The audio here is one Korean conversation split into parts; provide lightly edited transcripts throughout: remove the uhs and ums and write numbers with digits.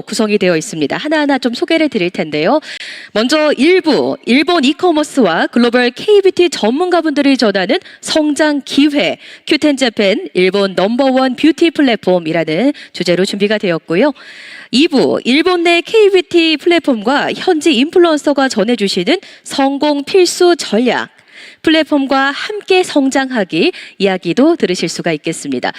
구성이 되어 있습니다. 하나하나 좀 소개를 드릴 텐데요. 먼저 1부, 일본 이커머스와 글로벌 K뷰티 전문가분들이 전하는 성장 기회, 큐텐재팬 일본 넘버원 뷰티 플랫폼이라는 주제로 준비가 되었고요. 2부, 일본 내 K뷰티 플랫폼과 현지 인플루언서가 전해주시는 성공 필수 전략, 플랫폼과 함께 성장하기 이야기도 들으실 수가 있겠습니다.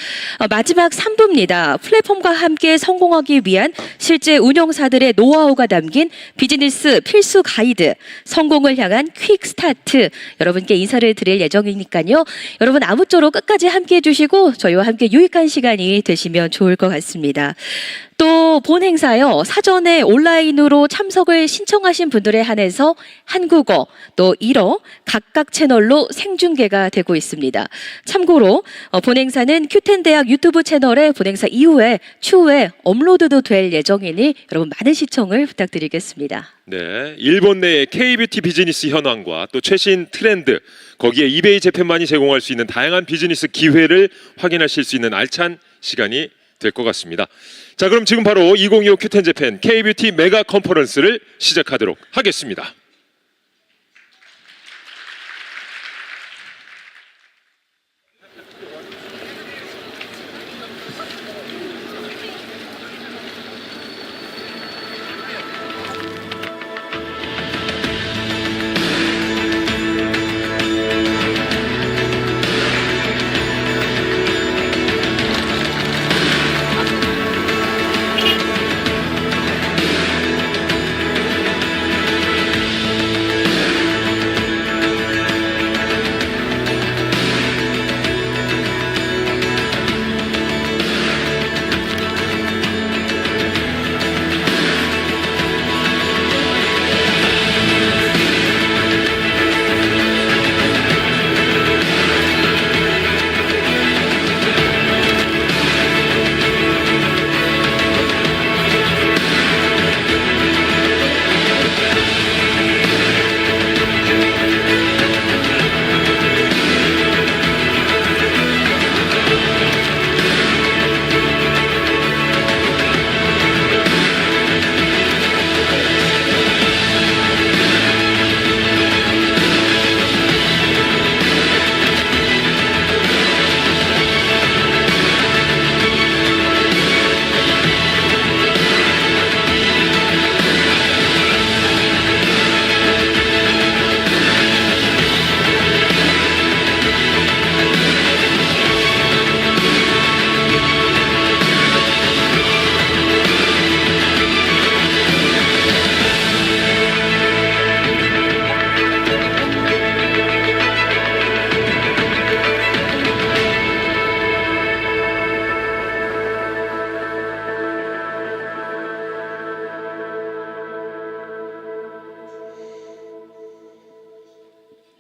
마지막 3부입니다. 플랫폼과 함께 성공하기 위한 실제 운영사들의 노하우가 담긴 비즈니스 필수 가이드, 성공을 향한 퀵 스타트 여러분께 인사를 드릴 예정이니까요. 여러분 아무쪼록 끝까지 함께 해주시고 저희와 함께 유익한 시간이 되시면 좋을 것 같습니다. 또 본 행사요, 사전에 온라인으로 참석을 신청하신 분들에 한해서 한국어 또 일어 각각 채널로 생중계가 되고 있습니다. 참고로 본 행사는 큐텐대학 유튜브 채널에 본 행사 이후에 추후에 업로드도 될 예정이니 여러분 많은 시청을 부탁드리겠습니다. 네, 일본 내의 K뷰티 비즈니스 현황과 또 최신 트렌드, 거기에 이베이 재팬만이 제공할 수 있는 다양한 비즈니스 기회를 확인하실 수 있는 알찬 시간이 될 것 같습니다. 자, 그럼 지금 바로 2025 큐텐재팬 K뷰티 메가 컨퍼런스를 시작하도록 하겠습니다.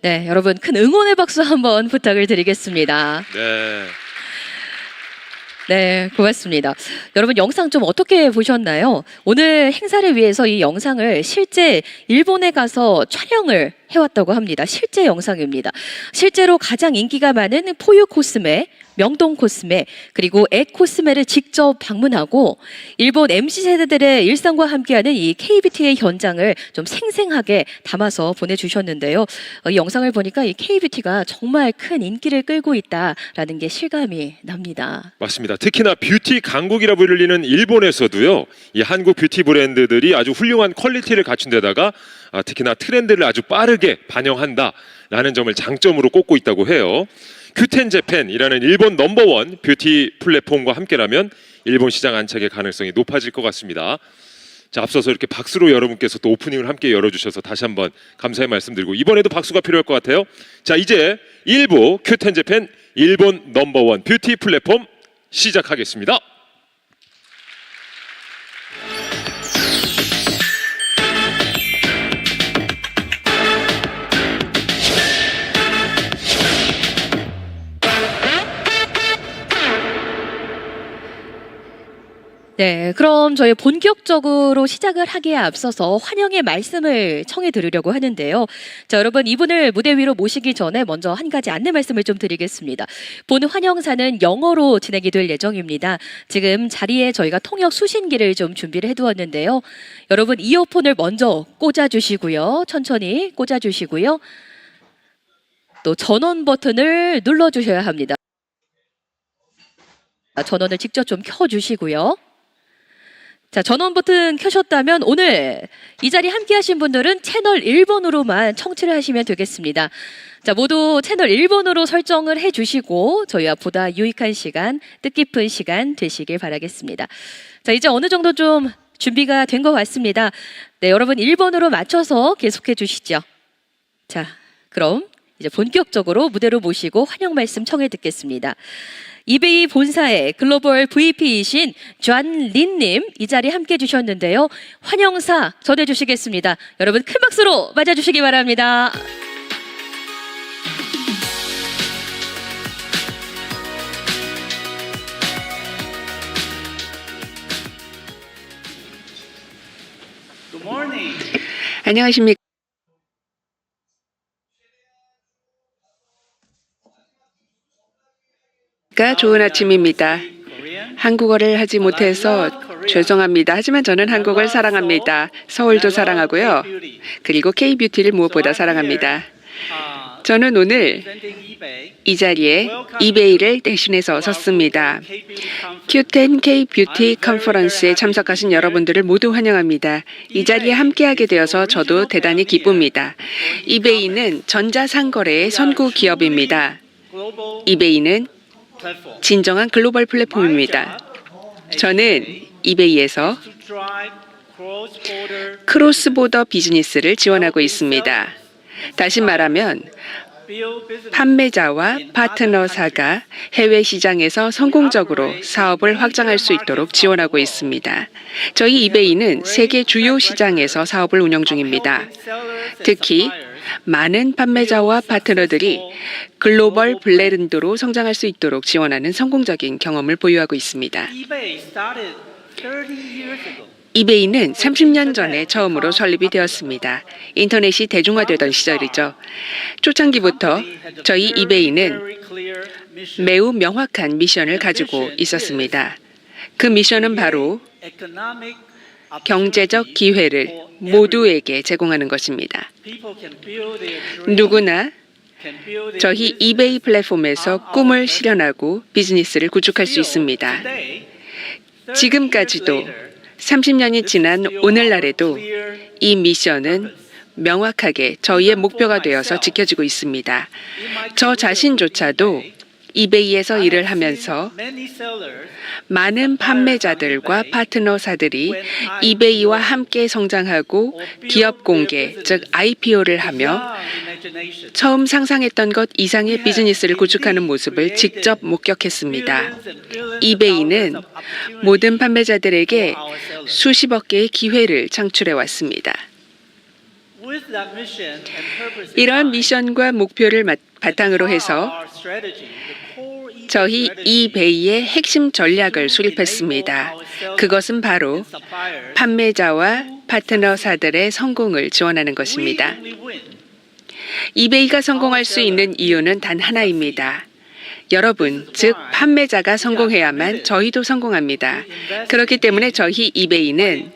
네, 여러분 큰 응원의 박수 한번 부탁을 드리겠습니다. 네. 네, 고맙습니다. 여러분 영상 좀 어떻게 보셨나요? 오늘 행사를 위해서 이 영상을 실제 일본에 가서 촬영을 해왔다고 합니다. 실제 영상입니다. 실제로 가장 인기가 많은 포유 코스메, 명동 코스메, 그리고 엑 코스메를 직접 방문하고 일본 MC 세대들의 일상과 함께하는 이 K뷰티의 현장을 좀 생생하게 담아서 보내주셨는데요. 이 영상을 보니까 이 K뷰티가 정말 큰 인기를 끌고 있다라는 게 실감이 납니다. 맞습니다. 특히나 뷰티 강국이라 불리는 일본에서도요, 이 한국 뷰티 브랜드들이 아주 훌륭한 퀄리티를 갖춘 데다가 특히나 트렌드를 아주 빠르게 반영한다라는 점을 장점으로 꼽고 있다고 해요. 큐텐재팬이라는 일본 넘버원 뷰티 플랫폼과 함께라면 일본 시장 안착의 가능성이 높아질 것 같습니다. 자, 앞서서 이렇게 박수로 여러분께서 또 오프닝을 함께 열어주셔서 다시 한번 감사의 말씀드리고 이번에도 박수가 필요할 것 같아요. 자, 이제 1부 큐텐재팬 일본 넘버원 뷰티 플랫폼 시작하겠습니다. 네, 그럼 저희 본격적으로 시작을 하기에 앞서서 환영의 말씀을 청해 드리려고 하는데요. 자, 여러분 이분을 무대 위로 모시기 전에 먼저 한 가지 안내 말씀을 좀 드리겠습니다. 본 환영사는 영어로 진행이 될 예정입니다. 지금 자리에 저희가 통역 수신기를 좀 준비를 해두었는데요. 여러분 이어폰을 먼저 꽂아주시고요. 천천히 꽂아주시고요. 또 전원 버튼을 눌러주셔야 합니다. 전원을 직접 좀 켜주시고요. 자, 전원 버튼 켜셨다면 오늘 이 자리 함께 하신 분들은 채널 1번으로만 청취를 하시면 되겠습니다. 자, 모두 채널 1번으로 설정을 해주시고 저희와 보다 유익한 시간, 뜻깊은 시간 되시길 바라겠습니다. 자, 이제 어느 정도 좀 준비가 된 것 같습니다. 네, 여러분 1번으로 맞춰서 계속해 주시죠. 자, 그럼 이제 본격적으로 무대로 모시고 환영 말씀 청해 듣겠습니다. 이베이 본사의 글로벌 VP이신 존 린님 이 자리에 함께 해주셨는데요. 환영사 전해주시겠습니다. 여러분 큰 박수로 맞아주시기 바랍니다. Good morning. 안녕하십니까. 좋은 아침입니다. 한국어를 하지 못해서 죄송합니다. 하지만 저는 한국을 사랑합니다. 서울도 사랑하고요. 그리고 K-뷰티를 무엇보다 사랑합니다. 저는 오늘 이 자리에 이베이를 대신해서 섰습니다. Q10 K-뷰티 컨퍼런스에 참석하신 여러분들을 모두 환영합니다. 이 자리에 함께하게 되어서 저도 대단히 기쁩니다. 이베이는 전자상거래의 선구 기업입니다. 이베이는 진정한 글로벌 플랫폼입니다. 저는 이베이에서 크로스보더 비즈니스를 지원하고 있습니다. 다시 말하면 판매자와 파트너사가 해외 시장에서 성공적으로 사업을 확장할 수 있도록 지원하고 있습니다. 저희 이베이는 세계 주요 시장에서 사업을 운영 중입니다. 특히 많은 판매자와 파트너들이 글로벌 브랜드로 성장할 수 있도록 지원하는 성공적인 경험을 보유하고 있습니다. 이베이는 30년 전에 처음으로 설립이 되었습니다. 인터넷이 대중화되던 시절이죠. 초창기부터 저희 이베이는 매우 명확한 미션을 가지고 있었습니다. 그 미션은 바로 경제적 기회를 모두에게 제공하는 것입니다. 누구나 저희 이베이 플랫폼에서 꿈을 실현하고 비즈니스를 구축할 수 있습니다. 지금까지도 30년이 지난 오늘날에도 이 미션은 명확하게 저희의 목표가 되어서 지켜지고 있습니다. 저 자신조차도 이베이에서 일을 하면서 많은 판매자들과 파트너사들이 이베이와 함께 성장하고 기업 공개, 즉 IPO를 하며 처음 상상했던 것 이상의 비즈니스를 구축하는 모습을 직접 목격했습니다. 이베이는 모든 판매자들에게 수십억 개의 기회를 창출해 왔습니다. 이러한 미션과 목표를 바탕으로 해서 저희 이베이의 핵심 전략을 수립했습니다. 그것은 바로 판매자와 파트너사들의 성공을 지원하는 것입니다. 이베이가 성공할 수 있는 이유는 단 하나입니다. 여러분, 즉 판매자가 성공해야만 저희도 성공합니다. 그렇기 때문에 저희 이베이는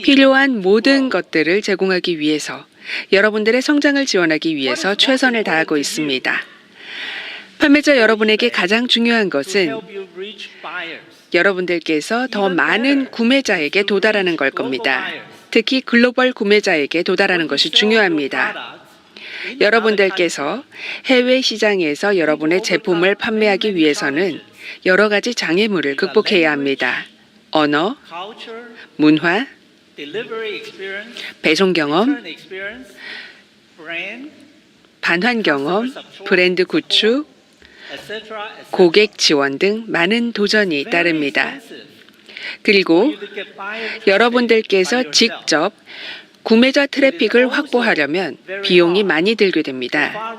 필요한 모든 것들을 제공하기 위해서 여러분들의 성장을 지원하기 위해서 최선을 다하고 있습니다. 판매자 여러분에게 가장 중요한 것은 여러분들께서 더 많은 구매자에게 도달하는 걸 겁니다. 특히 글로벌 구매자에게 도달하는 것이 중요합니다. 여러분들께서 해외 시장에서 여러분의 제품을 판매하기 위해서는 여러 가지 장애물을 극복해야 합니다. 언어, 문화, 배송 경험, 반환 경험, 브랜드 구축, 고객 지원 등 많은 도전이 따릅니다. 그리고 여러분들께서 직접 구매자 트래픽을 확보하려면 비용이 많이 들게 됩니다.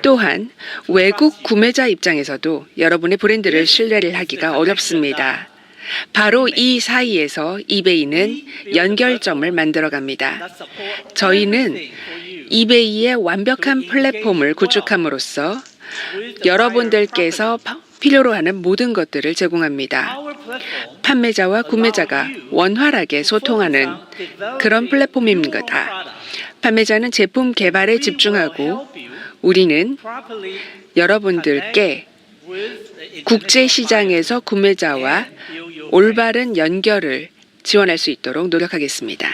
또한 외국 구매자 입장에서도 여러분의 브랜드를 신뢰를 하기가 어렵습니다. 바로 이 사이에서 이베이는 연결점을 만들어갑니다. 저희는 이베이의 완벽한 플랫폼을 구축함으로써 여러분들께서 필요로 하는 모든 것들을 제공합니다. 판매자와 구매자가 원활하게 소통하는 그런 플랫폼입니다. 판매자는 제품 개발에 집중하고 우리는 여러분들께 국제시장에서 구매자와 올바른 연결을 지원할 수 있도록 노력하겠습니다.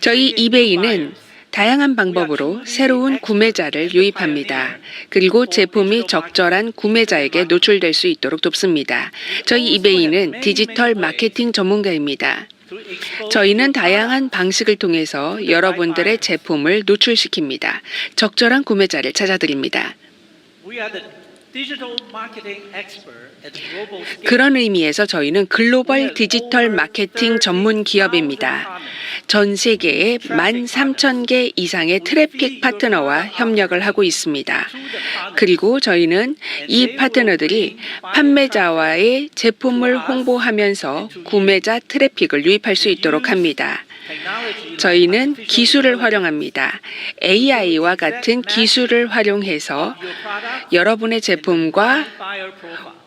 저희 이베이는 다양한 방법으로 새로운 구매자를 유입합니다. 그리고 제품이 적절한 구매자에게 노출될 수 있도록 돕습니다. 저희 이베이는 디지털 마케팅 전문가입니다. 저희는 다양한 방식을 통해서 여러분들의 제품을 노출시킵니다. 적절한 구매자를 찾아드립니다. 그런 의미에서 저희는 글로벌 디지털 마케팅 전문 기업입니다. 전 세계에 13,000개 이상의 트래픽 파트너와 협력을 하고 있습니다. 그리고 저희는 이 파트너들이 판매자와의 제품을 홍보하면서 구매자 트래픽을 유입할 수 있도록 합니다. 저희는 기술을 활용합니다. AI와 같은 기술을 활용해서 여러분의 제품과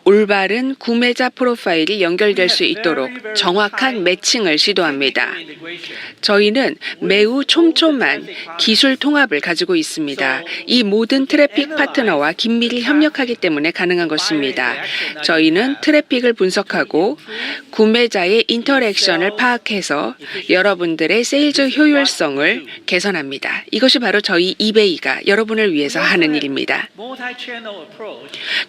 올바른 구매자 프로파일이 연결될 수 있도록 정확한 매칭을 시도합니다. 저희는 매우 촘촘한 기술 통합을 가지고 있습니다. 이 모든 트래픽 파트너와 긴밀히 협력하기 때문에 가능한 것입니다. 저희는 트래픽을 분석하고 구매자의 인터랙션을 파악해서 여러분들의 세일즈 효율성을 개선합니다. 이것이 바로 저희 이베이가 여러분을 위해서 하는 일입니다.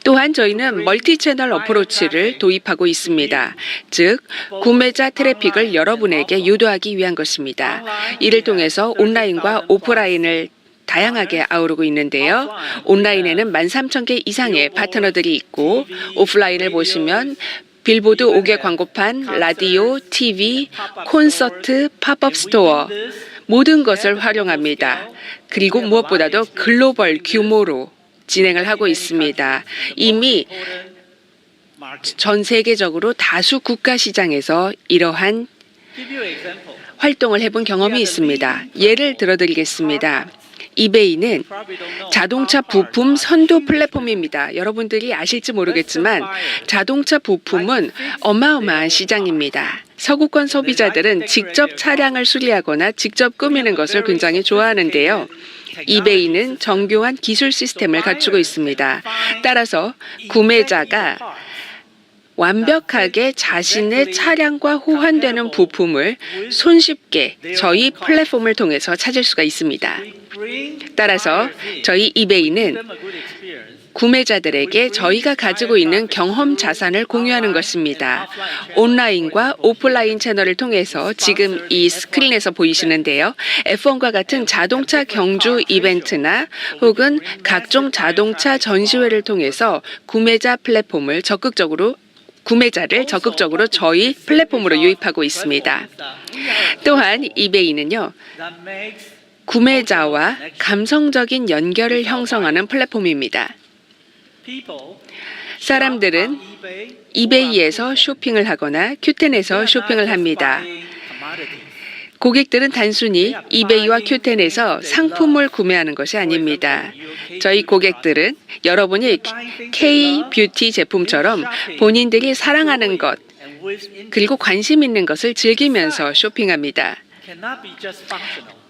또한 저희는 멀티 채널 어프로치를 도입하고 있습니다. 즉, 구매자 트래픽을 여러분에게 유도하기 위한 것입니다. 이를 통해서 온라인과 오프라인을 다양하게 아우르고 있는데요. 온라인에는 13,000개 이상의 파트너들이 있고 오프라인을 보시면 빌보드 5개 광고판, 라디오, TV, 콘서트, 팝업 스토어 모든 것을 활용합니다. 그리고 무엇보다도 글로벌 규모로 진행을 하고 있습니다. 이미 전 세계적으로 다수 국가 시장에서 이러한 활동을 해본 경험이 있습니다. 예를 들어드리겠습니다. 이베이는 자동차 부품 선도 플랫폼입니다. 여러분들이 아실지 모르겠지만 자동차 부품은 어마어마한 시장입니다. 서구권 소비자들은 직접 차량을 수리하거나 직접 꾸미는 것을 굉장히 좋아하는데요. 이베이는 정교한 기술 시스템을 갖추고 있습니다. 따라서 구매자가 완벽하게 자신의 차량과 호환되는 부품을 손쉽게 저희 플랫폼을 통해서 찾을 수가 있습니다. 따라서 저희 이베이는 구매자들에게 저희가 가지고 있는 경험 자산을 공유하는 것입니다. 온라인과 오프라인 채널을 통해서 지금 이 스크린에서 보이시는데요. F1과 같은 자동차 경주 이벤트나 혹은 각종 자동차 전시회를 통해서 구매자를 적극적으로 저희 플랫폼으로 유입하고 있습니다. 또한 이베이는요, 구매자와 감성적인 연결을 형성하는 플랫폼입니다. 사람들은 이베이에서 쇼핑을 하거나 큐텐에서 쇼핑을 합니다. 고객들은 단순히 이베이와 큐텐에서 상품을 구매하는 것이 아닙니다. 저희 고객들은 여러분이 K-뷰티 제품처럼 본인들이 사랑하는 것 그리고 관심 있는 것을 즐기면서 쇼핑합니다.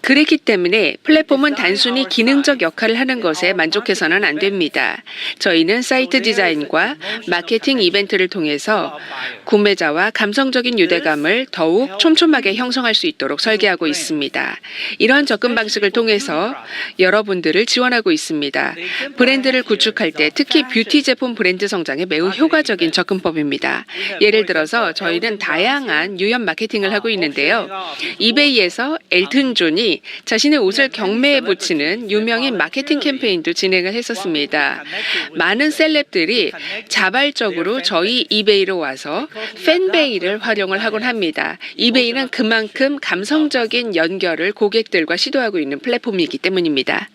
그렇기 때문에 플랫폼은 단순히 기능적 역할을 하는 것에 만족해서는 안 됩니다. 저희는 사이트 디자인과 마케팅 이벤트를 통해서 구매자와 감성적인 유대감을 더욱 촘촘하게 형성할 수 있도록 설계하고 있습니다. 이러한 접근 방식을 통해서 여러분들을 지원하고 있습니다. 브랜드를 구축할 때 특히 뷰티 제품 브랜드 성장에 매우 효과적인 접근법입니다. 예를 들어서 저희는 다양한 유연 마케팅을 하고 있는데요. 이베이에서 엘튼 존이 자신의 옷을 경매에 붙이는 유명인 마케팅 캠페인도 진행을 했었습니다. 많은 셀럽들이 자발적으로 저희 이베이로 와서 팬베이를 활용을 하곤 합니다. 이베이는 그만큼 감성적인 연결을 고객들과 시도하고 있는 플랫폼이기 때문입니다.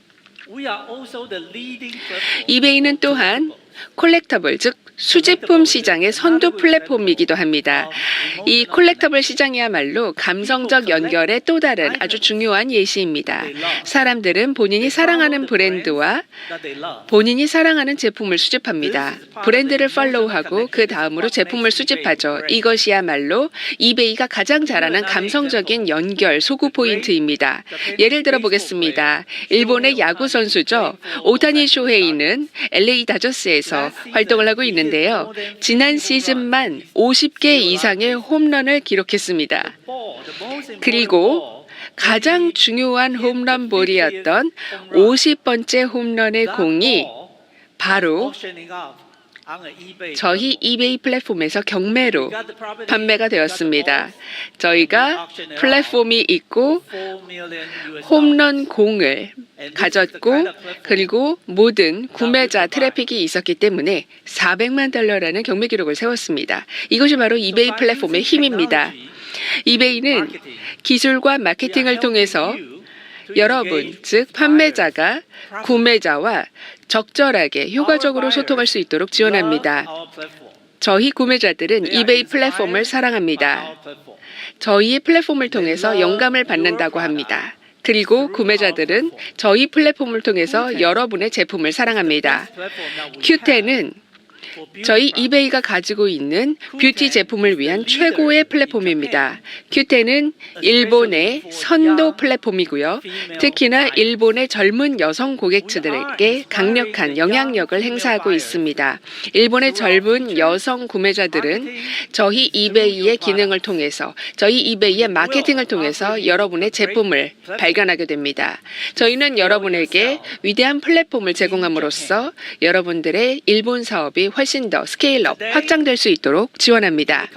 이베이는 또한 콜렉터블, 즉 수집품 시장의 선두 플랫폼이기도 합니다. 이 콜렉터블 시장이야말로 감성적 연결의 또 다른 아주 중요한 예시입니다. 사람들은 본인이 사랑하는 브랜드와 본인이 사랑하는 제품을 수집합니다. 브랜드를 팔로우하고 그 다음으로 제품을 수집하죠. 이것이야말로 이베이가 가장 잘하는 감성적인 연결 소구 포인트입니다. 예를 들어 보겠습니다. 일본의 야구 선수죠. 오타니 쇼헤이는 LA 다저스에서 활동을 하고 있는데요. 지난 시즌만 50개 이상의 홈런을 기록했습니다. 그리고 가장 중요한 홈런볼이었던 50번째 홈런의 공이 바로 저희 이베이 플랫폼에서 경매로 판매가 되었습니다. 저희가 플랫폼이 있고 홈런 공을 가졌고 그리고 모든 구매자 트래픽이 있었기 때문에 $400만 경매 기록을 세웠습니다. 이것이 바로 이베이 플랫폼의 힘입니다. 이베이는 기술과 마케팅을 통해서 여러분, 즉 판매자가 구매자와 적절하게 효과적으로 소통할 수 있도록 지원합니다. 저희 구매자들은 이베이 플랫폼을 사랑합니다. 저희의 플랫폼을 통해서 영감을 받는다고 합니다. 그리고 구매자들은 저희 플랫폼을 통해서 여러분의 제품을 사랑합니다. Q10은 저희 이베이가 가지고 있는 뷰티 제품을 위한 최고의 플랫폼입니다. Q10은 일본의 선도 플랫폼이고요. 특히나 일본의 젊은 여성 고객층들에게 강력한 영향력을 행사하고 있습니다. 일본의 젊은 여성 구매자들은 저희 이베이의 기능을 통해서 저희 이베이의 마케팅을 통해서 여러분의 제품을 발견하게 됩니다. 저희는 여러분에게 위대한 플랫폼을 제공함으로써 여러분들의 일본 사업이 훨씬 더 스케일업, 확장될 수 있도록 지원합니다.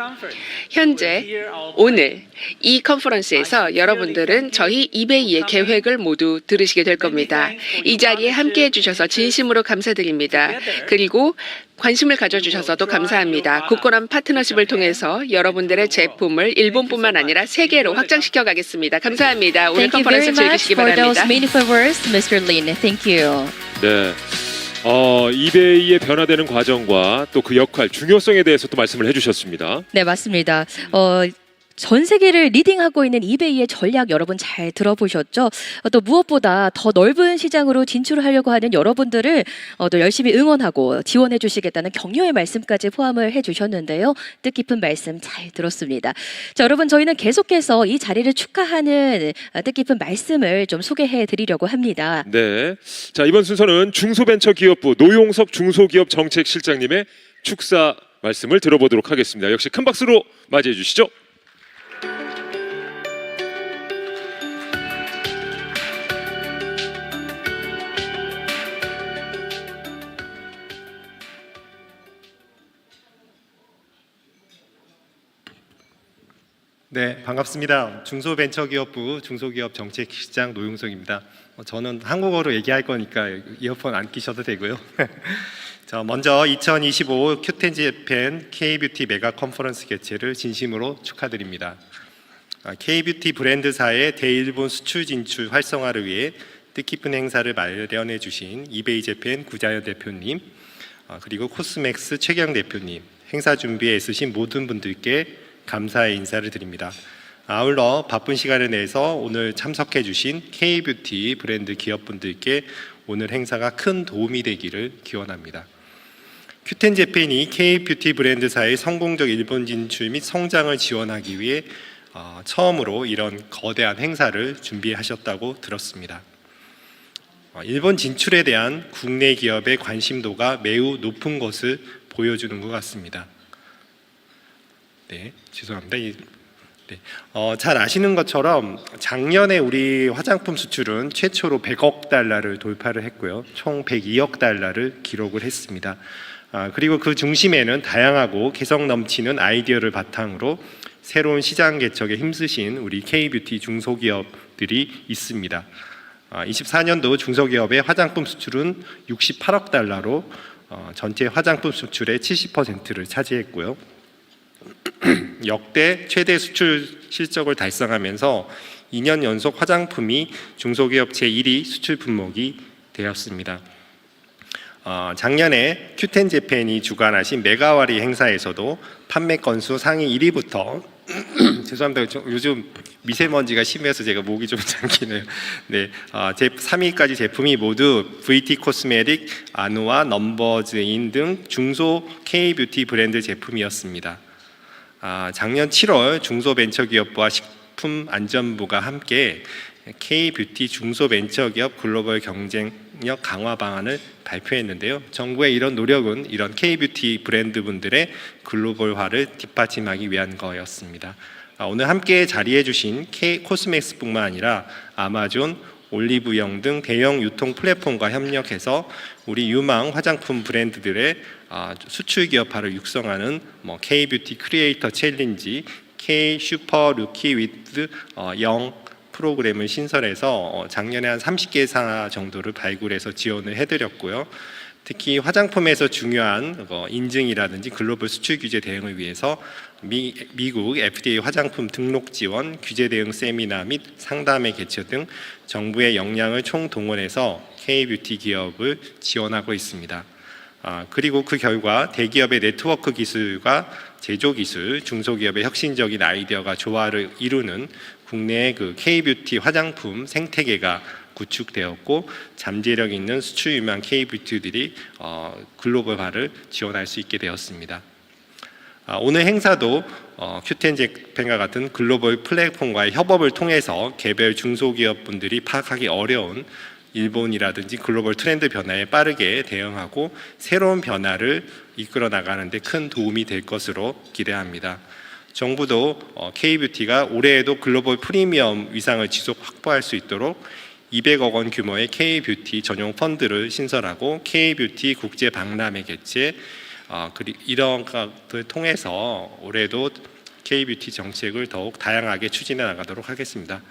현재 오늘 이 컨퍼런스에서 여러분들은 저희 이베이의 계획을 모두 들으시게 될 겁니다. 이 자리에 함께해 주셔서 진심으로 감사드립니다. 그리고 관심을 가져주셔서도 감사합니다. 굳건한 파트너십을 통해서 여러분들의 제품을 일본뿐만 아니라 세계로 확장시켜 가겠습니다. 감사합니다. 오늘 Thank you very 컨퍼런스 much 즐기시기 for those 바랍니다. meaningful words, Mr. Lin. Thank you. 네. 이베이의 변화되는 과정과 또 그 역할, 중요성에 대해서 또 말씀을 해주셨습니다. 네, 맞습니다. 전 세계를 리딩하고 있는 이베이의 전략 여러분 잘 들어보셨죠? 또 무엇보다 더 넓은 시장으로 진출하려고 하는 여러분들을 또 열심히 응원하고 지원해 주시겠다는 격려의 말씀까지 포함을 해 주셨는데요. 뜻깊은 말씀 잘 들었습니다. 자, 여러분 저희는 계속해서 이 자리를 축하하는 뜻깊은 말씀을 좀 소개해 드리려고 합니다. 네. 자, 이번 순서는 중소벤처기업부 노용석 중소기업정책실장님의 축사 말씀을 들어보도록 하겠습니다. 역시 큰 박수로 맞이해 주시죠. 네, 반갑습니다. 중소벤처기업부 중소기업정책실장 노용석입니다. 저는 한국어로 얘기할 거니까 이어폰 안 끼셔도 되고요. 자, 먼저 2025 Q10 재팬 K-뷰티 메가 컨퍼런스 개최를 진심으로 축하드립니다. K-뷰티 브랜드사의 대일본 수출 진출 활성화를 위해 뜻깊은 행사를 마련해 주신 이베이 재팬 구자연 대표님, 그리고 코스맥스 최경 대표님, 행사 준비에 애쓰신 모든 분들께 감사의 인사를 드립니다. 아울러 바쁜 시간을 내서 오늘 참석해 주신 K-뷰티 브랜드 기업분들께 오늘 행사가 큰 도움이 되기를 기원합니다. Q10 재팬이 K-뷰티 브랜드사의 성공적 일본 진출 및 성장을 지원하기 위해 처음으로 이런 거대한 행사를 준비하셨다고 들었습니다. 일본 진출에 대한 국내 기업의 관심도가 매우 높은 것을 보여주는 것 같습니다. 네, 죄송합니다. 네, 잘 아시는 것처럼 작년에 우리 화장품 수출은 최초로 100억 달러를 돌파를 했고요. 총 102억 달러를 기록을 했습니다. 그리고 그 중심에는 다양하고 개성 넘치는 아이디어를 바탕으로 새로운 시장 개척에 힘쓰신 우리 K-뷰티 중소기업들이 있습니다. 24년도 중소기업의 화장품 수출은 68억 달러로 전체 화장품 수출의 70%를 차지했고요. 역대 최대 수출 실적을 달성하면서 2년 연속 화장품이 중소기업 제1위 수출 품목이 되었습니다. 작년에 큐텐 재팬이 주관하신 메가와리 행사에서도 판매 건수 상위 1위부터 죄송합니다. 요즘 미세먼지가 심해서 제가 목이 좀 잠기네요. 네, 3위까지 제품이 모두 VT 코스메틱, 아누아, 넘버즈인 등 중소 K-뷰티 브랜드 제품이었습니다. 작년 7월 중소벤처기업부와 식품안전부가 함께 K-뷰티 중소벤처기업 글로벌 경쟁력 강화 방안을 발표했는데요. 정부의 이런 노력은 이런 K-뷰티 브랜드분들의 글로벌화를 뒷받침하기 위한 거였습니다. 오늘 함께 자리해 주신 K-코스맥스뿐만 아니라 아마존, 올리브영 등 대형 유통 플랫폼과 협력해서 우리 유망 화장품 브랜드들의 수출 기업화를 육성하는 K-뷰티 크리에이터 챌린지, K 슈퍼 루키 위드 영 프로그램을 신설해서 작년에 한 30개사 정도를 발굴해서 지원을 해드렸고요. 특히 화장품에서 중요한 인증이라든지 글로벌 수출 규제 대응을 위해서 미국 FDA 화장품 등록 지원, 규제 대응 세미나 및 상담회 개최 등 정부의 역량을 총동원해서 K-뷰티 기업을 지원하고 있습니다. 그리고 그 결과 대기업의 네트워크 기술과 제조 기술, 중소기업의 혁신적인 아이디어가 조화를 이루는 국내의 그 K-뷰티 화장품 생태계가 구축되었고 잠재력 있는 수출 유망 K-뷰티들이 글로벌화를 지원할 수 있게 되었습니다. 오늘 행사도 큐텐 재팬과 같은 글로벌 플랫폼과의 협업을 통해서 개별 중소기업분들이 파악하기 어려운 일본이라든지 글로벌 트렌드 변화에 빠르게 대응하고 새로운 변화를 이끌어 나가는 데 큰 도움이 될 것으로 기대합니다. 정부도 K-뷰티가 올해에도 글로벌 프리미엄 위상을 지속 확보할 수 있도록 200억 원 규모의 K-뷰티 전용 펀드를 신설하고 K-뷰티 국제 박람회 개최, 이런 것을 통해서 올해도 K-뷰티 정책을 더욱 다양하게 추진해 나가도록 하겠습니다.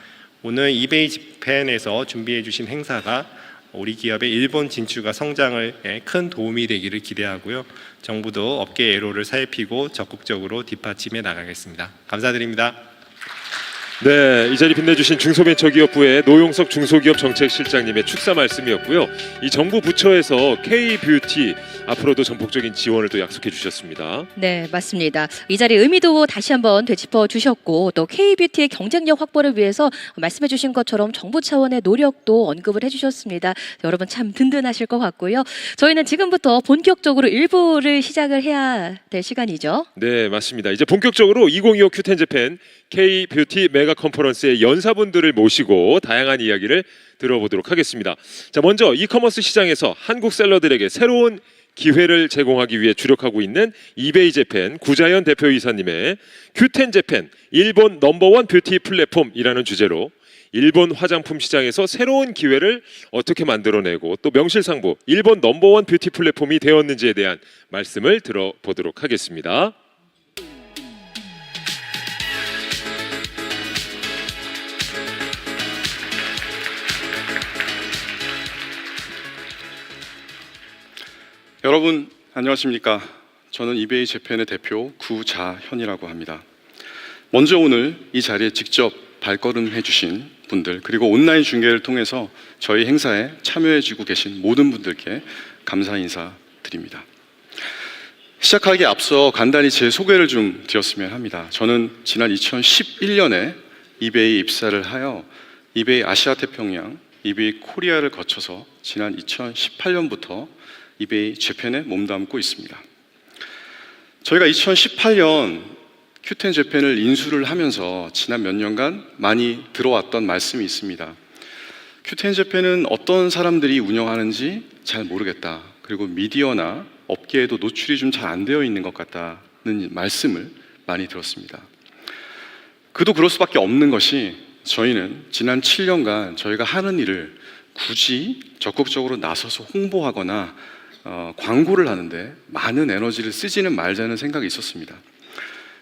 오늘 이베이 재팬에서 준비해 주신 행사가 우리 기업의 일본 진출과 성장에 큰 도움이 되기를 기대하고요. 정부도 업계 애로를 살피고 적극적으로 뒷받침해 나가겠습니다. 감사드립니다. 네, 이 자리 빛내주신 중소벤처기업부의 노용석 중소기업정책실장님의 축사 말씀이었고요. 이 정부 부처에서 K-뷰티 앞으로도 전폭적인 지원을 또 약속해 주셨습니다. 네, 맞습니다. 이 자리 의미도 다시 한번 되짚어 주셨고 또 K-뷰티의 경쟁력 확보를 위해서 말씀해 주신 것처럼 정부 차원의 노력도 언급을 해주셨습니다. 여러분 참 든든하실 것 같고요. 저희는 지금부터 본격적으로 1부를 시작을 해야 될 시간이죠. 네, 맞습니다. 이제 본격적으로 2025 큐텐 재팬 K-뷰티 메가 컨퍼런스의 연사분들을 모시고 다양한 이야기를 들어보도록 하겠습니다. 자, 먼저 이커머스 시장에서 한국 셀러들에게 새로운 기회를 제공하기 위해 주력하고 있는 이베이 재팬 구자연 대표이사님의 큐텐 재팬 일본 넘버원 뷰티 플랫폼이라는 주제로 일본 화장품 시장에서 새로운 기회를 어떻게 만들어내고 또 명실상부 일본 넘버원 뷰티 플랫폼이 되었는지에 대한 말씀을 들어보도록 하겠습니다. 여러분 안녕하십니까? 저는 이베이 재팬의 대표 구자현이라고 합니다. 먼저 오늘 이 자리에 직접 발걸음해 주신 분들 그리고 온라인 중계를 통해서 저희 행사에 참여해 주고 계신 모든 분들께 감사 인사 드립니다. 시작하기에 앞서 간단히 제 소개를 좀 드렸으면 합니다. 저는 지난 2011년에 이베이 입사를 하여 이베이 아시아 태평양, 이베이 코리아를 거쳐서 지난 2018년부터 이베이 재팬에 몸담고 있습니다. 저희가 2018년 큐텐 재팬을 인수를 하면서 지난 몇 년간 많이 들어왔던 말씀이 있습니다. 큐텐 재팬은 어떤 사람들이 운영하는지 잘 모르겠다. 그리고 미디어나 업계에도 노출이 좀 잘 안 되어 있는 것 같다는 말씀을 많이 들었습니다. 그도 그럴 수밖에 없는 것이 저희는 지난 7년간 저희가 하는 일을 굳이 적극적으로 나서서 홍보하거나 광고를 하는데 많은 에너지를 쓰지는 말자는 생각이 있었습니다.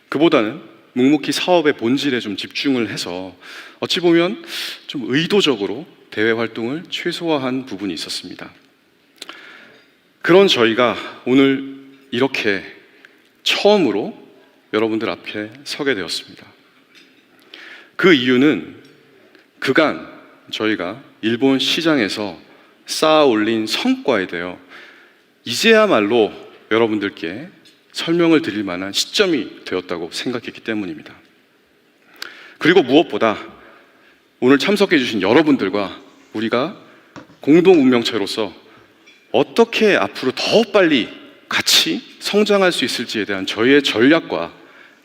그보다는 묵묵히 사업의 본질에 좀 집중을 해서 어찌 보면 좀 의도적으로 대외 활동을 최소화한 부분이 있었습니다. 그런 저희가 오늘 이렇게 처음으로 여러분들 앞에 서게 되었습니다. 그 이유는 그간 저희가 일본 시장에서 쌓아 올린 성과에 대해 이제야말로 여러분들께 설명을 드릴 만한 시점이 되었다고 생각했기 때문입니다. 그리고 무엇보다 오늘 참석해 주신 여러분들과 우리가 공동 운명체로서 어떻게 앞으로 더 빨리 같이 성장할 수 있을지에 대한 저희의 전략과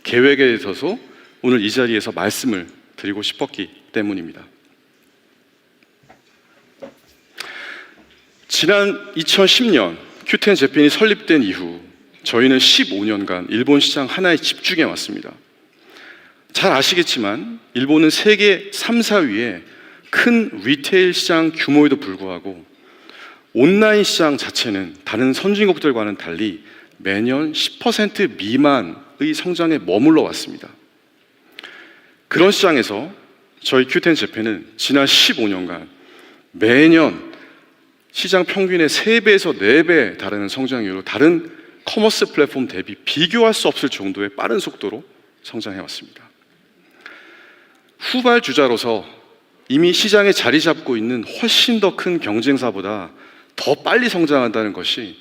계획에 대해서도 오늘 이 자리에서 말씀을 드리고 싶었기 때문입니다. 지난 2010년 Q10 재팬이 설립된 이후 저희는 15년간 일본 시장 하나에 집중해 왔습니다. 잘 아시겠지만 일본은 세계 3, 4위의 큰 리테일 시장 규모에도 불구하고 온라인 시장 자체는 다른 선진국들과는 달리 매년 10% 미만의 성장에 머물러 왔습니다. 그런 시장에서 저희 Q10 재팬은 지난 15년간 매년 시장 평균의 3배에서 4배 다르는 성장률로 다른 커머스 플랫폼 대비 비교할 수 없을 정도의 빠른 속도로 성장해 왔습니다. 후발주자로서 이미 시장에 자리 잡고 있는 훨씬 더 큰 경쟁사보다 더 빨리 성장한다는 것이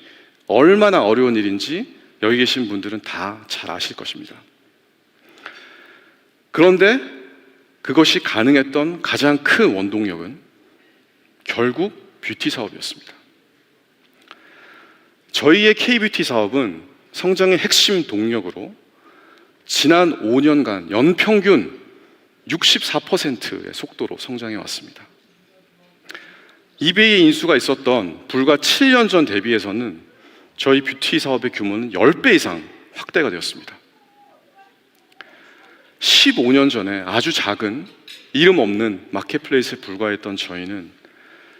얼마나 어려운 일인지 여기 계신 분들은 다 잘 아실 것입니다. 그런데 그것이 가능했던 가장 큰 원동력은 결국 뷰티 사업이었습니다. 저희의 K-뷰티 사업은 성장의 핵심 동력으로 지난 5년간 연평균 64%의 속도로 성장해 왔습니다. 이베이의 인수가 있었던 불과 7년 전 대비해서는 저희 뷰티 사업의 규모는 10배 이상 확대가 되었습니다. 15년 전에 아주 작은 이름 없는 마켓플레이스에 불과했던 저희는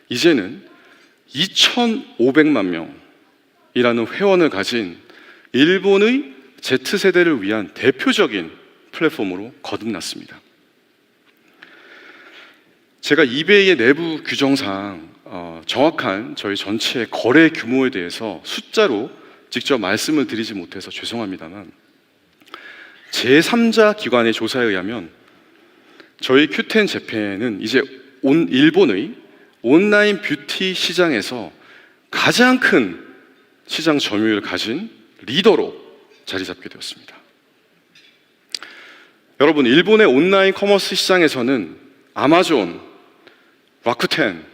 이제는 2,500만 명이라는 회원을 가진 일본의 Z세대를 위한 대표적인 플랫폼으로 거듭났습니다. 제가 이베이의 내부 규정상 정확한 저희 전체 거래 규모에 대해서 숫자로 직접 말씀을 드리지 못해서 죄송합니다만 제3자 기관의 조사에 의하면 저희 Q10 재팬은 이제 일본의 온라인 뷰티 시장에서 가장 큰 시장 점유율을 가진 리더로 자리 잡게 되었습니다. 여러분, 일본의 온라인 커머스 시장에서는 아마존, 라쿠텐,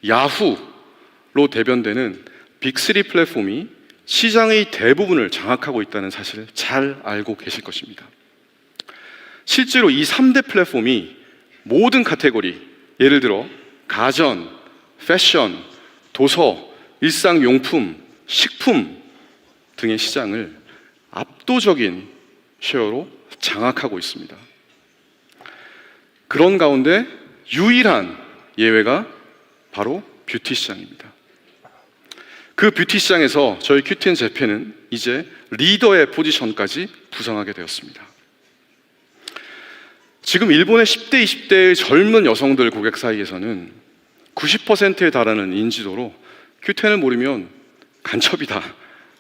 야후로 대변되는 빅3 플랫폼이 시장의 대부분을 장악하고 있다는 사실을 잘 알고 계실 것입니다. 실제로 이 3대 플랫폼이 모든 카테고리, 예를 들어 가전, 패션, 도서, 일상용품, 식품 등의 시장을 압도적인 쉐어로 장악하고 있습니다. 그런 가운데 유일한 예외가 바로 뷰티 시장입니다. 그 뷰티 시장에서 저희 Q10 재팬은 이제 리더의 포지션까지 부상하게 되었습니다. 지금 일본의 10대, 20대의 젊은 여성들 고객 사이에서는 90%에 달하는 인지도로 Q10을 모르면 간첩이다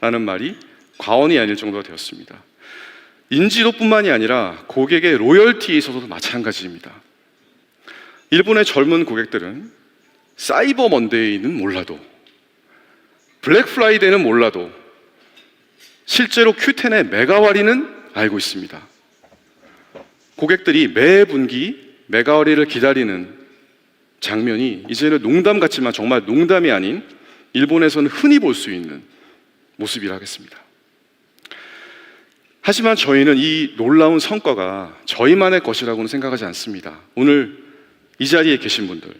라는 말이 과언이 아닐 정도가 되었습니다. 인지도뿐만이 아니라 고객의 로열티에 있어서도 마찬가지입니다. 일본의 젊은 고객들은 사이버 먼데이는 몰라도 블랙 프라이데이는 몰라도 실제로 Q10의 메가와리는 알고 있습니다. 고객들이 매 분기 메가와리를 기다리는 장면이 이제는 농담 같지만 정말 농담이 아닌 일본에서는 흔히 볼 수 있는 모습이라 하겠습니다. 하지만 저희는 이 놀라운 성과가 저희만의 것이라고는 생각하지 않습니다. 오늘 이 자리에 계신 분들,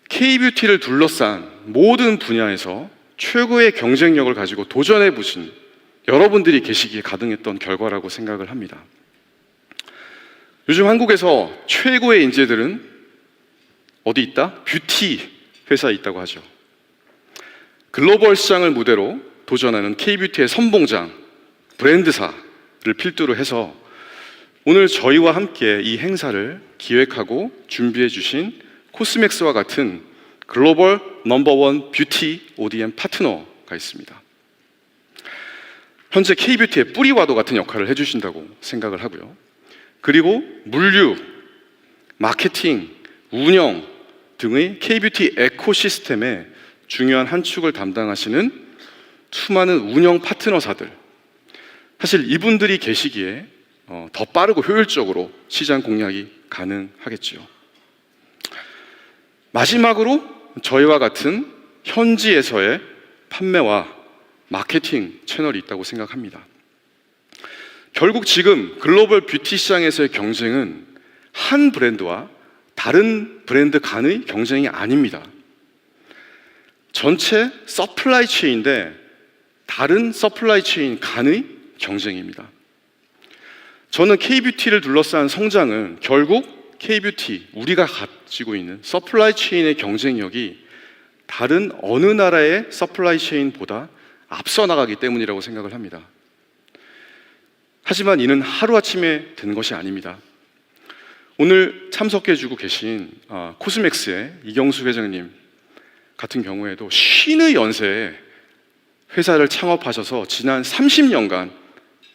K-뷰티를 둘러싼 모든 분야에서 최고의 경쟁력을 가지고 도전해 보신 여러분들이 계시기에 가능했던 결과라고 생각을 합니다. 요즘 한국에서 최고의 인재들은 어디 있다? 뷰티 회사에 있다고 하죠. 글로벌 시장을 무대로 도전하는 K-뷰티의 선봉장, 브랜드사를 필두로 해서 오늘 저희와 함께 이 행사를 기획하고 준비해 주신 코스맥스와 같은 글로벌 넘버원 뷰티 ODM 파트너가 있습니다. 현재 K-뷰티의 뿌리와도 같은 역할을 해주신다고 생각을 하고요. 그리고 물류, 마케팅, 운영 등의 K-뷰티 에코시스템의 중요한 한 축을 담당하시는 수많은 운영 파트너사들, 사실 이분들이 계시기에 더 빠르고 효율적으로 시장 공략이 가능하겠지요. 마지막으로 저희와 같은 현지에서의 판매와 마케팅 채널이 있다고 생각합니다. 결국 지금 글로벌 뷰티 시장에서의 경쟁은 한 브랜드와 다른 브랜드 간의 경쟁이 아닙니다. 전체 서플라이 체인인데 다른 서플라이 체인 간의 경쟁입니다. 저는 K-뷰티를 둘러싼 성장은 결국 K-뷰티, 우리가 가지고 있는 서플라이 체인의 경쟁력이 다른 어느 나라의 서플라이 체인보다 앞서 나가기 때문이라고 생각을 합니다. 하지만 이는 하루아침에 된 것이 아닙니다. 오늘 참석해주고 계신 코스맥스의 이경수 회장님 같은 경우에도 50의 연세에 회사를 창업하셔서 지난 30년간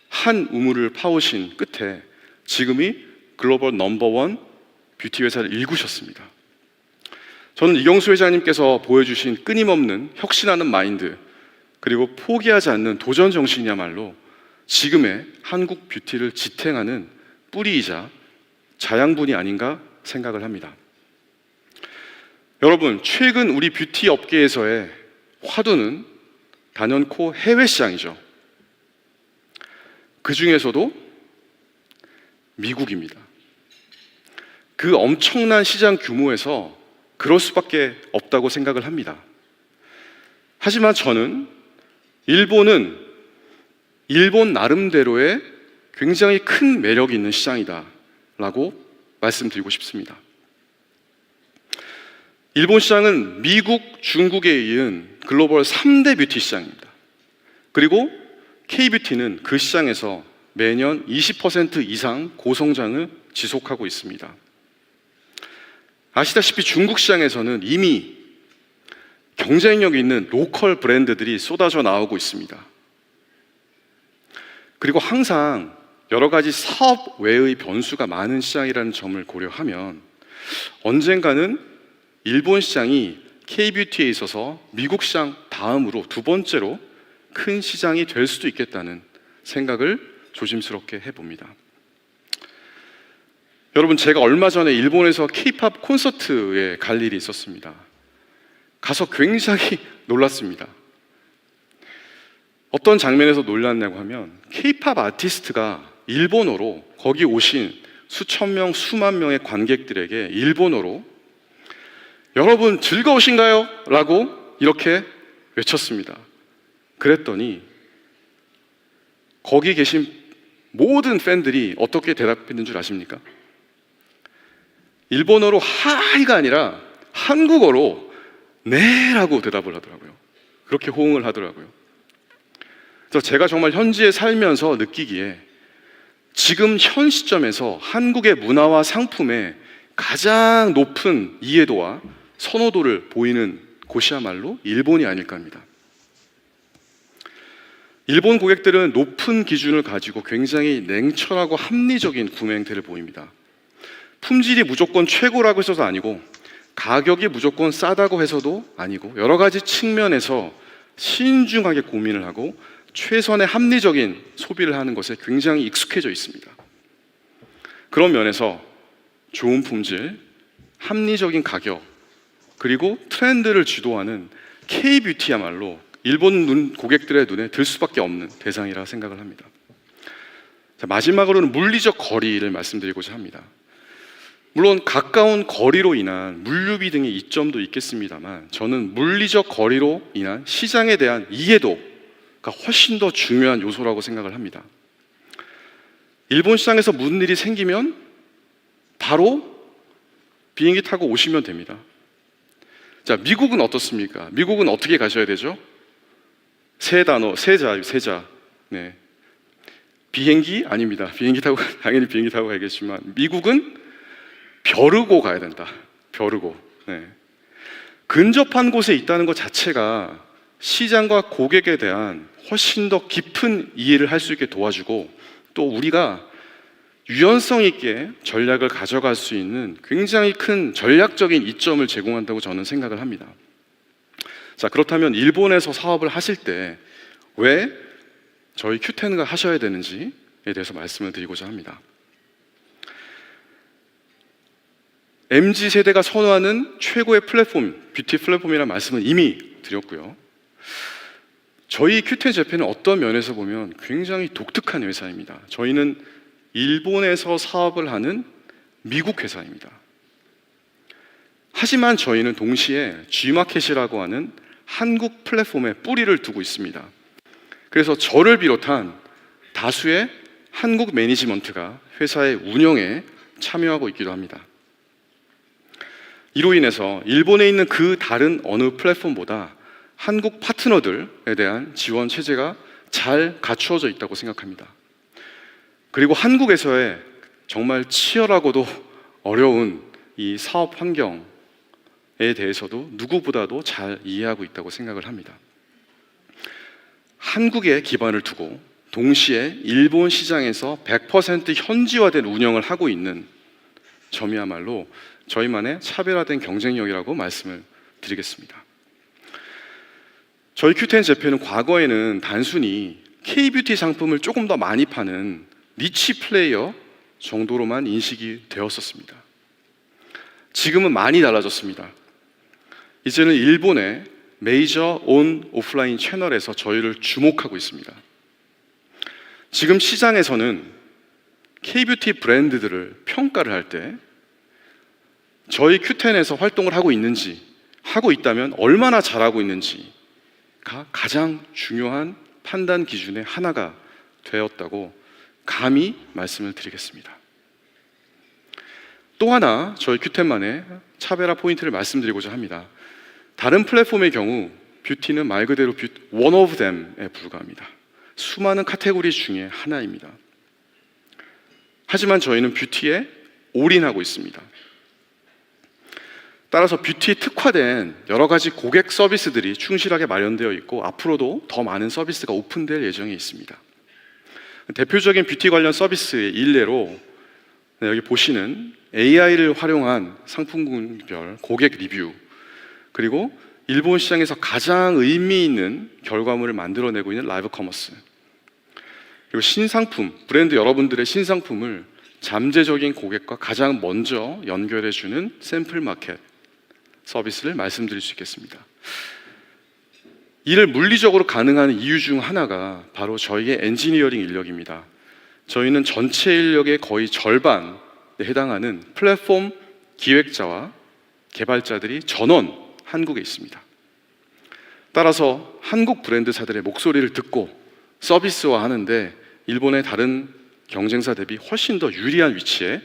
한 우물을 파오신 끝에 지금이 글로벌 넘버원 뷰티 회사를 일구셨습니다. 저는 이경수 회장님께서 보여주신 끊임없는 혁신하는 마인드, 그리고 포기하지 않는 도전 정신이야말로 지금의 한국 뷰티를 지탱하는 뿌리이자 자양분이 아닌가 생각을 합니다. 여러분, 최근 우리 뷰티 업계에서의 화두는 단연코 해외 시장이죠. 그 중에서도 미국입니다. 그 엄청난 시장 규모에서 그럴 수밖에 없다고 생각을 합니다. 하지만 저는 일본은 일본 나름대로의 굉장히 큰 매력이 있는 시장이다 라고 말씀드리고 싶습니다. 일본 시장은 미국, 중국에 이은 글로벌 3대 뷰티 시장입니다. 그리고 K-뷰티는 그 시장에서 매년 20% 이상 고성장을 지속하고 있습니다. 아시다시피 중국 시장에서는 이미 경쟁력 있는 로컬 브랜드들이 쏟아져 나오고 있습니다. 그리고 항상 여러 가지 사업 외의 변수가 많은 시장이라는 점을 고려하면 언젠가는 일본 시장이 K-뷰티에 있어서 미국 시장 다음으로 두 번째로 큰 시장이 될 수도 있겠다는 생각을 조심스럽게 해봅니다. 여러분, 제가 얼마 전에 일본에서 K-팝 콘서트에 갈 일이 있었습니다. 가서 굉장히 놀랐습니다. 어떤 장면에서 놀랐냐고 하면 K-팝 아티스트가 일본어로 거기 오신 수천 명, 수만 명의 관객들에게 일본어로 여러분 즐거우신가요? 라고 이렇게 외쳤습니다. 그랬더니 거기 계신 모든 팬들이 어떻게 대답했는 줄 아십니까? 일본어로 하이가 아니라 한국어로 네라고 대답을 하더라고요. 그렇게 호응을 하더라고요. 그래서 제가 정말 현지에 살면서 느끼기에 지금 현 시점에서 한국의 문화와 상품에 가장 높은 이해도와 선호도를 보이는 곳이야말로 일본이 아닐까 합니다. 일본 고객들은 높은 기준을 가지고 굉장히 냉철하고 합리적인 구매 행태를 보입니다. 품질이 무조건 최고라고 해서도 아니고 가격이 무조건 싸다고 해서도 아니고 여러 가지 측면에서 신중하게 고민을 하고 최선의 합리적인 소비를 하는 것에 굉장히 익숙해져 있습니다. 그런 면에서 좋은 품질, 합리적인 가격, 그리고 트렌드를 주도하는 K-뷰티야말로 일본 고객들의 눈에 들 수밖에 없는 대상이라 생각을 합니다. 자, 마지막으로는 물리적 거리를 말씀드리고자 합니다. 물론 가까운 거리로 인한 물류비 등의 이점도 있겠습니다만 저는 물리적 거리로 인한 시장에 대한 이해도가 훨씬 더 중요한 요소라고 생각을 합니다. 일본 시장에서 무슨 일이 생기면 바로 비행기 타고 오시면 됩니다. 자, 미국은 어떻습니까? 미국은 어떻게 가셔야 되죠? 세 단어, 세 자. 네. 비행기 아닙니다. 비행기 타고 당연히 비행기 타고 가야겠지만 미국은 벼르고 가야 된다. 벼르고. 네. 근접한 곳에 있다는 것 자체가 시장과 고객에 대한 훨씬 더 깊은 이해를 할 수 있게 도와주고 또 우리가 유연성 있게 전략을 가져갈 수 있는 굉장히 큰 전략적인 이점을 제공한다고 저는 생각을 합니다. 자, 그렇다면 일본에서 사업을 하실 때 왜 저희 Q10가 하셔야 되는지에 대해서 말씀을 드리고자 합니다. MZ세대가 선호하는 최고의 플랫폼, 뷰티 플랫폼이라는 말씀은 이미 드렸고요. 저희 Q10 재팬은 어떤 면에서 보면 굉장히 독특한 회사입니다. 저희는 일본에서 사업을 하는 미국 회사입니다. 하지만 저희는 동시에 G마켓이라고 하는 한국 플랫폼에 뿌리를 두고 있습니다. 그래서 저를 비롯한 다수의 한국 매니지먼트가 회사의 운영에 참여하고 있기도 합니다. 이로 인해서 일본에 있는 그 다른 어느 플랫폼보다 한국 파트너들에 대한 지원 체제가 잘 갖추어져 있다고 생각합니다. 그리고 한국에서의 정말 치열하고도 어려운 이 사업 환경에 대해서도 누구보다도 잘 이해하고 있다고 생각을 합니다. 한국에 기반을 두고 동시에 일본 시장에서 100% 현지화된 운영을 하고 있는 점이야말로 저희만의 차별화된 경쟁력이라고 말씀을 드리겠습니다. 저희 Q10 재팬은 과거에는 단순히 K-뷰티 상품을 조금 더 많이 파는 니치 플레이어 정도로만 인식이 되었었습니다. 지금은 많이 달라졌습니다. 이제는 일본의 메이저 온 오프라인 채널에서 저희를 주목하고 있습니다. 지금 시장에서는 K-뷰티 브랜드들을 평가를 할 때 저희 Q10에서 활동을 하고 있는지, 하고 있다면 얼마나 잘하고 있는지가 가장 중요한 판단 기준의 하나가 되었다고 감히 말씀을 드리겠습니다. 또 하나 저희 Q10만의 차별화 포인트를 말씀드리고자 합니다. 다른 플랫폼의 경우 뷰티는 말 그대로 one of them에 불과합니다. 수많은 카테고리 중에 하나입니다. 하지만 저희는 뷰티에 올인하고 있습니다. 따라서 뷰티에 특화된 여러 가지 고객 서비스들이 충실하게 마련되어 있고 앞으로도 더 많은 서비스가 오픈될 예정에 있습니다. 대표적인 뷰티 관련 서비스의 일례로 여기 보시는 AI를 활용한 상품군별 고객 리뷰, 그리고 일본 시장에서 가장 의미 있는 결과물을 만들어내고 있는 라이브 커머스, 그리고 신상품, 브랜드 여러분들의 신상품을 잠재적인 고객과 가장 먼저 연결해주는 샘플 마켓 서비스를 말씀드릴 수 있겠습니다. 이를 물리적으로 가능한 이유 중 하나가 바로 저희의 엔지니어링 인력입니다. 저희는 전체 인력의 거의 절반에 해당하는 플랫폼 기획자와 개발자들이 전원 한국에 있습니다. 따라서 한국 브랜드사들의 목소리를 듣고 서비스화하는데 일본의 다른 경쟁사 대비 훨씬 더 유리한 위치에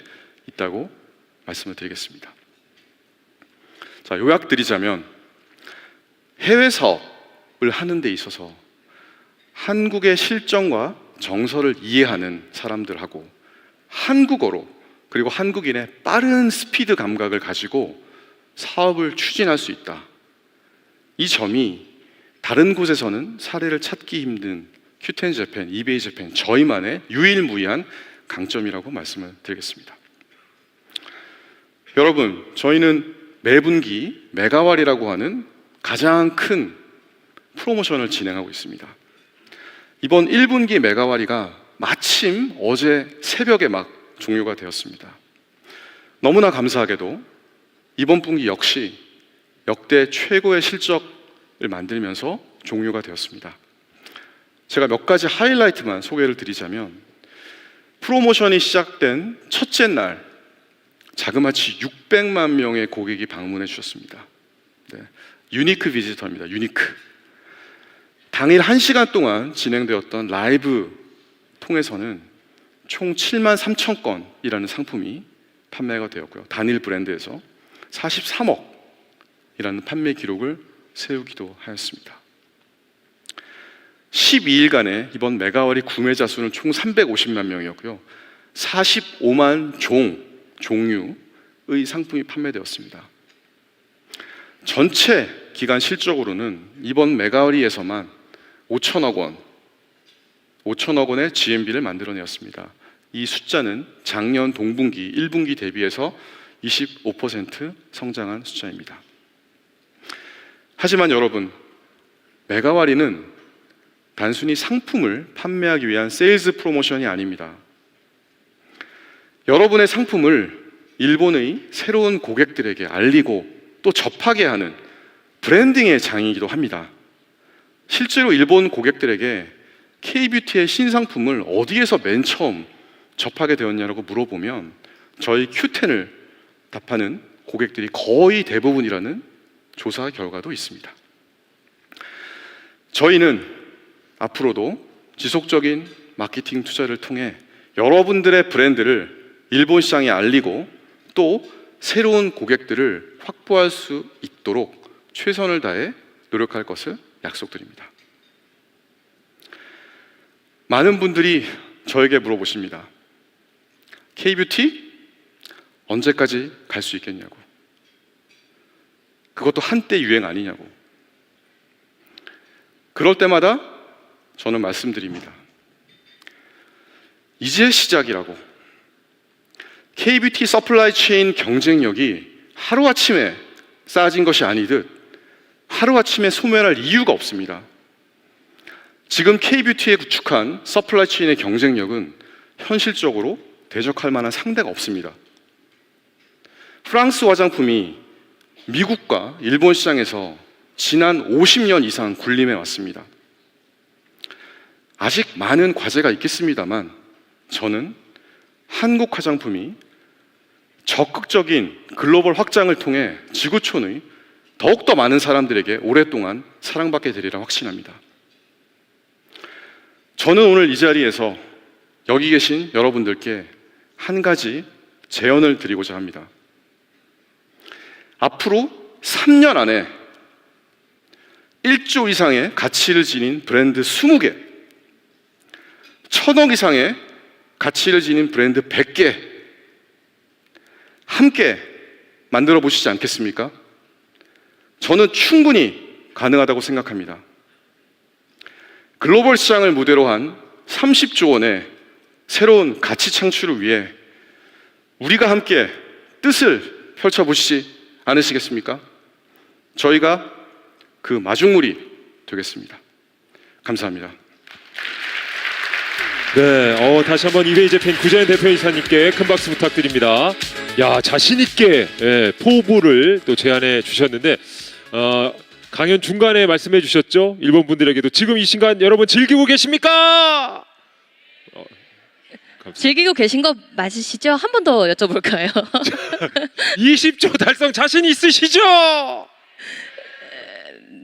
있다고 말씀을 드리겠습니다. 자, 요약드리자면 해외 사업을 하는 데 있어서 한국의 실정과 정서를 이해하는 사람들하고 한국어로, 그리고 한국인의 빠른 스피드 감각을 가지고 사업을 추진할 수 있다. 이 점이 다른 곳에서는 사례를 찾기 힘든 Q10 재팬, 이베이 재팬 저희만의 유일무이한 강점이라고 말씀을 드리겠습니다. 여러분, 저희는 매분기 메가왈이라고 하는 가장 큰 프로모션을 진행하고 있습니다. 이번 1분기 메가왈이가 마침 어제 새벽에 막 종료가 되었습니다. 너무나 감사하게도 이번 분기 역시 역대 최고의 실적을 만들면서 종료가 되었습니다. 제가 몇 가지 하이라이트만 소개를 드리자면, 프로모션이 시작된 첫째 날 자그마치 600만 명의 고객이 방문해 주셨습니다. 네, 유니크 비지터입니다. 유니크. 당일 1시간 동안 진행되었던 라이브 통해서는 총 7만 3천 건이라는 상품이 판매가 되었고요. 단일 브랜드에서 43억이라는 판매 기록을 세우기도 하였습니다. 12일간의 이번 메가월이 구매자 수는 총 350만 명이었고요. 45만 종류의 상품이 판매되었습니다. 전체 기간 실적으로는 이번 메가월이에서만 5천억 원의 GMV를 만들어내었습니다. 이 숫자는 작년 동분기 1분기 대비해서 25% 성장한 숫자입니다. 하지만 여러분, 메가와리는 단순히 상품을 판매하기 위한 세일즈 프로모션이 아닙니다. 여러분의 상품을 일본의 새로운 고객들에게 알리고 또 접하게 하는 브랜딩의 장이기도 합니다. 실제로 일본 고객들에게 K-뷰티의 신상품을 어디에서 맨 처음 접하게 되었냐고 물어보면 저희 Q10을 답하는 고객들이 거의 대부분이라는 조사 결과도 있습니다. 저희는 앞으로도 지속적인 마케팅 투자를 통해 여러분들의 브랜드를 일본 시장에 알리고 또 새로운 고객들을 확보할 수 있도록 최선을 다해 노력할 것을 약속드립니다. 많은 분들이 저에게 물어보십니다. K-뷰티 언제까지 갈 수 있겠냐고. 그것도 한때 유행 아니냐고. 그럴 때마다 저는 말씀드립니다. 이제 시작이라고. K-뷰티 서플라이 체인 경쟁력이 하루아침에 쌓아진 것이 아니듯 하루아침에 소멸할 이유가 없습니다. 지금 K-뷰티에 구축한 서플라이 체인의 경쟁력은 현실적으로 대적할 만한 상대가 없습니다. 프랑스 화장품이 미국과 일본 시장에서 지난 50년 이상 군림해 왔습니다. 아직 많은 과제가 있겠습니다만 저는 한국 화장품이 적극적인 글로벌 확장을 통해 지구촌의 더욱더 많은 사람들에게 오랫동안 사랑받게 되리라 확신합니다. 저는 오늘 이 자리에서 여기 계신 여러분들께 한 가지 제언을 드리고자 합니다. 앞으로 3년 안에 1조 이상의 가치를 지닌 브랜드 20개, 1,000억 이상의 가치를 지닌 브랜드 100개 함께 만들어 보시지 않겠습니까? 저는 충분히 가능하다고 생각합니다. 글로벌 시장을 무대로 한 30조 원의 새로운 가치 창출을 위해 우리가 함께 뜻을 펼쳐보시지 않으시겠습니까? 저희가 그 마중물이 되겠습니다. 감사합니다. 네, 다시 한번 이베이 재팬 구자연 대표이사님께 큰 박수 부탁드립니다. 야, 자신 있게 포부를 또 제안해 주셨는데 강연 중간에 말씀해 주셨죠? 일본 분들에게도 지금 이 순간 여러분 즐기고 계십니까? 즐기고 계신 거 맞으시죠? 한 번 더 여쭤볼까요? 20조 달성 자신 있으시죠?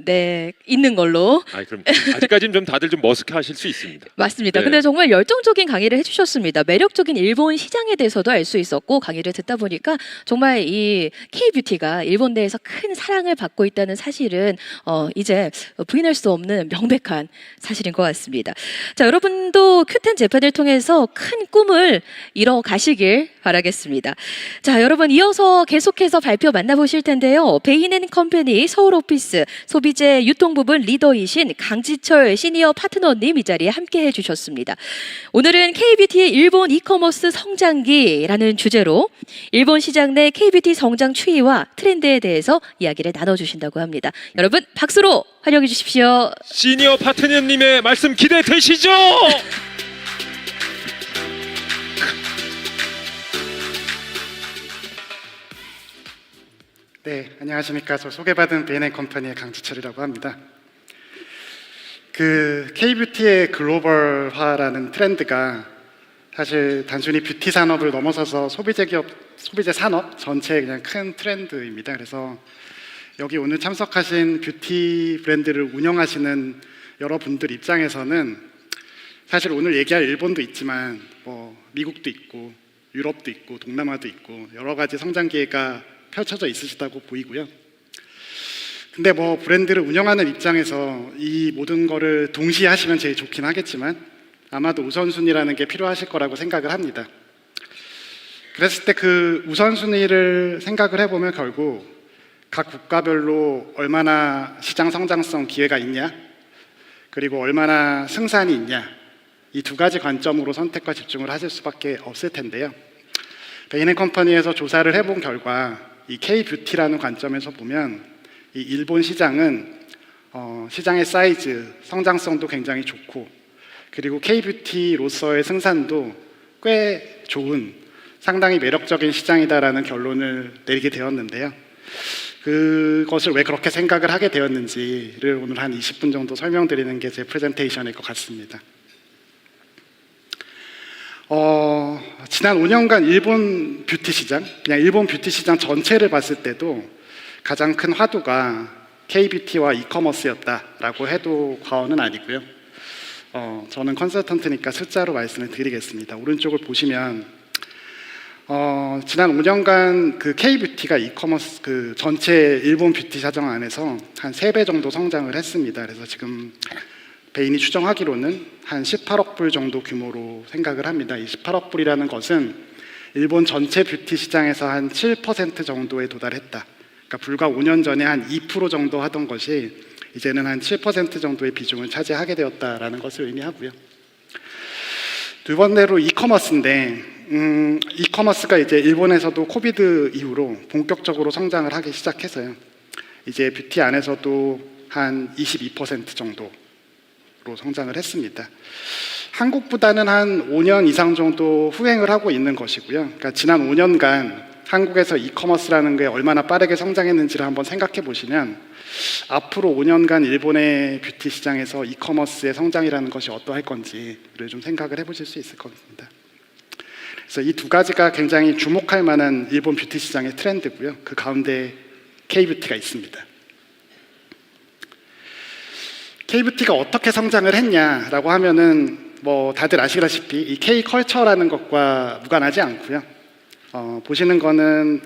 네, 있는 걸로. 그럼 아직까지는 좀 다들 좀 머쓱하실 수 있습니다. 맞습니다. 네. 근데 정말 열정적인 강의를 해주셨습니다. 매력적인 일본 시장에 대해서도 알 수 있었고 강의를 듣다 보니까 정말 이 K-뷰티가 일본 내에서 큰 사랑을 받고 있다는 사실은 이제 부인할 수 없는 명백한 사실인 것 같습니다. 자, 여러분도 Q10 재팬을 통해서 큰 꿈을 이뤄 가시길 바라겠습니다. 자, 여러분 이어서 계속해서 발표 만나보실 텐데요. 베인앤컴퍼니 서울 오피스 소비재 유통부분 리더이신 강지철 시니어 파트너님 이 자리에 함께 해주셨습니다. 오늘은 K-뷰티의 일본 이커머스 성장기라는 주제로 일본 시장 내 K-뷰티 성장 추이와 트렌드에 대해서 이야기를 나눠주신다고 합니다. 여러분 박수로 환영해 주십시오. 시니어 파트너님의 말씀 기대되시죠? 네, 안녕하십니까. 저 소개받은 베인앤컴퍼니의 강지철이라고 합니다. 그 K-뷰티의 글로벌화라는 트렌드가 사실 단순히 뷰티 산업을 넘어서서 소비재 산업 전체의 그냥 큰 트렌드입니다. 그래서 여기 오늘 참석하신 뷰티 브랜드를 운영하시는 여러분들 입장에서는 사실 오늘 얘기할 일본도 있지만 뭐 미국도 있고 유럽도 있고 동남아도 있고 여러 가지 성장 기회가 펼쳐져 있으시다고 보이고요. 근데 뭐 브랜드를 운영하는 입장에서 이 모든 거를 동시에 하시면 제일 좋긴 하겠지만 아마도 우선순위라는 게 필요하실 거라고 생각을 합니다. 그랬을 때 그 우선순위를 생각을 해보면 결국 각 국가별로 얼마나 시장 성장성 기회가 있냐, 그리고 얼마나 승산이 있냐, 이 두 가지 관점으로 선택과 집중을 하실 수밖에 없을 텐데요. 베인앤컴퍼니에서 조사를 해본 결과 이 K-뷰티라는 관점에서 보면 이 일본 시장은 시장의 사이즈, 성장성도 굉장히 좋고, 그리고 K뷰티로서의 승산도 꽤 좋은, 상당히 매력적인 시장이다라는 결론을 내리게 되었는데요. 그것을 왜 그렇게 생각을 하게 되었는지를 오늘 한 20분 정도 설명드리는 게 제 프레젠테이션일 것 같습니다. 지난 5년간 일본 뷰티 시장, 그냥 일본 뷰티 시장 전체를 봤을 때도 가장 큰 화두가 K뷰티와 이커머스였다라고 해도 과언은 아니고요. 저는 컨설턴트니까 숫자로 말씀을 드리겠습니다. 오른쪽을 보시면 지난 5년간 그 K뷰티가 이커머스 그 전체 일본 뷰티 시장 안에서 한 3배 정도 성장을 했습니다. 그래서 지금 베인이 추정하기로는 한 18억 불 정도 규모로 생각을 합니다. 이 18억 불이라는 것은 일본 전체 뷰티 시장에서 한 7% 정도에 도달했다. 그러니까 불과 5년 전에 한 2% 정도 하던 것이 이제는 한 7% 정도의 비중을 차지하게 되었다라는 것을 의미하고요. 두 번째로 이커머스인데, 이커머스가 이제 일본에서도 코비드 이후로 본격적으로 성장을 하기 시작해서요. 이제 뷰티 안에서도 한 22% 정도로 성장을 했습니다. 한국보다는 한 5년 이상 정도 후행을 하고 있는 것이고요. 그러니까 지난 5년간 한국에서 이커머스라는 게 얼마나 빠르게 성장했는지를 한번 생각해 보시면 앞으로 5년간 일본의 뷰티 시장에서 이커머스의 성장이라는 것이 어떠할 건지를 좀 생각을 해보실 수 있을 겁니다. 그래서 이 두 가지가 굉장히 주목할 만한 일본 뷰티 시장의 트렌드고요. 그 가운데 K뷰티가 있습니다. K뷰티가 어떻게 성장을 했냐라고 하면은 뭐 다들 아시다시피 이 K컬처라는 것과 무관하지 않고요. 보시는 거는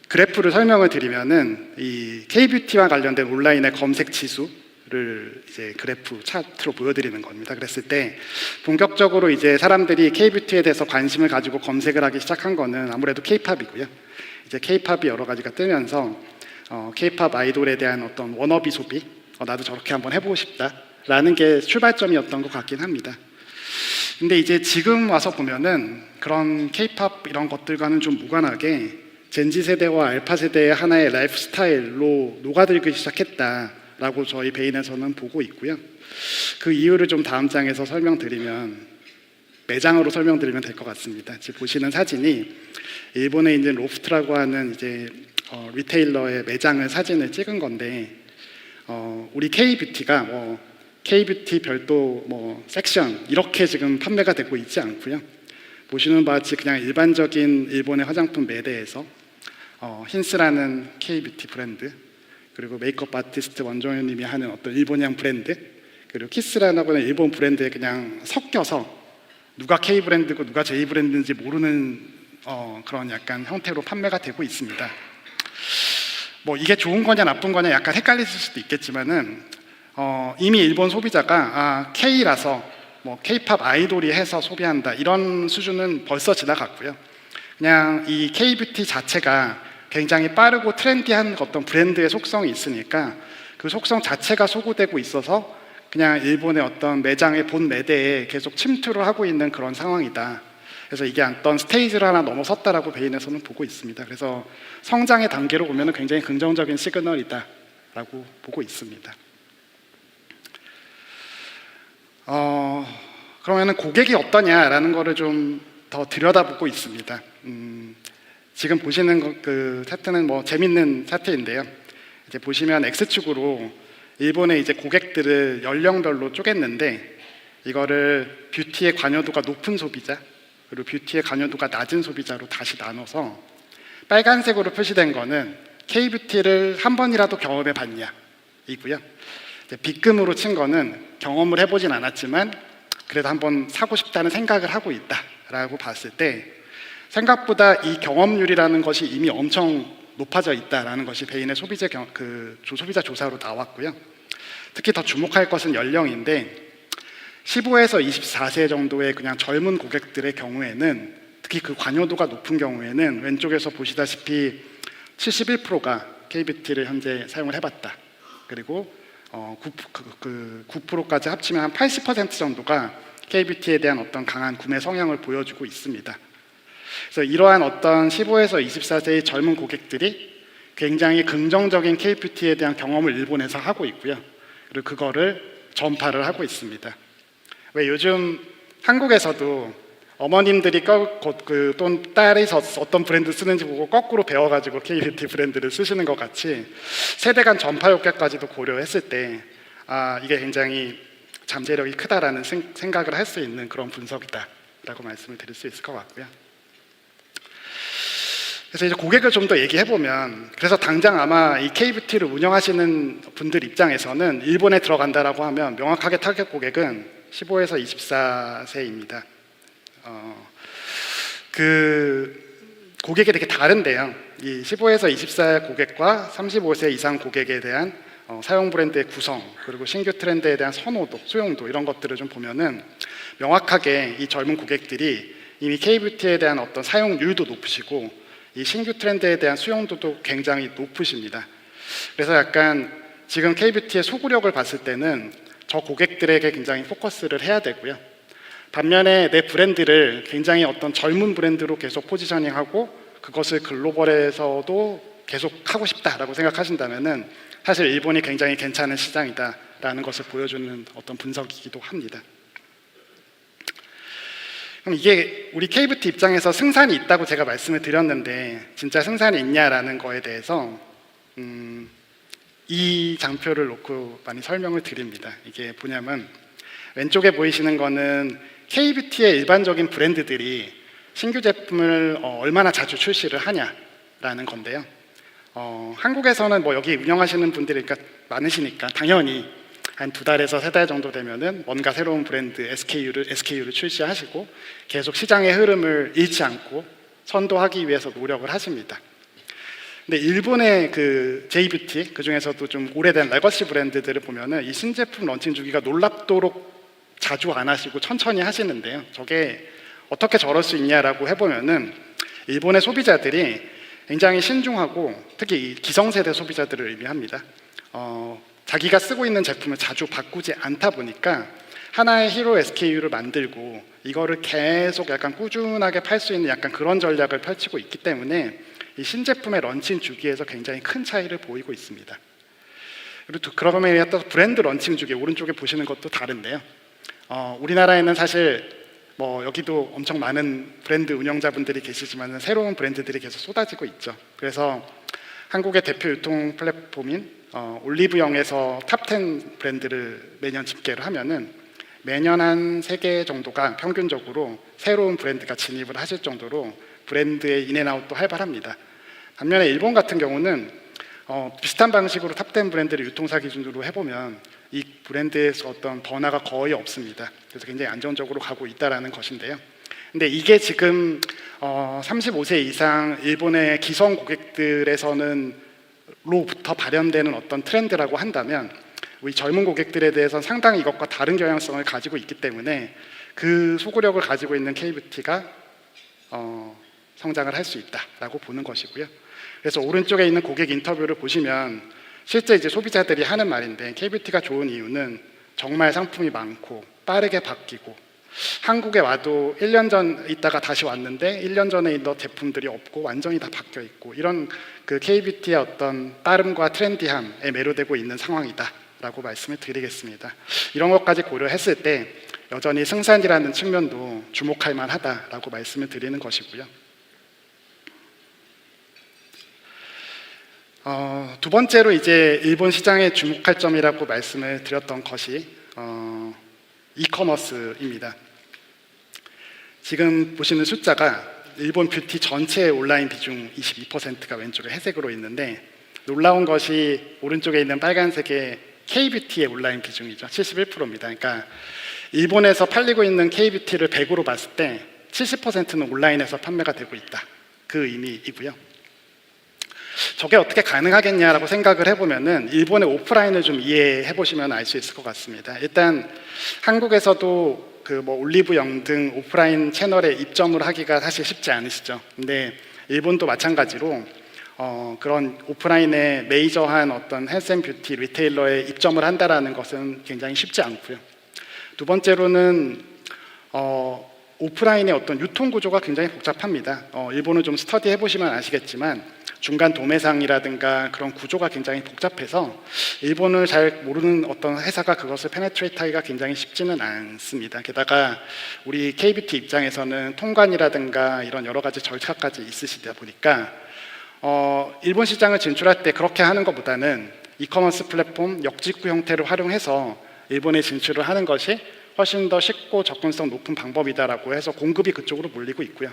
그래프를 설명을 드리면은 이 K뷰티와 관련된 온라인의 검색 지수를 이제 그래프 차트로 보여드리는 겁니다. 그랬을 때 본격적으로 이제 사람들이 K뷰티에 대해서 관심을 가지고 검색을 하기 시작한 거는 아무래도 K-팝이고요. 이제 K-팝이 여러 가지가 뜨면서 K-팝 아이돌에 대한 어떤 워너비 소비, 나도 저렇게 한번 해보고 싶다라는 게 출발점이었던 것 같긴 합니다. 근데 이제 지금 와서 보면은 그런 K-팝 이런 것들과는 좀 무관하게 젠지 세대와 알파 세대의 하나의 라이프 스타일로 녹아들기 시작했다라고 저희 베인에서는 보고 있고요. 그 이유를 좀 다음 장에서 매장으로 설명드리면 될 것 같습니다. 지금 보시는 사진이 일본에 있는 로프트라고 하는 이제 리테일러의 매장을 사진을 찍은 건데, 우리 K뷰티가 K뷰티 별도 섹션 이렇게 지금 판매가 되고 있지 않고요. 보시는 바와 같이 그냥 일반적인 일본의 화장품 매대에서 힌스라는 K뷰티 브랜드, 그리고 메이크업 아티스트 원종현님이 하는 어떤 일본향 브랜드, 그리고 키스라는 일본 브랜드에 그냥 섞여서 누가 K 브랜드고 누가 J 브랜드인지 모르는 그런 약간 형태로 판매가 되고 있습니다. 뭐 이게 좋은 거냐 나쁜 거냐 약간 헷갈리실 수도 있겠지만은 이미 일본 소비자가 K라서 뭐 K-팝 아이돌이 해서 소비한다 이런 수준은 벌써 지나갔고요. 그냥 이 K뷰티 자체가 굉장히 빠르고 트렌디한 어떤 브랜드의 속성이 있으니까 그 속성 자체가 소구되고 있어서 그냥 일본의 어떤 매장의 본 매대에 계속 침투를 하고 있는 그런 상황이다. 그래서 이게 어떤 스테이지를 하나 넘어섰다라고 베인에서는 보고 있습니다. 그래서 성장의 단계로 보면 굉장히 긍정적인 시그널이다라고 보고 있습니다. 그러면은 고객이 어떠냐라는 거를 좀 더 들여다보고 있습니다. 지금 보시는 그 차트는 뭐 재밌는 차트인데요. 이제 보시면 X축으로 일본의 이제 고객들을 연령별로 쪼갰는데, 이거를 뷰티의 관여도가 높은 소비자 그리고 뷰티의 관여도가 낮은 소비자로 다시 나눠서 빨간색으로 표시된 거는 K뷰티를 한 번이라도 경험해 봤냐 이고요. 빗금으로 친 거는 경험을 해보진 않았지만 그래도 한번 사고 싶다는 생각을 하고 있다라고 봤을 때 생각보다 이 경험률이라는 것이 이미 엄청 높아져 있다라는 것이 베인의 소비자 조사로 나왔고요. 특히 더 주목할 것은 연령인데 15에서 24세 정도의 그냥 젊은 고객들의 경우에는, 특히 그 관여도가 높은 경우에는 왼쪽에서 보시다시피 71%가 K뷰티를 현재 사용을 해봤다. 그리고 9%까지 합치면 한 80% 정도가 K뷰티에 대한 어떤 강한 구매 성향을 보여주고 있습니다. 그래서 이러한 어떤 15에서 24세의 젊은 고객들이 굉장히 긍정적인 K뷰티에 대한 경험을 일본에서 하고 있고요. 그리고 그거를 전파를 하고 있습니다. 왜 요즘 한국에서도 어머님들이 또는 딸이 어떤 브랜드 쓰는지 보고 거꾸로 배워가지고 K뷰티 브랜드를 쓰시는 것 같이 세대 간 전파 효과까지도 고려했을 때 이게 굉장히 잠재력이 크다라는 생각을 할 수 있는 그런 분석이다라고 말씀을 드릴 수 있을 것 같고요. 그래서 이제 고객을 좀 더 얘기해 보면, 그래서 당장 아마 이 K뷰티를 운영하시는 분들 입장에서는 일본에 들어간다라고 하면 명확하게 타겟 고객은 15에서 24세입니다. 그 고객이 되게 다른데요. 이 15에서 24세 고객과 35세 이상 고객에 대한 사용 브랜드의 구성, 그리고 신규 트렌드에 대한 선호도, 수용도 이런 것들을 좀 보면은 명확하게 이 젊은 고객들이 이미 K뷰티에 대한 어떤 사용률도 높으시고 이 신규 트렌드에 대한 수용도도 굉장히 높으십니다. 그래서 약간 지금 K뷰티의 소구력을 봤을 때는 저 고객들에게 굉장히 포커스를 해야 되고요. 반면에 내 브랜드를 굉장히 어떤 젊은 브랜드로 계속 포지셔닝하고 그것을 글로벌에서도 계속 하고 싶다라고 생각하신다면은 사실 일본이 굉장히 괜찮은 시장이다라는 것을 보여주는 어떤 분석이기도 합니다. 그럼 이게 우리 K뷰티 입장에서 승산이 있다고 제가 말씀을 드렸는데 진짜 승산이 있냐라는 거에 대해서 이 장표를 놓고 많이 설명을 드립니다. 이게 뭐냐면 왼쪽에 보이시는 거는 K뷰티의 일반적인 브랜드들이 신규 제품을 얼마나 자주 출시를 하냐라는 건데요. 한국에서는 뭐 여기 운영하시는 분들이 많으시니까 당연히 한 2달에서 3달 정도 되면은 뭔가 새로운 브랜드 SKU를 출시하시고 계속 시장의 흐름을 잃지 않고 선도하기 위해서 노력을 하십니다. 근데 일본의 그 J뷰티, 그 중에서도 좀 오래된 레거시 브랜드들을 보면은 이 신제품 런칭 주기가 놀랍도록 자주 안 하시고 천천히 하시는데요. 저게 어떻게 저럴 수 있냐라고 해보면은 일본의 소비자들이 굉장히 신중하고 특히 이 기성세대 소비자들을 의미합니다. 자기가 쓰고 있는 제품을 자주 바꾸지 않다 보니까 하나의 히로 SKU를 만들고 이거를 계속 약간 꾸준하게 팔 수 있는 약간 그런 전략을 펼치고 있기 때문에 이 신제품의 런칭 주기에서 굉장히 큰 차이를 보이고 있습니다. 그리고 또 그러면 또 브랜드 런칭 주기 오른쪽에 보시는 것도 다른데요. 우리나라에는 사실 뭐 여기도 엄청 많은 브랜드 운영자분들이 계시지만 새로운 브랜드들이 계속 쏟아지고 있죠. 그래서 한국의 대표 유통 플랫폼인 올리브영에서 탑10 브랜드를 매년 집계를 하면은 매년 한 3개 정도가 평균적으로 새로운 브랜드가 진입을 하실 정도로 브랜드의 인앤아웃도 활발합니다. 반면에 일본 같은 경우는 비슷한 방식으로 탑10 브랜드를 유통사 기준으로 해보면 이 브랜드에서 어떤 변화가 거의 없습니다. 그래서 굉장히 안정적으로 가고 있다는 것인데요. 근데 이게 지금 35세 이상 일본의 기성 고객들에서는 로부터 발현되는 어떤 트렌드라고 한다면 우리 젊은 고객들에 대해서는 상당히 이것과 다른 경향성을 가지고 있기 때문에 그 소구력을 가지고 있는 K뷰티가 성장을 할 수 있다라고 보는 것이고요. 그래서 오른쪽에 있는 고객 인터뷰를 보시면 실제 이제 소비자들이 하는 말인데 K뷰티가 좋은 이유는 정말 상품이 많고 빠르게 바뀌고 한국에 와도 1년 전 있다가 다시 왔는데 1년 전에 있던 제품들이 없고 완전히 다 바뀌어 있고 이런 그 K뷰티의 어떤 빠름과 트렌디함에 매료되고 있는 상황이다라고 말씀을 드리겠습니다. 이런 것까지 고려했을 때 여전히 승산이라는 측면도 주목할 만하다라고 말씀을 드리는 것이고요. 두 번째로 이제 일본 시장에 주목할 점이라고 말씀을 드렸던 것이 이커머스입니다. 지금 보시는 숫자가 일본 뷰티 전체의 온라인 비중 22%가 왼쪽에 회색으로 있는데 놀라운 것이 오른쪽에 있는 빨간색의 K뷰티의 온라인 비중이죠. 71%입니다. 그러니까 일본에서 팔리고 있는 K뷰티를 100으로 봤을 때 70%는 온라인에서 판매가 되고 있다. 그 의미이고요. 저게 어떻게 가능하겠냐라고 생각을 해보면은 일본의 오프라인을 좀 이해해 보시면 알 수 있을 것 같습니다. 일단 한국에서도 그 뭐 올리브영 등 오프라인 채널에 입점을 하기가 사실 쉽지 않으시죠. 근데 일본도 마찬가지로 그런 오프라인의 메이저한 어떤 헬스앤뷰티 리테일러에 입점을 한다라는 것은 굉장히 쉽지 않고요. 두 번째로는 오프라인의 어떤 유통 구조가 굉장히 복잡합니다. 일본을 좀 스터디해 보시면 아시겠지만 중간 도매상이라든가 그런 구조가 굉장히 복잡해서 일본을 잘 모르는 어떤 회사가 그것을 페네트레이트하기가 굉장히 쉽지는 않습니다. 게다가 우리 K뷰티 입장에서는 통관이라든가 이런 여러 가지 절차까지 있으시다 보니까 일본 시장을 진출할 때 그렇게 하는 것보다는 이커머스 플랫폼 역직구 형태를 활용해서 일본에 진출을 하는 것이 훨씬 더 쉽고 접근성 높은 방법이다라고 해서 공급이 그쪽으로 몰리고 있고요.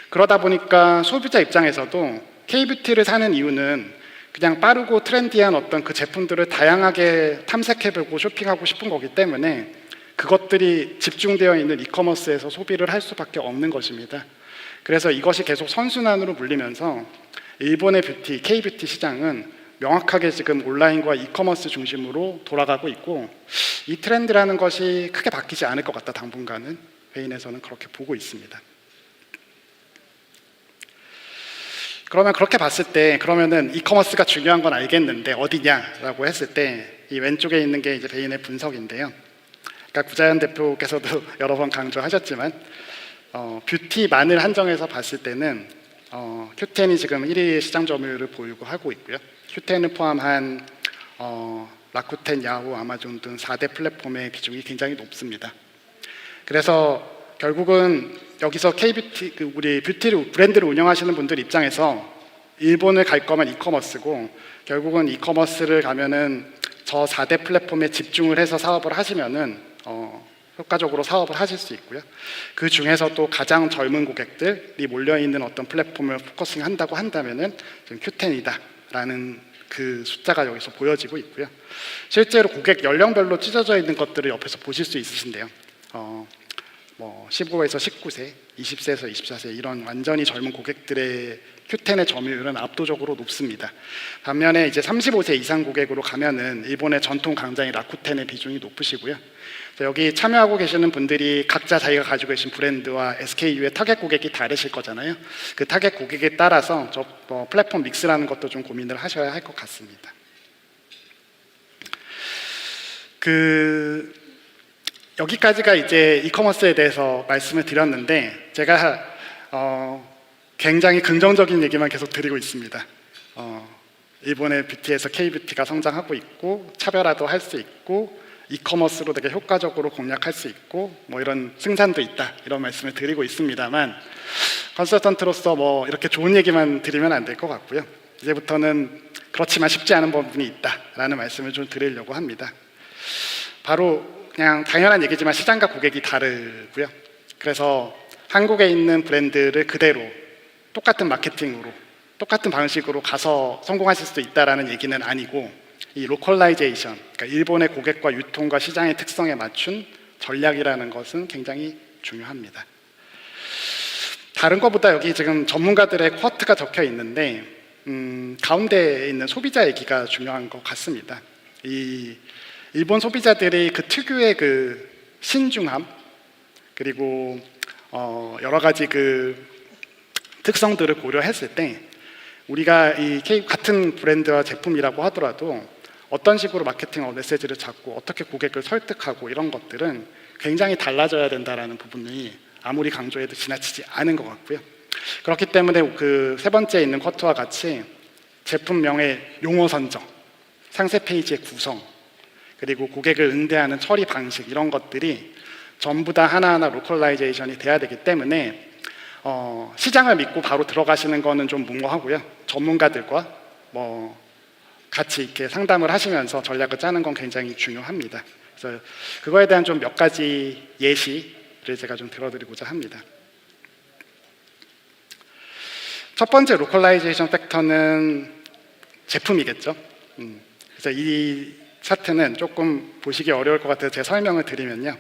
그러다 보니까 소비자 입장에서도 K뷰티를 사는 이유는 그냥 빠르고 트렌디한 어떤 그 제품들을 다양하게 탐색해보고 쇼핑하고 싶은 거기 때문에 그것들이 집중되어 있는 이커머스에서 소비를 할 수밖에 없는 것입니다. 그래서 이것이 계속 선순환으로 물리면서 일본의 뷰티, K뷰티 시장은 명확하게 지금 온라인과 이커머스 중심으로 돌아가고 있고 이 트렌드라는 것이 크게 바뀌지 않을 것 같다. 당분간은 베인에서는 그렇게 보고 있습니다. 그러면 그렇게 봤을 때 그러면은 이커머스가 중요한 건 알겠는데 어디냐라고 했을 때 이 왼쪽에 있는 게 이제 베인의 분석인데요. 그러니까 구자연 대표께서도 여러 번 강조하셨지만 뷰티만을 한정해서 봤을 때는 Q10이 지금 1위 시장 점유율을 보이고 하고 있고요. Q10을 포함한 라쿠텐, 야후, 아마존 등 4대 플랫폼의 비중이 굉장히 높습니다. 그래서 결국은 여기서 K뷰티, 우리 뷰티를 브랜드를 운영하시는 분들 입장에서 일본을 갈 거면 이커머스고 결국은 이커머스를 가면은 저 4대 플랫폼에 집중을 해서 사업을 하시면은 효과적으로 사업을 하실 수 있고요. 그 중에서도 가장 젊은 고객들이 몰려있는 어떤 플랫폼을 포커싱 한다고 한다면은 지금 Q10이다라는 그 숫자가 여기서 보여지고 있고요. 실제로 고객 연령별로 찢어져 있는 것들을 옆에서 보실 수 있으신데요. 15에서 19세, 20세에서 24세 이런 완전히 젊은 고객들의 Q10의 점유율은 압도적으로 높습니다. 반면에 이제 35세 이상 고객으로 가면은 일본의 전통 강자인 라쿠텐의 비중이 높으시고요. 여기 참여하고 계시는 분들이 각자 자기가 가지고 계신 브랜드와 SKU의 타겟 고객이 다르실 거잖아요. 그 타겟 고객에 따라서 플랫폼 믹스라는 것도 좀 고민을 하셔야 할 것 같습니다. 여기까지가 이제 이커머스에 대해서 말씀을 드렸는데 제가 굉장히 긍정적인 얘기만 계속 드리고 있습니다. 일본의 뷰티에서 K뷰티가 성장하고 있고 차별화도 할 수 있고 이커머스로 되게 효과적으로 공략할 수 있고 뭐 이런 승산도 있다 이런 말씀을 드리고 있습니다만 컨설턴트로서 이렇게 좋은 얘기만 드리면 안 될 것 같고요. 이제부터는 그렇지만 쉽지 않은 부분이 있다라는 말씀을 좀 드리려고 합니다. 바로 그냥 당연한 얘기지만 시장과 고객이 다르고요. 그래서 한국에 있는 브랜드를 그대로 똑같은 마케팅으로 똑같은 방식으로 가서 성공하실 수도 있다라는 얘기는 아니고 이 로컬라이제이션, 그러니까 일본의 고객과 유통과 시장의 특성에 맞춘 전략이라는 것은 굉장히 중요합니다. 다른 것보다 여기 지금 전문가들의 쿼트가 적혀 있는데 가운데에 있는 소비자 얘기가 중요한 것 같습니다. 이 일본 소비자들이 그 특유의 그 신중함 그리고 여러 가지 그 특성들을 고려했을 때 우리가 이 같은 브랜드와 제품이라고 하더라도 어떤 식으로 마케팅 메시지를 잡고 어떻게 고객을 설득하고 이런 것들은 굉장히 달라져야 된다라는 부분이 아무리 강조해도 지나치지 않은 것 같고요. 그렇기 때문에 그 세 번째에 있는 쿼트와 같이 제품명의 용어 선정, 상세 페이지의 구성, 그리고 고객을 응대하는 처리 방식 이런 것들이 전부 다 하나하나 로컬라이제이션이 돼야 되기 때문에 시장을 믿고 바로 들어가시는 거는 좀 무모하고요. 전문가들과 같이 이렇게 상담을 하시면서 전략을 짜는 건 굉장히 중요합니다. 그래서 그거에 대한 좀 몇 가지 예시를 제가 좀 들어드리고자 합니다. 첫 번째 로컬라이제이션 팩터는 제품이겠죠. 그래서 이 차트는 조금 보시기 어려울 것 같아서 제 설명을 드리면요.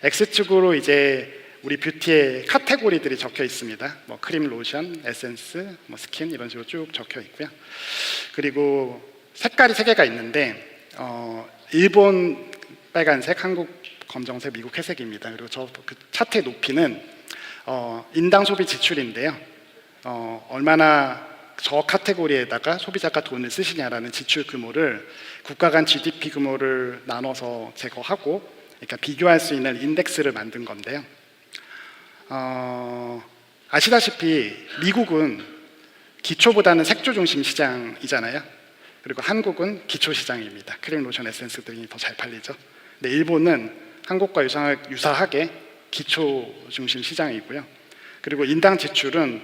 X축으로 이제 우리 뷰티의 카테고리들이 적혀 있습니다. 크림, 로션, 에센스, 스킨 이런 식으로 쭉 적혀 있고요. 그리고 색깔이 3개가 있는데 일본 빨간색, 한국 검정색, 미국 회색입니다. 그리고 그 차트의 높이는 인당 소비 지출인데요. 얼마나 저 카테고리에다가 소비자가 돈을 쓰시냐라는 지출 규모를 국가 간 GDP 규모를 나눠서 제거하고 그러니까 비교할 수 있는 인덱스를 만든 건데요. 아시다시피 미국은 기초보다는 색조 중심 시장이잖아요. 그리고 한국은 기초 시장입니다. 크림, 로션, 에센스 등이 더 잘 팔리죠. 근데 일본은 한국과 유사하게 기초 중심 시장이고요. 그리고 인당 지출은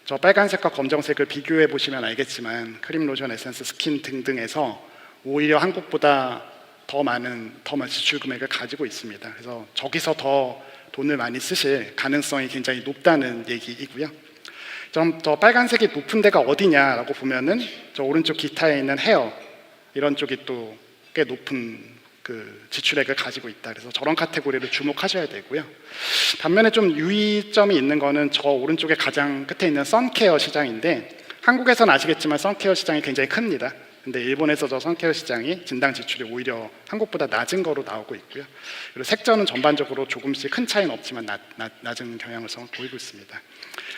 저 빨간색과 검정색을 비교해 보시면 알겠지만 크림, 로션, 에센스, 스킨 등등에서 오히려 한국보다 더 많은 지출 금액을 가지고 있습니다. 그래서 저기서 더 돈을 많이 쓰실 가능성이 굉장히 높다는 얘기이고요. 좀 더 빨간색이 높은 데가 어디냐라고 보면은 저 오른쪽 기타에 있는 헤어 이런 쪽이 또 꽤 높은 그 지출액을 가지고 있다. 그래서 저런 카테고리를 주목하셔야 되고요. 반면에 좀 유의점이 있는 거는 저 오른쪽에 가장 끝에 있는 선케어 시장인데 한국에서는 아시겠지만 선케어 시장이 굉장히 큽니다. 근데 일본에서 저 선케어 시장이 진당 지출이 오히려 한국보다 낮은 거로 나오고 있고요. 그리고 색전은 전반적으로 조금씩 큰 차이는 없지만 낮은 경향성을 보이고 있습니다.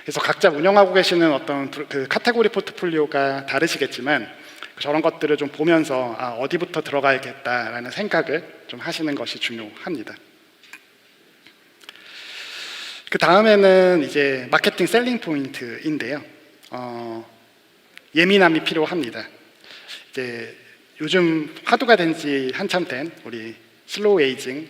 그래서 각자 운영하고 계시는 어떤 그 카테고리 포트폴리오가 다르시겠지만 저런 것들을 좀 보면서 어디부터 들어가야겠다라는 생각을 좀 하시는 것이 중요합니다. 그 다음에는 이제 마케팅 셀링 포인트인데요. 예민함이 필요합니다. 이제 요즘 화두가 된 지 한참 된 우리 슬로우 에이징,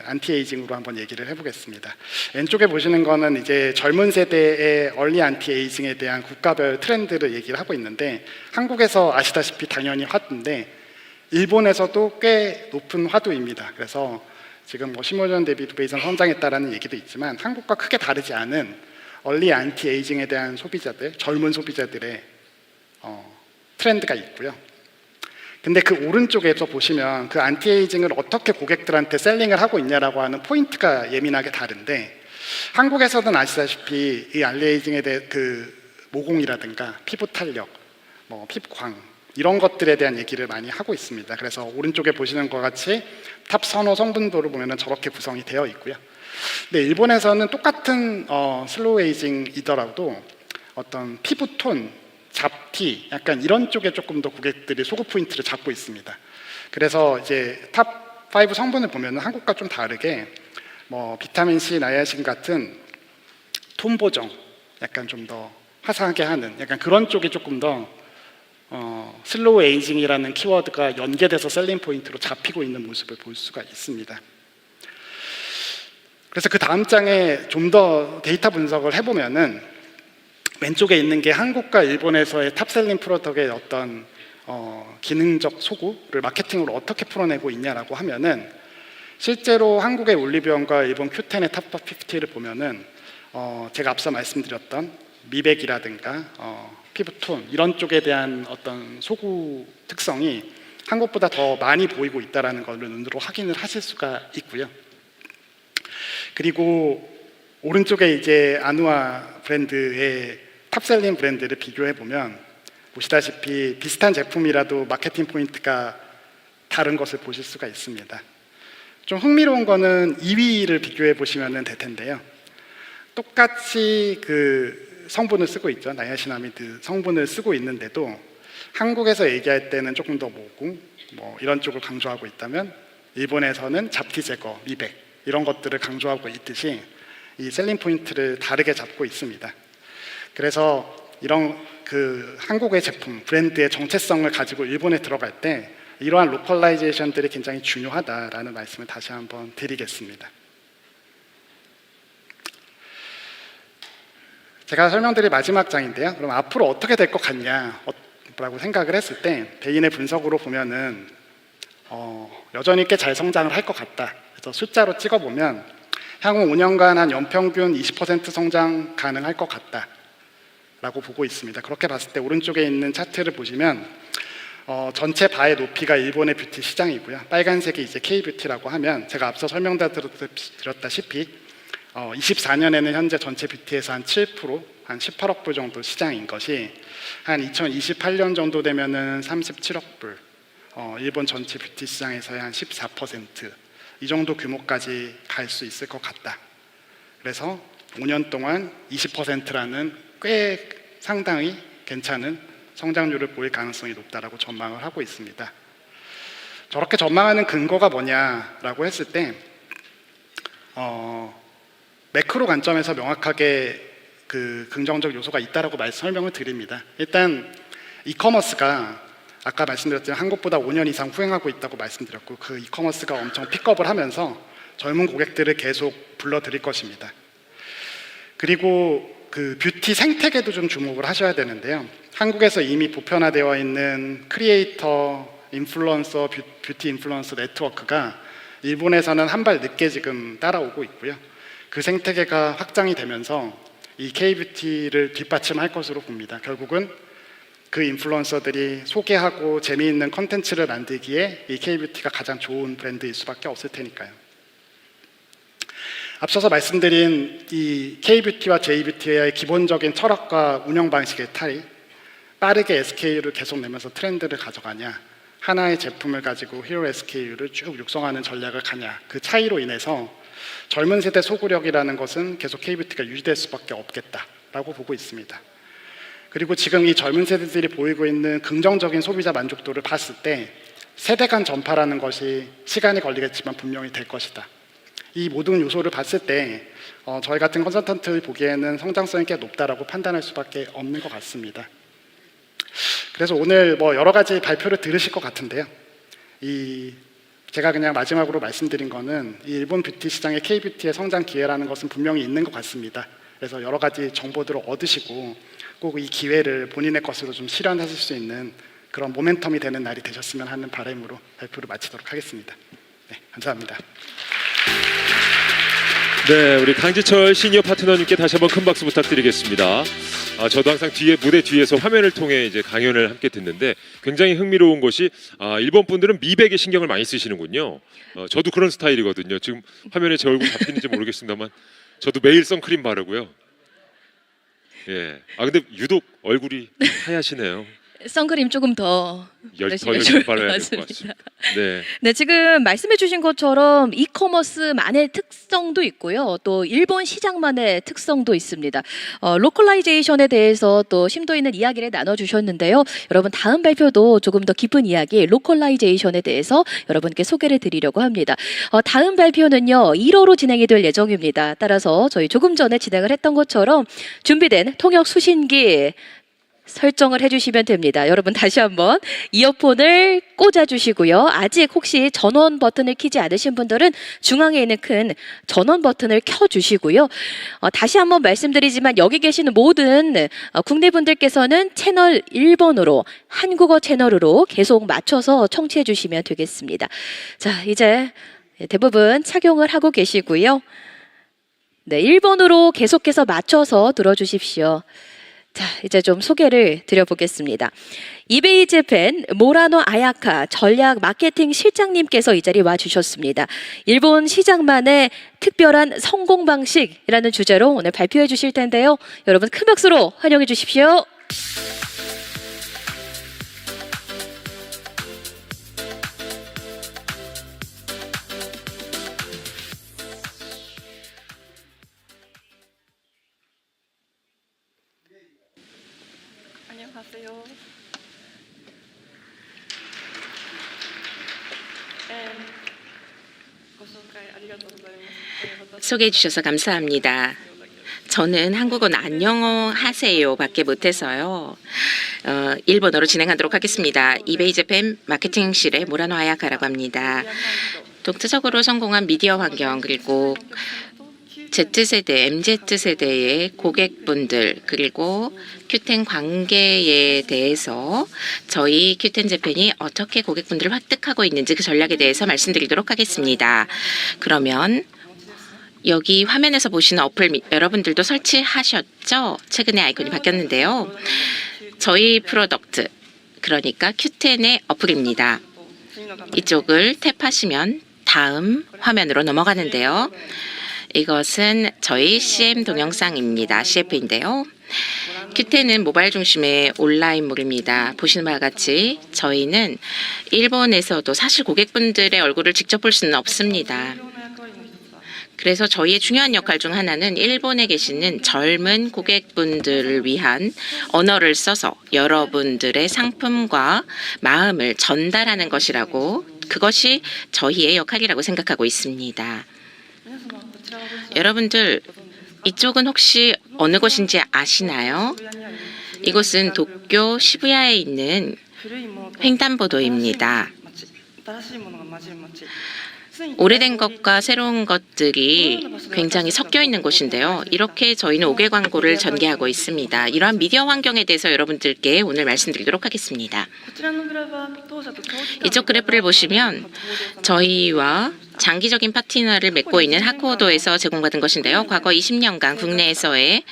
안티 에이징으로 한번 얘기를 해보겠습니다. 왼쪽에 보시는 거는 이제 젊은 세대의 얼리 안티 에이징에 대한 국가별 트렌드를 얘기를 하고 있는데 한국에서 아시다시피 당연히 화두인데 일본에서도 꽤 높은 화두입니다. 그래서 지금 뭐 15년 대비 2배 이상 성장했다라는 얘기도 있지만 한국과 크게 다르지 않은 얼리 안티 에이징에 대한 소비자들, 젊은 소비자들의 트렌드가 있고요. 근데 그 오른쪽에서 보시면 그 안티에이징을 어떻게 고객들한테 셀링을 하고 있냐라고 하는 포인트가 예민하게 다른데 한국에서는 아시다시피 이 안티에이징에 대해 그 모공이라든가 피부 탄력, 뭐 피부광 이런 것들에 대한 얘기를 많이 하고 있습니다. 그래서 오른쪽에 보시는 것 같이 탑 선호 성분도를 보면은 저렇게 구성이 되어 있고요. 근데 일본에서는 똑같은 슬로우 에이징이더라도 어떤 피부톤 잡티 약간 이런 쪽에 조금 더 고객들이 소구 포인트를 잡고 있습니다. 그래서 이제 탑 5 성분을 보면 한국과 좀 다르게 뭐 비타민 C, 나이아신 같은 톤 보정 약간 좀 더 화사하게 하는 약간 그런 쪽이 조금 더 슬로우 에이징이라는 키워드가 연계돼서 셀링 포인트로 잡히고 있는 모습을 볼 수가 있습니다. 그래서 그 다음 장에 좀 더 데이터 분석을 해보면은 왼쪽에 있는 게 한국과 일본에서의 탑셀링 프로덕트의 어떤 기능적 소구를 마케팅으로 어떻게 풀어내고 있냐라고 하면은 실제로 한국의 올리브영과 일본 Q10의 탑 50를 보면은 제가 앞서 말씀드렸던 미백이라든가 피부톤 이런 쪽에 대한 어떤 소구 특성이 한국보다 더 많이 보이고 있다는 걸 눈으로 확인을 하실 수가 있고요. 그리고 오른쪽에 이제 아누아 브랜드의 탑셀링 브랜드를 비교해 보면 보시다시피 비슷한 제품이라도 마케팅 포인트가 다른 것을 보실 수가 있습니다. 좀 흥미로운 거는 2위를 비교해 보시면 될 텐데요. 똑같이 그 성분을 쓰고 있죠. 나이아신아미드 성분을 쓰고 있는데도 한국에서 얘기할 때는 조금 더 모공 뭐 이런 쪽을 강조하고 있다면 일본에서는 잡티 제거, 미백 이런 것들을 강조하고 있듯이 이 셀링 포인트를 다르게 잡고 있습니다. 그래서 이런 그 한국의 제품, 브랜드의 정체성을 가지고 일본에 들어갈 때 이러한 로컬라이제이션들이 굉장히 중요하다라는 말씀을 다시 한번 드리겠습니다. 제가 설명드릴 마지막 장인데요. 그럼 앞으로 어떻게 될 것 같냐라고 생각을 했을 때 개인의 분석으로 보면은 여전히 꽤 잘 성장을 할 것 같다. 그래서 숫자로 찍어보면 향후 5년간 한 연평균 20% 성장 가능할 것 같다. 라고 보고 있습니다. 그렇게 봤을 때 오른쪽에 있는 차트를 보시면 전체 바의 높이가 일본의 뷰티 시장이고요. 빨간색이 이제 K-뷰티라고 하면 제가 앞서 설명드렸다시피 24년에는 현재 전체 뷰티에서 한 7%, 한 18억 불 정도 시장인 것이 한 2028년 정도 되면은 37억 불, 일본 전체 뷰티 시장에서의 한 14%, 이 정도 규모까지 갈 수 있을 것 같다. 그래서 5년 동안 20%라는 꽤 상당히 괜찮은 성장률을 보일 가능성이 높다라고 전망을 하고 있습니다. 저렇게 전망하는 근거가 뭐냐라고 했을 때 매크로 관점에서 명확하게 그 긍정적 요소가 있다라고 설명을 드립니다. 일단 이커머스가 아까 말씀드렸지만 한국보다 5년 이상 후행하고 있다고 말씀드렸고, 그 이커머스가 엄청 픽업을 하면서 젊은 고객들을 계속 불러들일 것입니다. 그리고 그 뷰티 생태계도 좀 주목을 하셔야 되는데요. 한국에서 이미 보편화되어 있는 크리에이터, 인플루언서, 뷰티 인플루언서 네트워크가 일본에서는 한 발 늦게 지금 따라오고 있고요. 그 생태계가 확장이 되면서 이 K뷰티를 뒷받침할 것으로 봅니다. 결국은 그 인플루언서들이 소개하고 재미있는 컨텐츠를 만들기에 이 K뷰티가 가장 좋은 브랜드일 수밖에 없을 테니까요. 앞서서 말씀드린 이 K뷰티와 J뷰티의 기본적인 철학과 운영 방식의 차이, 빠르게 SKU를 계속 내면서 트렌드를 가져가냐, 하나의 제품을 가지고 히어로 SKU를 쭉 육성하는 전략을 가냐, 그 차이로 인해서 젊은 세대 소구력이라는 것은 계속 K뷰티가 유지될 수밖에 없겠다라고 보고 있습니다. 그리고 지금 이 젊은 세대들이 보이고 있는 긍정적인 소비자 만족도를 봤을 때 세대 간 전파라는 것이 시간이 걸리겠지만 분명히 될 것이다. 이 모든 요소를 봤을 때 저희 같은 컨설턴트 보기에는 성장성이 꽤 높다라고 판단할 수밖에 없는 것 같습니다. 그래서 오늘 뭐 여러 가지 발표를 들으실 것 같은데요. 제가 그냥 마지막으로 말씀드린 거는 이 일본 뷰티 시장의 K뷰티의 성장 기회라는 것은 분명히 있는 것 같습니다. 그래서 여러 가지 정보들을 얻으시고 꼭 이 기회를 본인의 것으로 좀 실현하실 수 있는 그런 모멘텀이 되는 날이 되셨으면 하는 바람으로 발표를 마치도록 하겠습니다. 네, 감사합니다. 네, 우리 강지철 시니어 파트너님께 다시 한번 큰 박수 부탁드리겠습니다. 저도 항상 무대 뒤에서 화면을 통해 이제 강연을 함께 듣는데 굉장히 흥미로운 것이 일본 분들은 미백에 신경을 많이 쓰시는군요. 저도 그런 스타일이거든요. 지금 화면에 제 얼굴 잡히는지 모르겠습니다만 저도 매일 선크림 바르고요. 예. 근데 유독 얼굴이 하얗시네요. 선크림 조금 더 더 열심히 열심히 해줄 것 발라야 될 것 같습니다. 같습니다. 네. 네, 지금 말씀해주신 것처럼 이커머스만의 특성도 있고요. 또 일본 시장만의 특성도 있습니다. 로컬라이제이션에 대해서 또 심도 있는 이야기를 나눠주셨는데요. 여러분 다음 발표도 조금 더 깊은 이야기, 로컬라이제이션에 대해서 여러분께 소개를 드리려고 합니다. 다음 발표는요, 1호로 진행이 될 예정입니다. 따라서 저희 조금 전에 진행을 했던 것처럼 준비된 통역 수신기 설정을 해주시면 됩니다. 여러분 다시 한번 이어폰을 꽂아주시고요. 아직 혹시 전원 버튼을 켜지 않으신 분들은 중앙에 있는 큰 전원 버튼을 켜주시고요. 다시 한번 말씀드리지만 여기 계시는 모든 국내 분들께서는 채널 1번으로 한국어 채널으로 계속 맞춰서 청취해 주시면 되겠습니다. 자, 이제 대부분 착용을 하고 계시고요. 네, 1번으로 계속해서 맞춰서 들어주십시오. 자, 이제 좀 소개를 드려보겠습니다. 이베이 재팬 모라노 아야카 전략 마케팅 실장님께서 이 자리에 와주셨습니다. 일본 시장만의 특별한 성공 방식이라는 주제로 오늘 발표해 주실 텐데요. 여러분 큰 박수로 환영해 주십시오. 안녕하세요. 소개해 주셔서 감사합니다. 저는 한국어는 안녕어 하세요 밖에 못해서요. 일본어로 진행하도록 하겠습니다. 이베이 재팬 마케팅실의 모라노 아야카라고 합니다. 독자적으로 성공한 미디어 환경 그리고 Z세대, MZ세대의 고객분들 그리고 큐텐 관계에 대해서 저희 큐텐 재팬이 어떻게 고객분들을 획득하고 있는지 그 전략에 대해서 말씀드리도록 하겠습니다. 그러면 여기 화면에서 보시는 어플 여러분들도 설치하셨죠? 최근에 아이콘이 바뀌었는데요. 저희 프로덕트 그러니까 큐텐의 어플입니다. 이쪽을 탭하시면 다음 화면으로 넘어가는데요. 이것은 저희 CM 동영상입니다. CF인데요. 큐텐은 모바일 중심의 온라인몰입니다. 보시는 바와 같이 저희는 일본에서도 사실 고객분들의 얼굴을 직접 볼 수는 없습니다. 그래서 저희의 중요한 역할 중 하나는 일본에 계시는 젊은 고객분들을 위한 언어를 써서 여러분들의 상품과 마음을 전달하는 것이라고 그것이 저희의 역할이라고 생각하고 있습니다. 여러분들 이쪽은 혹시 어느 곳인지 아시나요? 이곳은 도쿄 시부야에 있는 횡단보도입니다. 오래된 것과 새로운 것들이 굉장히 섞여 있는 곳인데요. 이렇게 저희는 5개 광고를 전개하고 있습니다. 이러한 미디어 환경에 대해서 여러분들께 오늘 말씀드리도록 하겠습니다. 이쪽 그래프를 보시면 저희와 장기적인 파트너를 맺고 있는 하쿠오도에서 제공받은 것인데요. 과거 20년간 국내에서의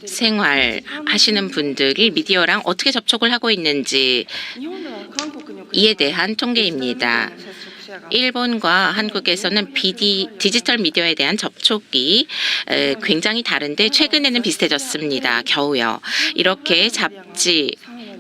생활하시는 분들이 미디어랑 어떻게 접촉을 하고 있는지 이에 대한 통계입니다. 일본과 한국에서는 디지털 미디어에 대한 접촉이 굉장히 다른데 최근에는 비슷해졌습니다. 겨우요. 이렇게 잡지,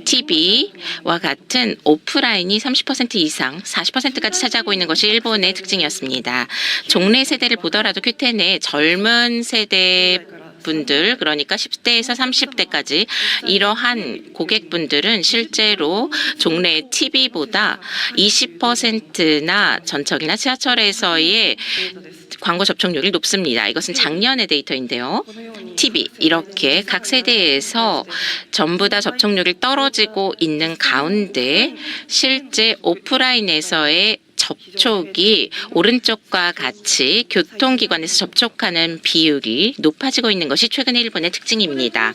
TV와 같은 오프라인이 30% 이상, 40%까지 차지하고 있는 것이 일본의 특징이었습니다. 종래 세대를 보더라도 큐텐의 젊은 세대 분들, 그러니까 10대에서 30대까지 이러한 고객분들은 실제로 종래 TV보다 20%나 전철이나 지하철에서의 광고 접촉률이 높습니다. 이것은 작년의 데이터인데요. TV 이렇게 각 세대에서 전부 다 접촉률이 떨어지고 있는 가운데 실제 오프라인에서의 접촉이 오른쪽과 같이 교통기관에서 접촉하는 비율이 높아지고 있는 것이 최근의 일본의 특징입니다.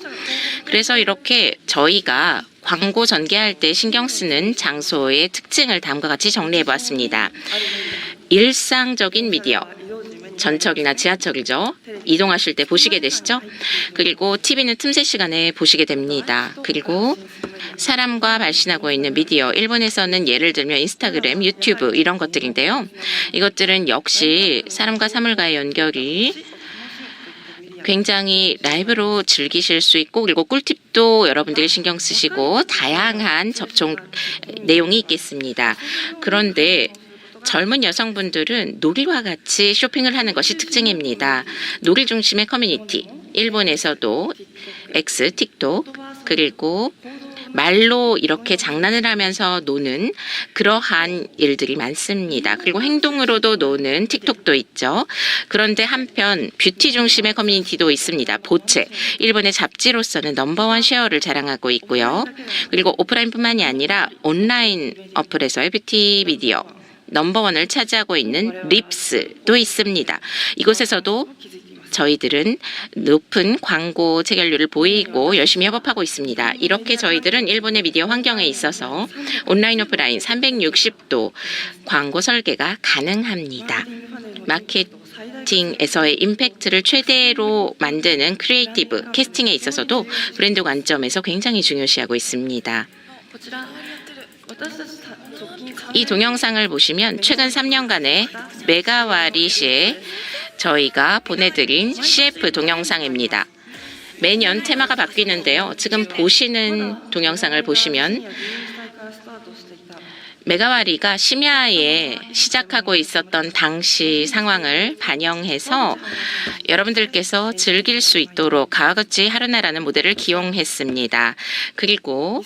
그래서 이렇게 저희가 광고 전개할 때 신경 쓰는 장소의 특징을 다음과 같이 정리해 보았습니다. 일상적인 미디어, 전철이나 지하철이죠. 이동하실 때 보시게 되시죠. 그리고 TV는 틈새 시간에 보시게 됩니다. 그리고 사람과 발신하고 있는 미디어, 일본에서는 예를 들면 인스타그램, 유튜브 이런 것들인데요. 이것들은 역시 사람과 사물과의 연결이 굉장히 라이브로 즐기실 수 있고 그리고 꿀팁도 여러분들이 신경 쓰시고 다양한 접촉 내용이 있겠습니다. 그런데 젊은 여성분들은 놀이와 같이 쇼핑을 하는 것이 특징입니다. 놀이 중심의 커뮤니티, 일본에서도 X, 틱톡, 그리고 말로 이렇게 장난을 하면서 노는 그러한 일들이 많습니다. 그리고 행동으로도 노는 틱톡도 있죠. 그런데 한편 뷰티 중심의 커뮤니티도 있습니다. 보체, 일본의 잡지로서는 넘버원 쉐어를 자랑하고 있고요. 그리고 오프라인뿐만이 아니라 온라인 어플에서의 뷰티 미디어 넘버원을 차지하고 있는 립스도 있습니다. 이곳에서도 저희들은 높은 광고 체결률을 보이고 열심히 협업하고 있습니다. 이렇게 저희들은 일본의 미디어 환경에 있어서 온라인 오프라인 360도 광고 설계가 가능합니다. 마케팅에서의 임팩트를 최대로 만드는 크리에이티브 캐스팅에 있어서도 브랜드 관점에서 굉장히 중요시하고 있습니다. 이 동영상을 보시면 최근 3년간의 메가와리시에 저희가 보내드린 CF 동영상입니다. 매년 테마가 바뀌는데요. 지금 보시는 동영상을 보시면 메가와리가 심야에 시작하고 있었던 당시 상황을 반영해서 여러분들께서 즐길 수 있도록 가와구치 하루나라는 모델을 기용했습니다. 그리고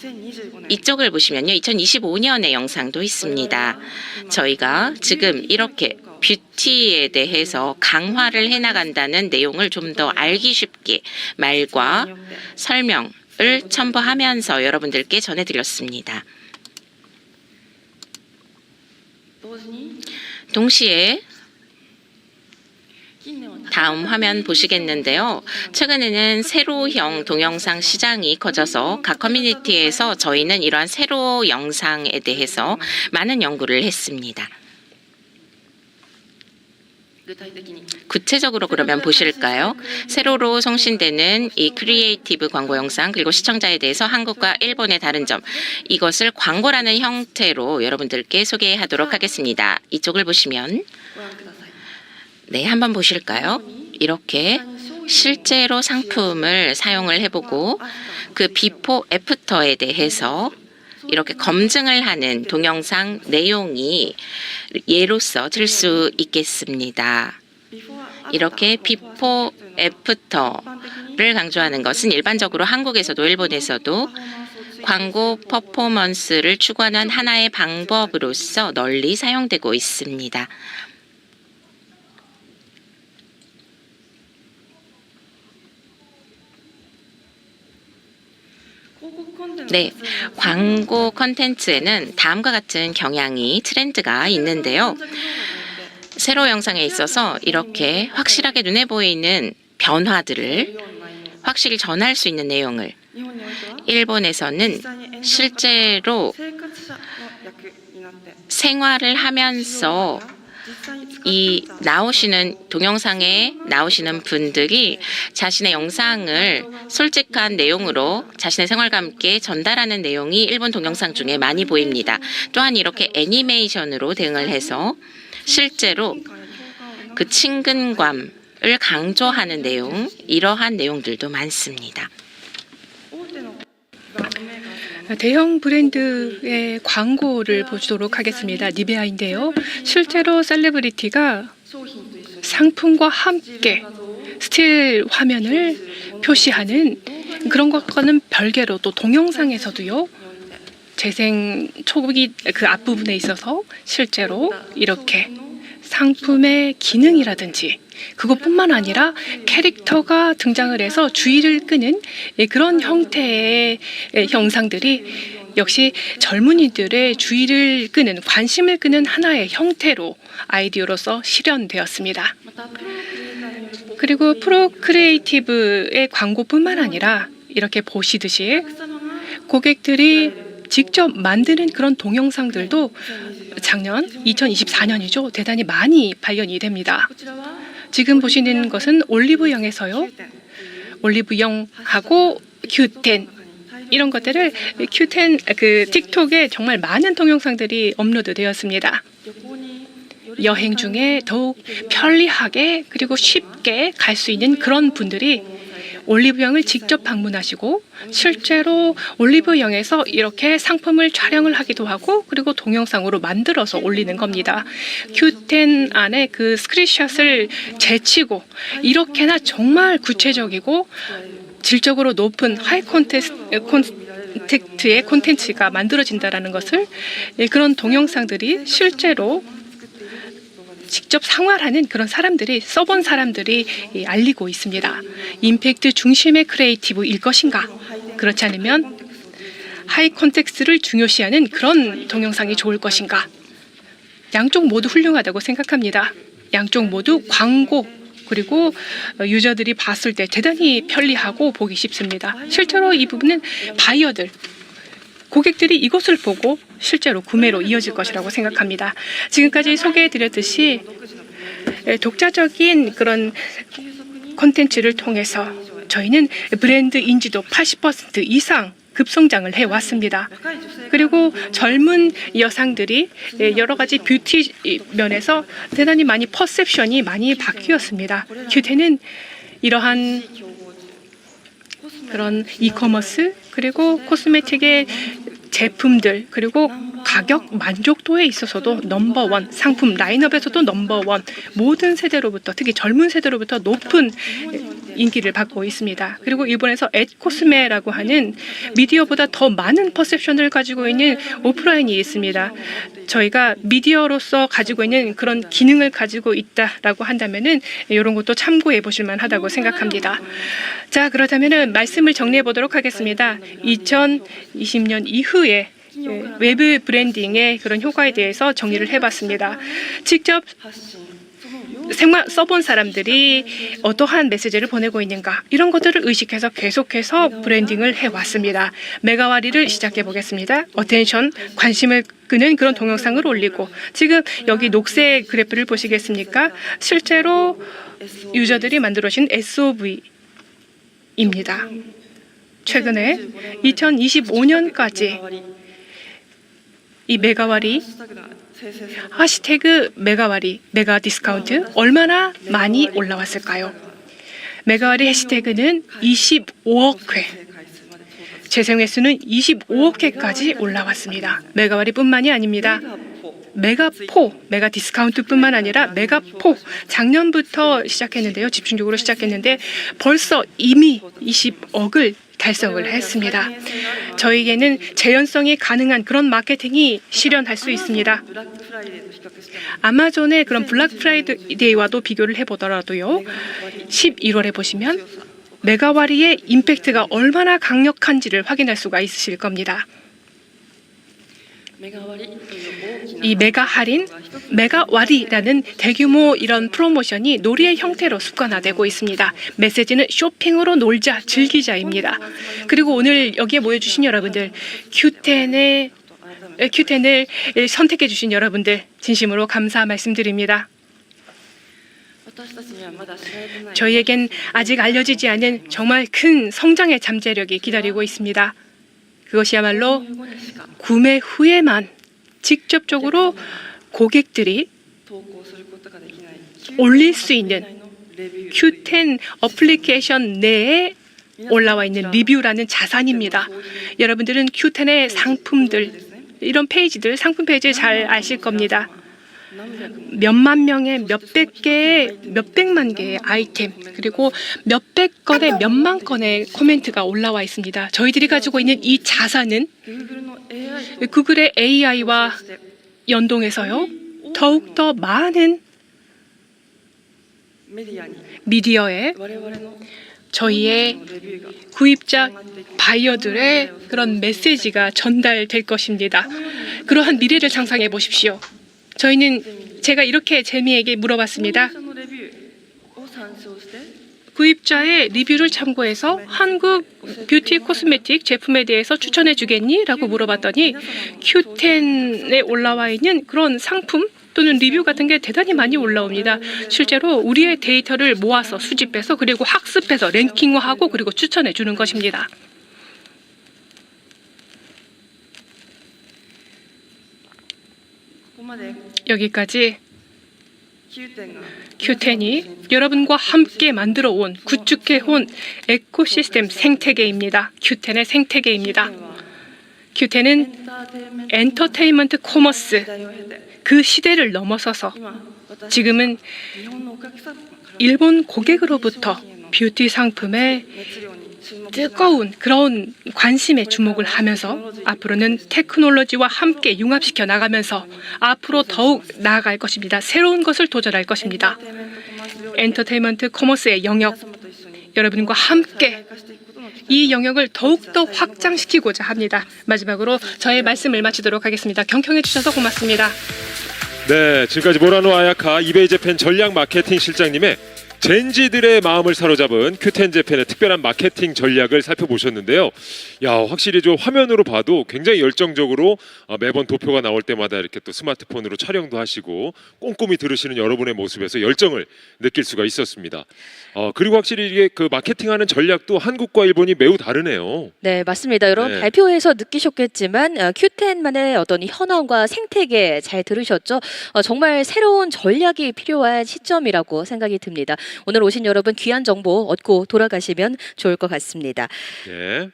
이쪽을 보시면요. 2025년의 영상도 있습니다. 저희가 지금 이렇게 뷰티에 대해서 강화를 해나간다는 내용을 좀 더 알기 쉽게 말과 설명을 첨부하면서 여러분들께 전해드렸습니다. 동시에 다음 화면 보시겠는데요. 최근에는 세로형 동영상 시장이 커져서 각 커뮤니티에서 저희는 이러한 세로 영상에 대해서 많은 연구를 했습니다. 구체적으로 그러면 보실까요? 세로로 송신되는 이 크리에이티브 광고 영상 그리고 시청자에 대해서 한국과 일본의 다른 점 이것을 광고라는 형태로 여러분들께 소개하도록 하겠습니다. 이쪽을 보시면 네, 한번 보실까요? 이렇게 실제로 상품을 사용을 해보고 그 비포 애프터에 대해서 이렇게 검증을 하는 동영상 내용이 예로서 들 수 있겠습니다. 이렇게 비포 애프터를 강조하는 것은 일반적으로 한국에서도 일본에서도 광고 퍼포먼스를 추구하는 하나의 방법으로서 널리 사용되고 있습니다. 네, 광고 컨텐츠에는 다음과 같은 경향이 트렌드가 있는데요. 세로 영상에 있어서 이렇게 확실하게 눈에 보이는 변화들을 확실히 전할 수 있는 내용을 일본에서는 실제로 생활을 하면서 이 나오시는 동영상에 나오시는 분들이 자신의 영상을 솔직한 내용으로 자신의 생활과 함께 전달하는 내용이 일본 동영상 중에 많이 보입니다. 또한 이렇게 애니메이션으로 대응을 해서 실제로 그 친근감을 강조하는 내용, 이러한 내용들도 많습니다. 대형 브랜드의 광고를 보도록 하겠습니다. 니베아인데요. 실제로 셀레브리티가 상품과 함께 스틸 화면을 표시하는 그런 것과는 별개로 또 동영상에서도요. 재생 초기 그 앞부분에 있어서 실제로 이렇게 상품의 기능이라든지 그것뿐만 아니라 캐릭터가 등장을 해서 주의를 끄는 그런 형태의 영상들이 역시 젊은이들의 주의를 끄는 관심을 끄는 하나의 형태로 아이디어로서 실현되었습니다. 그리고 프로크리에이티브의 광고뿐만 아니라 이렇게 보시듯이 고객들이 직접 만드는 그런 동영상들도 작년 2024년이죠. 대단히 많이 발견이 됩니다. 지금 보시는 것은 올리브영에서요. 올리브영하고 Q10 이런 것들을 Q10 그 틱톡에 정말 많은 동영상들이 업로드되었습니다. 여행 중에 더욱 편리하게 그리고 쉽게 갈 수 있는 그런 분들이 올리브영을 직접 방문하시고 실제로 올리브영에서 이렇게 상품을 촬영을 하기도 하고 그리고 동영상으로 만들어서 올리는 겁니다. Q10 안에 그 스크린샷을 제치고 이렇게나 정말 구체적이고 질적으로 높은 하이 콘텐츠의 콘텐츠가 만들어진다는 것을 그런 동영상들이 실제로 직접 생활하는 그런 사람들이 써본 사람들이 알리고 있습니다. 임팩트 중심의 크리에이티브일 것인가? 그렇지 않으면 하이 콘텍스트를 중요시하는 그런 동영상이 좋을 것인가? 양쪽 모두 훌륭하다고 생각합니다. 양쪽 모두 광고 그리고 유저들이 봤을 때 대단히 편리하고 보기 쉽습니다. 실제로 이 부분은 바이어들 고객들이 이것을 보고 실제로 구매로 이어질 것이라고 생각합니다. 지금까지 소개해드렸듯이 독자적인 그런 콘텐츠를 통해서 저희는 브랜드 인지도 80% 이상 급성장을 해왔습니다. 그리고 젊은 여성들이 여러 가지 뷰티 면에서 대단히 많이 퍼셉션이 많이 바뀌었습니다. 큐텐은 이러한 그런 이커머스 그리고 코스메틱의 제품들 그리고 가격 만족도에 있어서도 넘버원 상품 라인업에서도 넘버원 모든 세대로부터 특히 젊은 세대로부터 높은 인기를 받고 있습니다. 그리고 일본에서 앳코스메라고 하는 미디어보다 더 많은 퍼셉션을 가지고 있는 오프라인이 있습니다. 저희가 미디어로서 가지고 있는 그런 기능을 가지고 있다라고 한다면은 이런 것도 참고해 보실 만하다고 생각합니다. 자, 그렇다면은 말씀을 정리해 보도록 하겠습니다. 2020년 이후에 외부 브랜딩의 그런 효과에 대해서 정리를 해봤습니다. 직접 써본 사람들이 어떠한 메시지를 보내고 있는가 이런 것들을 의식해서 계속해서 브랜딩을 해왔습니다. 메가와리를 시작해 보겠습니다. 어텐션, 관심을 끄는 그런 동영상을 올리고 지금 여기 녹색 그래프를 보시겠습니까? 실제로 유저들이 만들어진 SOV입니다. 최근에 2025년까지 이 메가와리 하시태그 메가와리 메가 디스카운트 얼마나 많이 올라왔을까요? 메가와리 해시태그는 25억 회 재생 횟수는 25억 회까지 올라왔습니다. 메가와리뿐만이 아닙니다. 메가포, 메가 디스카운트뿐만 아니라 메가포 작년부터 시작했는데요. 집중적으로 시작했는데 벌써 이미 20억을 달성을 했습니다. 저희에게는 재현성이 가능한 그런 마케팅이 실현할 수 있습니다. 아마존의 그런 블랙 프라이데이와도 비교를 해보더라도요. 11월에 보시면 메가와리의 임팩트가 얼마나 강력한지를 확인할 수가 있으실 겁니다. 이 메가 할인, 메가와리라는 대규모 이런 프로모션이 놀이의 형태로 습관화되고 있습니다. 메시지는 쇼핑으로 놀자, 즐기자입니다. 그리고 오늘 여기에 모여주신 여러분들, Q10을 선택해 주신 여러분들 진심으로 감사 말씀드립니다. 저희에겐 아직 알려지지 않은 정말 큰 성장의 잠재력이 기다리고 있습니다. 그것이야말로 구매 후에만 직접적으로 고객들이 올릴 수 있는 Q10 어플리케이션 내에 올라와 있는 리뷰라는 자산입니다. 여러분들은 Q10의 상품들, 이런 페이지들, 상품 페이지 잘 아실 겁니다. 몇만 명의 몇백 개의 몇백만 개의 아이템, 그리고 몇백 건의 몇만 건의 코멘트가 올라와 있습니다. 저희들이 가지고 있는 이 자산은 구글의 AI와 연동해서요, 더욱더 많은 미디어에 저희의 구입자 바이어들의 그런 메시지가 전달될 것입니다. 그러한 미래를 상상해 보십시오. 제가 이렇게 제미에게 물어봤습니다. 구입자의 리뷰를 참고해서 한국 뷰티 코스메틱 제품에 대해서 추천해 주겠니? 라고 물어봤더니 Q10에 올라와 있는 그런 상품 또는 리뷰 같은 게 대단히 많이 올라옵니다. 실제로 우리의 데이터를 모아서 수집해서 그리고 학습해서 랭킹화하고 그리고 추천해 주는 것입니다. 여기까지 Q10이 여러분과 함께 만들어 온, 구축해 온 에코시스템 생태계입니다. Q10의 생태계입니다. Q10은 엔터테인먼트 코머스, 그 시대를 넘어서서 지금은 일본 고객으로부터 뷰티 상품에 뜨거운 그런 관심에 주목을 하면서 앞으로는 테크놀로지와 함께 융합시켜 나가면서 앞으로 더욱 나아갈 것입니다. 새로운 것을 도전할 것입니다. 엔터테인먼트 커머스의 영역, 여러분과 함께 이 영역을 더욱더 확장시키고자 합니다. 마지막으로 저의 말씀을 마치도록 하겠습니다. 경청해 주셔서 고맙습니다. 네, 지금까지 모라노 아야카 이베이 재팬 전략 마케팅 실장님의 젠지들의 마음을 사로잡은 Q10 재팬의 특별한 마케팅 전략을 살펴보셨는데요. 야, 확실히 좀 화면으로 봐도 굉장히 열정적으로 매번 도표가 나올 때마다 이렇게 또 스마트폰으로 촬영도 하시고 꼼꼼히 들으시는 여러분의 모습에서 열정을 느낄 수가 있었습니다. 그리고 확실히 이게 그 마케팅하는 전략도 한국과 일본이 매우 다르네요. 네, 맞습니다. 여러분 네. 발표에서 느끼셨겠지만 Q10만의 어떤 현황과 생태계 잘 들으셨죠? 정말 새로운 전략이 필요한 시점이라고 생각이 듭니다. 오늘 오신 여러분 귀한 정보 얻고 돌아가시면 좋을 것 같습니다. 네.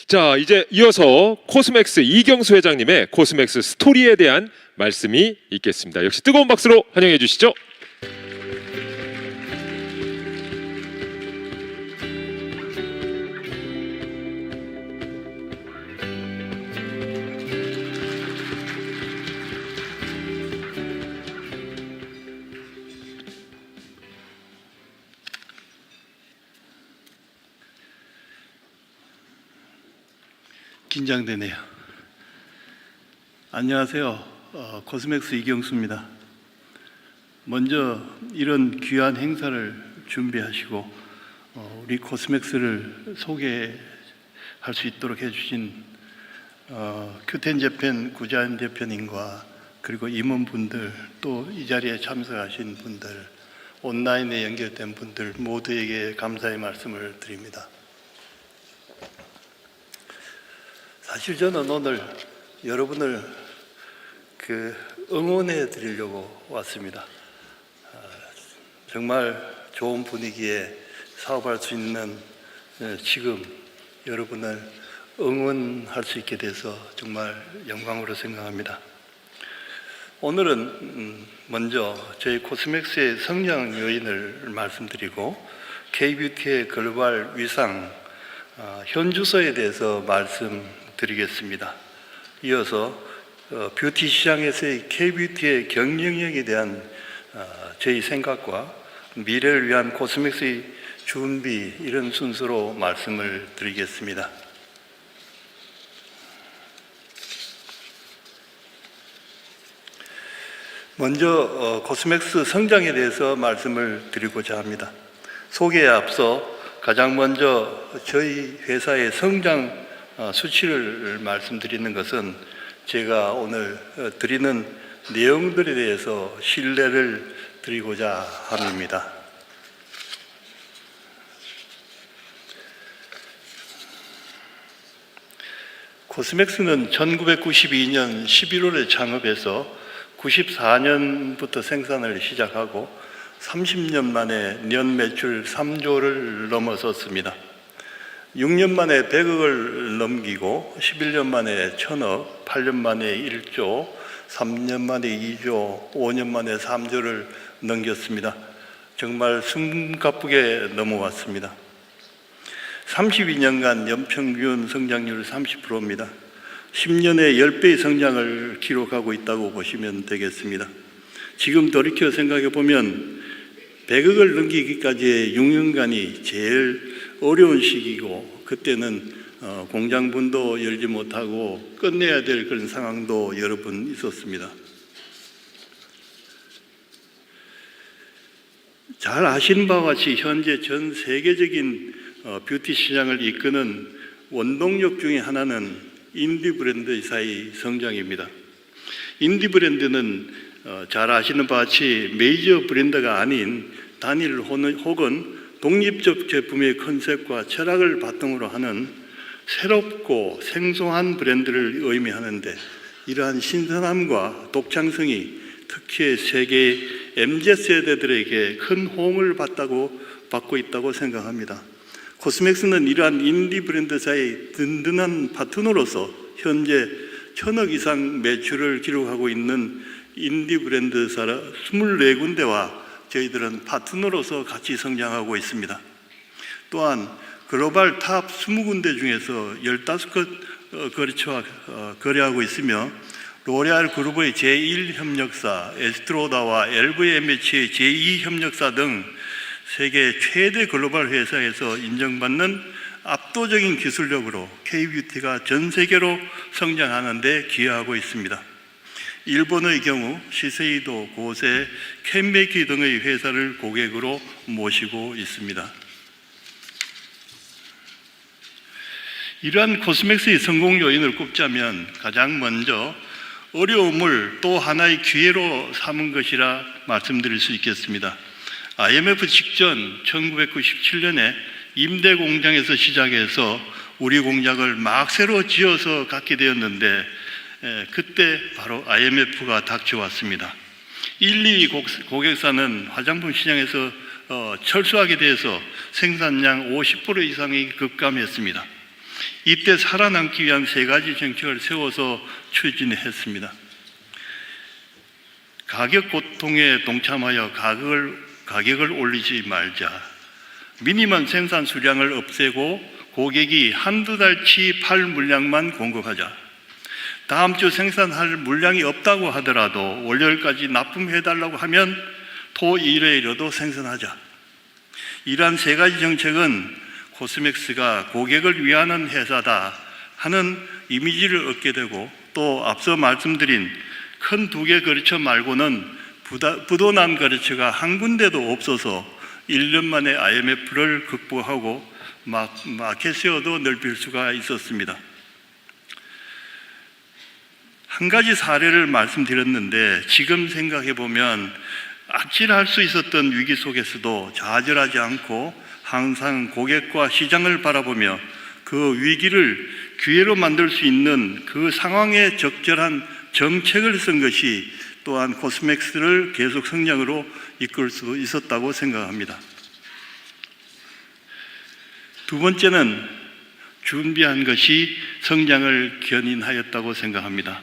자, 이제 이어서 코스맥스 이경수 회장님의 코스맥스 스토리에 대한 말씀이 있겠습니다. 역시 뜨거운 박수로 환영해 주시죠. 긴장되네요. 안녕하세요. 코스맥스 이경수입니다. 먼저 이런 귀한 행사를 준비하시고 우리 코스맥스를 소개할 수 있도록 해주신 Q10 재팬 구자현 대표님과 그리고 임원분들, 또 이 자리에 참석하신 분들, 온라인에 연결된 분들 모두에게 감사의 말씀을 드립니다. 사실 저는 오늘 여러분을 응원해 드리려고 왔습니다. 정말 좋은 분위기에 사업할 수 있는 지금 여러분을 응원할 수 있게 돼서 정말 영광으로 생각합니다. 오늘은 먼저 저희 코스맥스의 성장 요인을 말씀드리고 K뷰티의 글로벌 위상 현주소에 대해서 말씀드리겠습니다. 이어서 뷰티 시장에서의 K뷰티의 경쟁력에 대한 저희 생각과 미래를 위한 코스맥스의 준비 이런 순서로 말씀을 드리겠습니다. 먼저 코스맥스 성장에 대해서 말씀을 드리고자 합니다. 소개에 앞서 가장 먼저 저희 회사의 성장 수치를 말씀드리는 것은 제가 오늘 드리는 내용들에 대해서 신뢰를 드리고자 합니다. 코스맥스는 1992년 11월에 창업해서 94년부터 생산을 시작하고 30년 만에 년 매출 3조를 넘어섰습니다. 6년 만에 100억을 넘기고 11년 만에 1000억, 8년 만에 1조, 3년 만에 2조, 5년 만에 3조를 넘겼습니다. 정말 숨가쁘게 넘어왔습니다. 32년간 연평균 성장률 30%입니다. 10년에 10배의 성장을 기록하고 있다고 보시면 되겠습니다. 지금 돌이켜 생각해 보면 100억을 넘기기까지의 6년간이 제일 어려운 시기고, 그때는 공장문도 열지 못하고 끝내야 될 그런 상황도 여러 번 있었습니다. 잘 아시는 바와 같이 현재 전 세계적인 뷰티 시장을 이끄는 원동력 중에 하나는 인디 브랜드사의 성장입니다. 인디 브랜드는 잘 아시는 바와 같이 메이저 브랜드가 아닌 단일 혹은 독립적 제품의 컨셉과 철학을 바탕으로 하는 새롭고 생소한 브랜드를 의미하는데, 이러한 신선함과 독창성이 특히 세계 MZ세대들에게 큰 호응을 받고 있다고 생각합니다. 코스맥스는 이러한 인디 브랜드사의 든든한 파트너로서 현재 1000억 이상 매출을 기록하고 있는 인디 브랜드사 24군데와 저희들은 파트너로서 같이 성장하고 있습니다. 또한 글로벌 탑 20군데 중에서 15곳 거래처와 거래하고 있으며, 로레알 그룹의 제1협력사, 에스트로다와 LVMH의 제2협력사 등 세계 최대 글로벌 회사에서 인정받는 압도적인 기술력으로 K-뷰티가 전 세계로 성장하는 데 기여하고 있습니다. 일본의 경우 시세이도, 고세, 캔메이키 등의 회사를 고객으로 모시고 있습니다. 이러한 코스맥스의 성공 요인을 꼽자면 가장 먼저 어려움을 또 하나의 기회로 삼은 것이라 말씀드릴 수 있겠습니다. IMF 직전 1997년에 임대 공장에서 시작해서 우리 공장을 막 새로 지어서 갖게 되었는데, 그때 바로 IMF가 닥쳐왔습니다. 1, 2위 고객사는 화장품 시장에서 철수하게 돼서 생산량 50% 이상이 급감했습니다. 이때 살아남기 위한 3가지 정책을 세워서 추진했습니다. 가격 고통에 동참하여 가격을 올리지 말자. 미니멈 생산 수량을 없애고 고객이 한두 달치 팔 물량만 공급하자. 다음 주 생산할 물량이 없다고 하더라도 월요일까지 납품해달라고 하면 토 일요일에도 생산하자. 이러한 3가지 정책은 코스맥스가 고객을 위하는 회사다 하는 이미지를 얻게 되고, 또 앞서 말씀드린 큰 2개 거래처 말고는 부도난 거래처가 한 군데도 없어서 1년 만에 IMF를 극복하고 마켓쉐어도 넓힐 수가 있었습니다. 한 가지 사례를 말씀드렸는데, 지금 생각해 보면 아찔할 수 있었던 위기 속에서도 좌절하지 않고 항상 고객과 시장을 바라보며 그 위기를 기회로 만들 수 있는 그 상황에 적절한 정책을 쓴 것이 또한 코스맥스를 계속 성장으로 이끌 수 있었다고 생각합니다. 두 번째는 준비한 것이 성장을 견인하였다고 생각합니다.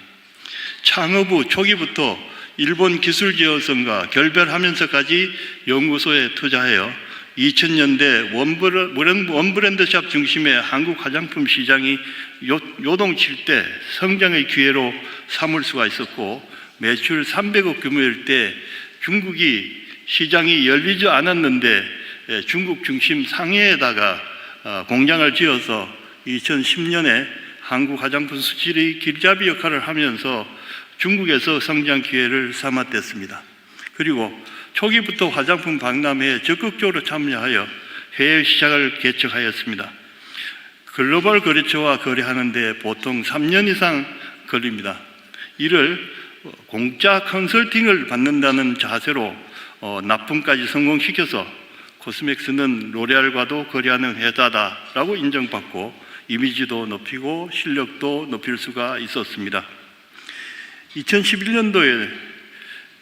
창업 후 초기부터 일본 기술 지원성과 결별하면서까지 연구소에 투자하여 2000년대 원브랜드샵 중심의 한국 화장품 시장이 요동칠 때 성장의 기회로 삼을 수가 있었고, 매출 300억 규모일 때 중국이 시장이 열리지 않았는데 중국 중심 상해에다가 공장을 지어서 2010년에 한국 화장품 수출의 길잡이 역할을 하면서 중국에서 성장 기회를 삼았댔습니다. 그리고 초기부터 화장품 박람회에 적극적으로 참여하여 해외 시장을 개척하였습니다. 글로벌 거래처와 거래하는데 보통 3년 이상 걸립니다. 이를 공짜 컨설팅을 받는다는 자세로 납품까지 성공시켜서 코스맥스는 로레알과도 거래하는 회사다라고 인정받고 이미지도 높이고 실력도 높일 수가 있었습니다. 2011년도에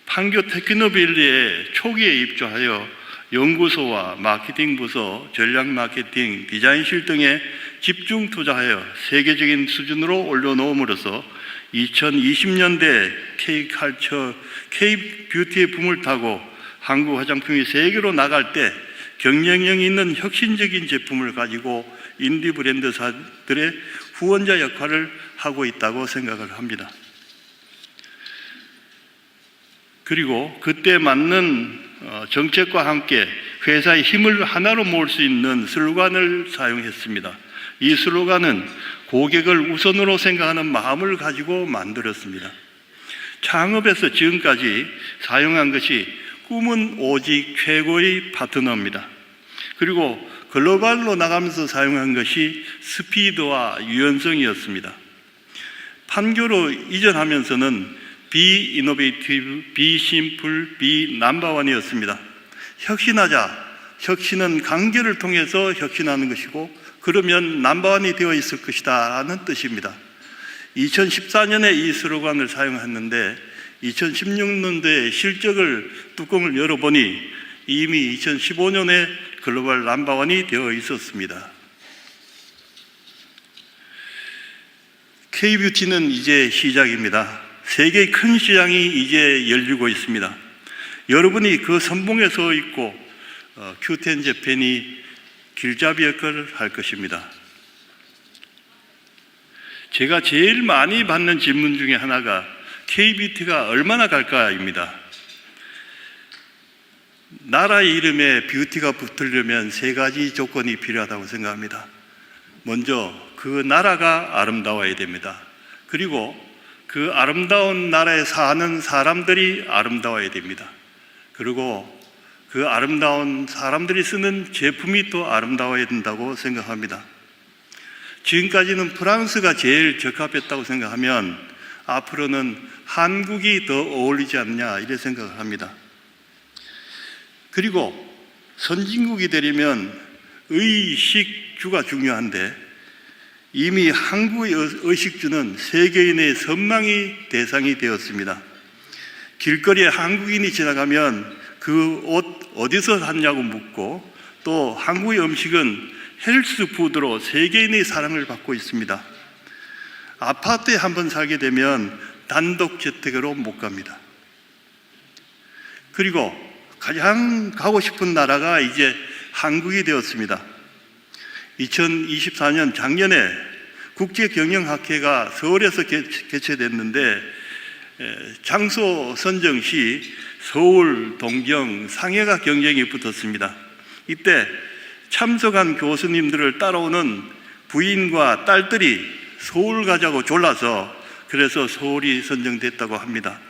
판교 테크노밸리에 초기에 입주하여 연구소와 마케팅 부서, 전략 마케팅, 디자인실 등에 집중 투자하여 세계적인 수준으로 올려놓음으로써 2020년대 K컬처, K뷰티의 붐을 타고 한국 화장품이 세계로 나갈 때 경쟁력 있는 혁신적인 제품을 가지고 인디 브랜드사들의 후원자 역할을 하고 있다고 생각을 합니다. 그리고 그때 맞는 정책과 함께 회사의 힘을 하나로 모을 수 있는 슬로건을 사용했습니다. 이 슬로건은 고객을 우선으로 생각하는 마음을 가지고 만들었습니다. 창업에서 지금까지 사용한 것이 꿈은 오직 최고의 파트너입니다. 그리고 글로벌로 나가면서 사용한 것이 스피드와 유연성이었습니다. 판교로 이전하면서는 Be Innovative, Be Simple, Be Number One이었습니다. 혁신하자. 혁신은 관계를 통해서 혁신하는 것이고 그러면 넘버원이 되어 있을 것이다 라는 뜻입니다. 2014년에 이 슬로건을 사용했는데 2016년도에 실적을 뚜껑을 열어보니 이미 2015년에 글로벌 넘버원이 되어 있었습니다. K뷰티는 이제 시작입니다. 세계의 큰 시장이 이제 열리고 있습니다. 여러분이 그 선봉에 서 있고 큐텐 재팬이 길잡이 역할을 할 것입니다. 제가 제일 많이 받는 질문 중에 하나가 K뷰티가 얼마나 갈까입니다. 나라의 이름에 뷰티가 붙으려면 세 가지 조건이 필요하다고 생각합니다. 먼저 그 나라가 아름다워야 됩니다. 그리고 그 아름다운 나라에 사는 사람들이 아름다워야 됩니다. 그리고 그 아름다운 사람들이 쓰는 제품이 또 아름다워야 된다고 생각합니다. 지금까지는 프랑스가 제일 적합했다고 생각하면 앞으로는 한국이 더 어울리지 않냐 이렇게 생각을 합니다. 그리고 선진국이 되려면 의식주가 중요한데 이미 한국의 의식주는 세계인의 선망의 대상이 되었습니다. 길거리에 한국인이 지나가면 그 옷 어디서 샀냐고 묻고 또 한국의 음식은 헬스푸드로 세계인의 사랑을 받고 있습니다. 아파트에 한번 살게 되면 단독 주택으로 못 갑니다. 그리고 가장 가고 싶은 나라가 이제 한국이 되었습니다. 2024년 작년에 국제경영학회가 서울에서 개최됐는데 장소 선정 시 서울, 동경, 상해가 경쟁이 붙었습니다. 이때 참석한 교수님들을 따라오는 부인과 딸들이 서울 가자고 졸라서 그래서 서울이 선정됐다고 합니다.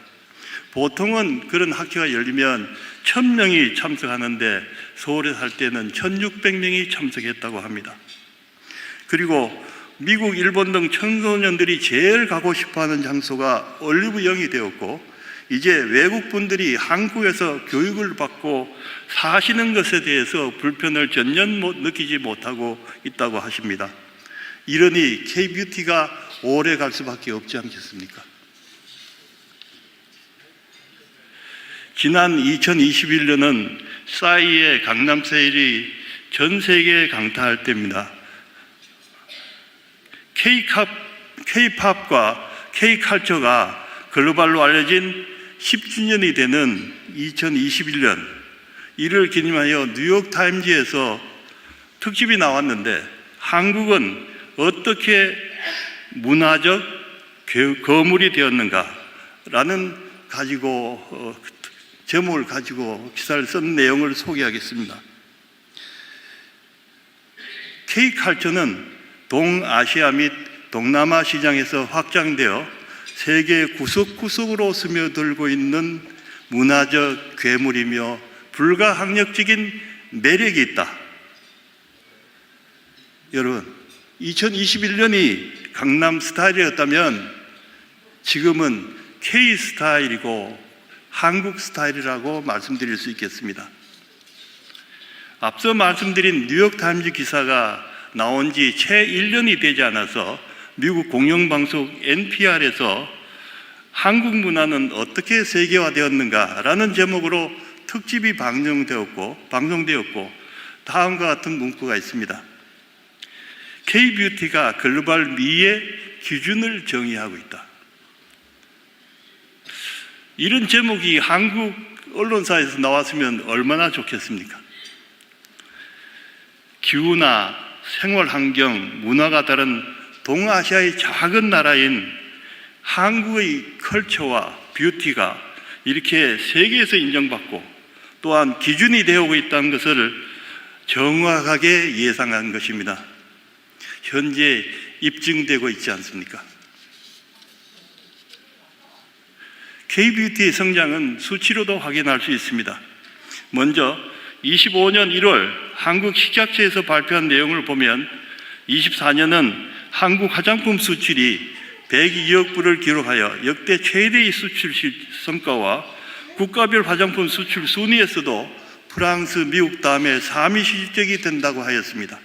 보통은 그런 학회가 열리면 1000명이 참석하는데 서울에 살 때는 1600명이 참석했다고 합니다. 그리고 미국, 일본 등 청소년들이 제일 가고 싶어하는 장소가 올리브영이 되었고 이제 외국 분들이 한국에서 교육을 받고 사시는 것에 대해서 불편을 전혀 느끼지 못하고 있다고 하십니다. 이러니 K뷰티가 오래 갈 수밖에 없지 않겠습니까? 지난 2021년은 싸이의 강남 세일이 전 세계에 강타할 때입니다. K-팝과 K-컬처가 글로벌로 알려진 10주년이 되는 2021년 이를 기념하여 뉴욕타임즈에서 특집이 나왔는데 한국은 어떻게 문화적 거물이 되었는가라는 가지고 제목을 가지고 기사를 쓴 내용을 소개하겠습니다. K컬처는 동아시아 및 동남아 시장에서 확장되어 세계 구석구석으로 스며들고 있는 문화적 괴물이며 불가항력적인 매력이 있다. 여러분, 2021년이 강남 스타일이었다면 지금은 K 스타일이고 한국 스타일이라고 말씀드릴 수 있겠습니다. 앞서 말씀드린 뉴욕타임즈 기사가 나온 지 채 1년이 되지 않아서 미국 공영방송 NPR에서 한국 문화는 어떻게 세계화되었는가라는 제목으로 특집이 방송되었고 다음과 같은 문구가 있습니다. K-뷰티가 글로벌 미의 기준을 정의하고 있다. 이런 제목이 한국 언론사에서 나왔으면 얼마나 좋겠습니까? 기후나 생활 환경, 문화가 다른 동아시아의 작은 나라인 한국의 컬처와 뷰티가 이렇게 세계에서 인정받고 또한 기준이 되어오고 있다는 것을 정확하게 예상한 것입니다. 현재 입증되고 있지 않습니까? K-뷰티의 성장은 수치로도 확인할 수 있습니다. 먼저 25년 1월 한국 식약처에서 발표한 내용을 보면 24년은 한국 화장품 수출이 102억 불을 기록하여 역대 최대의 수출 성과와 국가별 화장품 수출 순위에서도 프랑스, 미국 다음에 3위 실적이 된다고 하였습니다.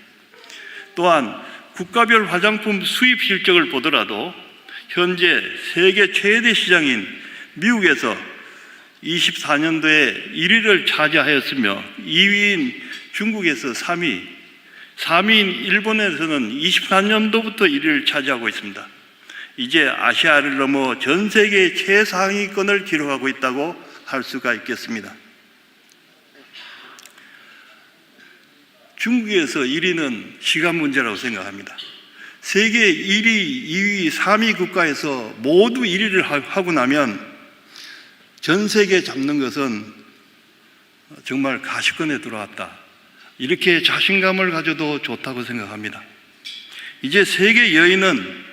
또한 국가별 화장품 수입 실적을 보더라도 현재 세계 최대 시장인 미국에서 24년도에 1위를 차지하였으며 2위인 중국에서 3위, 3위인 일본에서는 24년도부터 1위를 차지하고 있습니다. 이제 아시아를 넘어 전 세계의 최상위권을 기록하고 있다고 할 수가 있겠습니다. 중국에서 1위는 시간 문제라고 생각합니다. 세계 1위, 2위, 3위 국가에서 모두 1위를 하고 나면 전 세계 잡는 것은 정말 가시권에 들어왔다. 이렇게 자신감을 가져도 좋다고 생각합니다. 이제 세계 여인은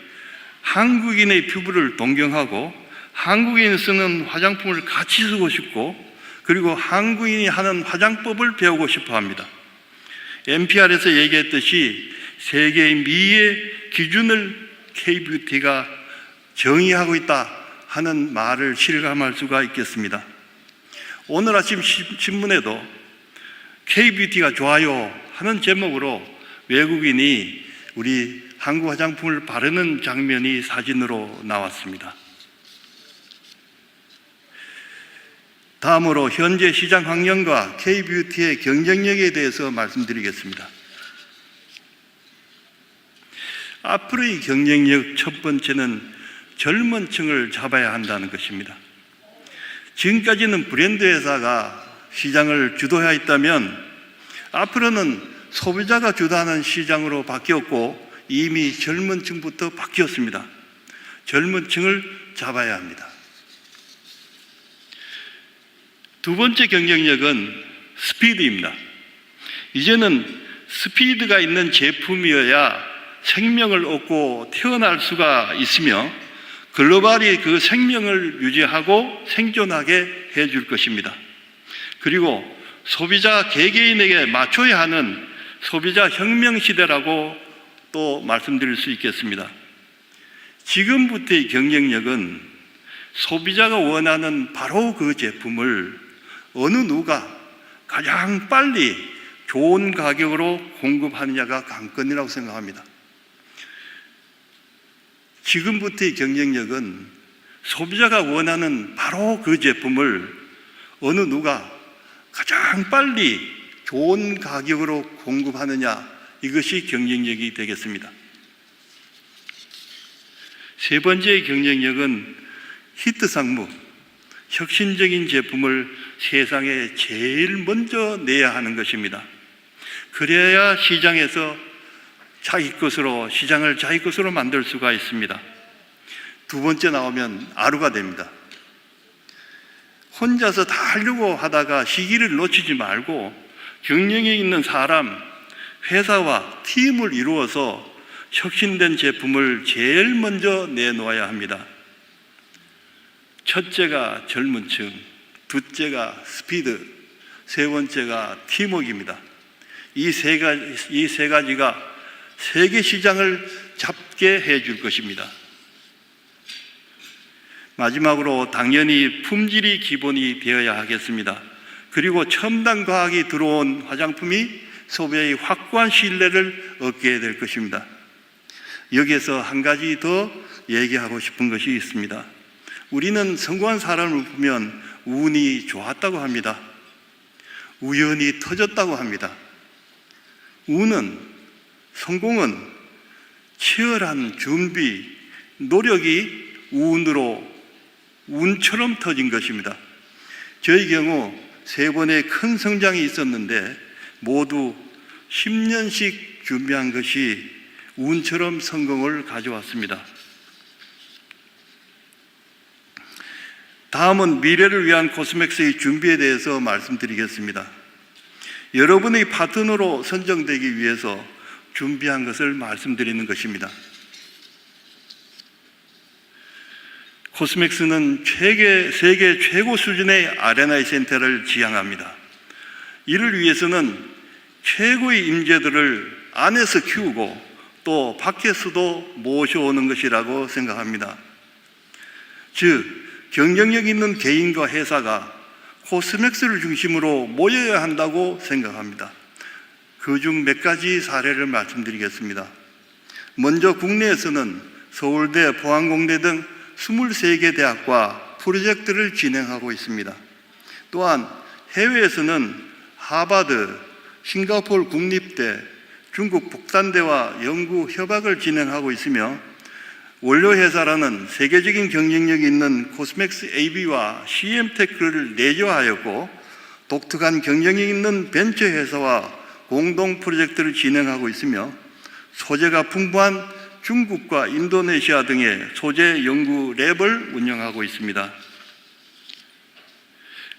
한국인의 피부를 동경하고 한국인이 쓰는 화장품을 같이 쓰고 싶고 그리고 한국인이 하는 화장법을 배우고 싶어 합니다. NPR에서 얘기했듯이 세계의 미의 기준을 K-뷰티가 정의하고 있다 하는 말을 실감할 수가 있겠습니다. 오늘 아침 신문에도 K-뷰티가 좋아요 하는 제목으로 외국인이 우리 한국 화장품을 바르는 장면이 사진으로 나왔습니다. 다음으로 현재 시장 환경과 K-뷰티의 경쟁력에 대해서 말씀드리겠습니다. 앞으로의 경쟁력 첫 번째는 젊은 층을 잡아야 한다는 것입니다. 지금까지는 브랜드 회사가 시장을 주도하였다면 앞으로는 소비자가 주도하는 시장으로 바뀌었고 이미 젊은 층부터 바뀌었습니다. 젊은 층을 잡아야 합니다. 두 번째 경쟁력은 스피드입니다. 이제는 스피드가 있는 제품이어야 생명을 얻고 태어날 수가 있으며 글로벌이 그 생명을 유지하고 생존하게 해줄 것입니다. 그리고 소비자 개개인에게 맞춰야 하는 소비자 혁명 시대라고 또 말씀드릴 수 있겠습니다. 지금부터의 경쟁력은 소비자가 원하는 바로 그 제품을 어느 누가 가장 빨리 좋은 가격으로 공급하느냐가 관건이라고 생각합니다. 지금부터의 경쟁력은 소비자가 원하는 바로 그 제품을 어느 누가 가장 빨리 좋은 가격으로 공급하느냐, 이것이 경쟁력이 되겠습니다. 세 번째의 경쟁력은 히트 상무, 혁신적인 제품을 세상에 제일 먼저 내야 하는 것입니다. 그래야 시장에서 시장을 자기 것으로 만들 수가 있습니다. 두 번째 나오면 아루가 됩니다. 혼자서 다 하려고 하다가 시기를 놓치지 말고 경영에 있는 사람, 회사와 팀을 이루어서 혁신된 제품을 제일 먼저 내놓아야 합니다. 첫째가 젊은 층, 둘째가 스피드, 세 번째가 팀워크입니다. 이 세 가지가 세계 시장을 잡게 해줄 것입니다. 마지막으로 당연히 품질이 기본이 되어야 하겠습니다. 그리고 첨단 과학이 들어온 화장품이 소비자의 확고한 신뢰를 얻게 될 것입니다. 여기에서 한 가지 더 얘기하고 싶은 것이 있습니다. 우리는 성공한 사람을 보면 운이 좋았다고 합니다. 우연히 터졌다고 합니다. 성공은 치열한 준비, 노력이 운처럼 터진 것입니다. 저희 경우 3번의 큰 성장이 있었는데 모두 10년씩 준비한 것이 운처럼 성공을 가져왔습니다. 다음은 미래를 위한 코스맥스의 준비에 대해서 말씀드리겠습니다. 여러분의 파트너로 선정되기 위해서 준비한 것을 말씀드리는 것입니다. 코스맥스는 세계 최고 수준의 R&I 센터를 지향합니다. 이를 위해서는 최고의 인재들을 안에서 키우고 또 밖에서도 모셔오는 것이라고 생각합니다. 즉, 경쟁력 있는 개인과 회사가 코스맥스를 중심으로 모여야 한다고 생각합니다. 그중 몇 가지 사례를 말씀드리겠습니다. 먼저 국내에서는 서울대, 포항공대 등 23개 대학과 프로젝트를 진행하고 있습니다. 또한 해외에서는 하버드, 싱가포르 국립대, 중국 북산대와 연구 협약을 진행하고 있으며 원료회사라는 세계적인 경쟁력이 있는 코스맥스 AB와 CM테크를 내조하였고 독특한 경쟁력 있는 벤처회사와 공동 프로젝트를 진행하고 있으며 소재가 풍부한 중국과 인도네시아 등의 소재 연구 랩을 운영하고 있습니다.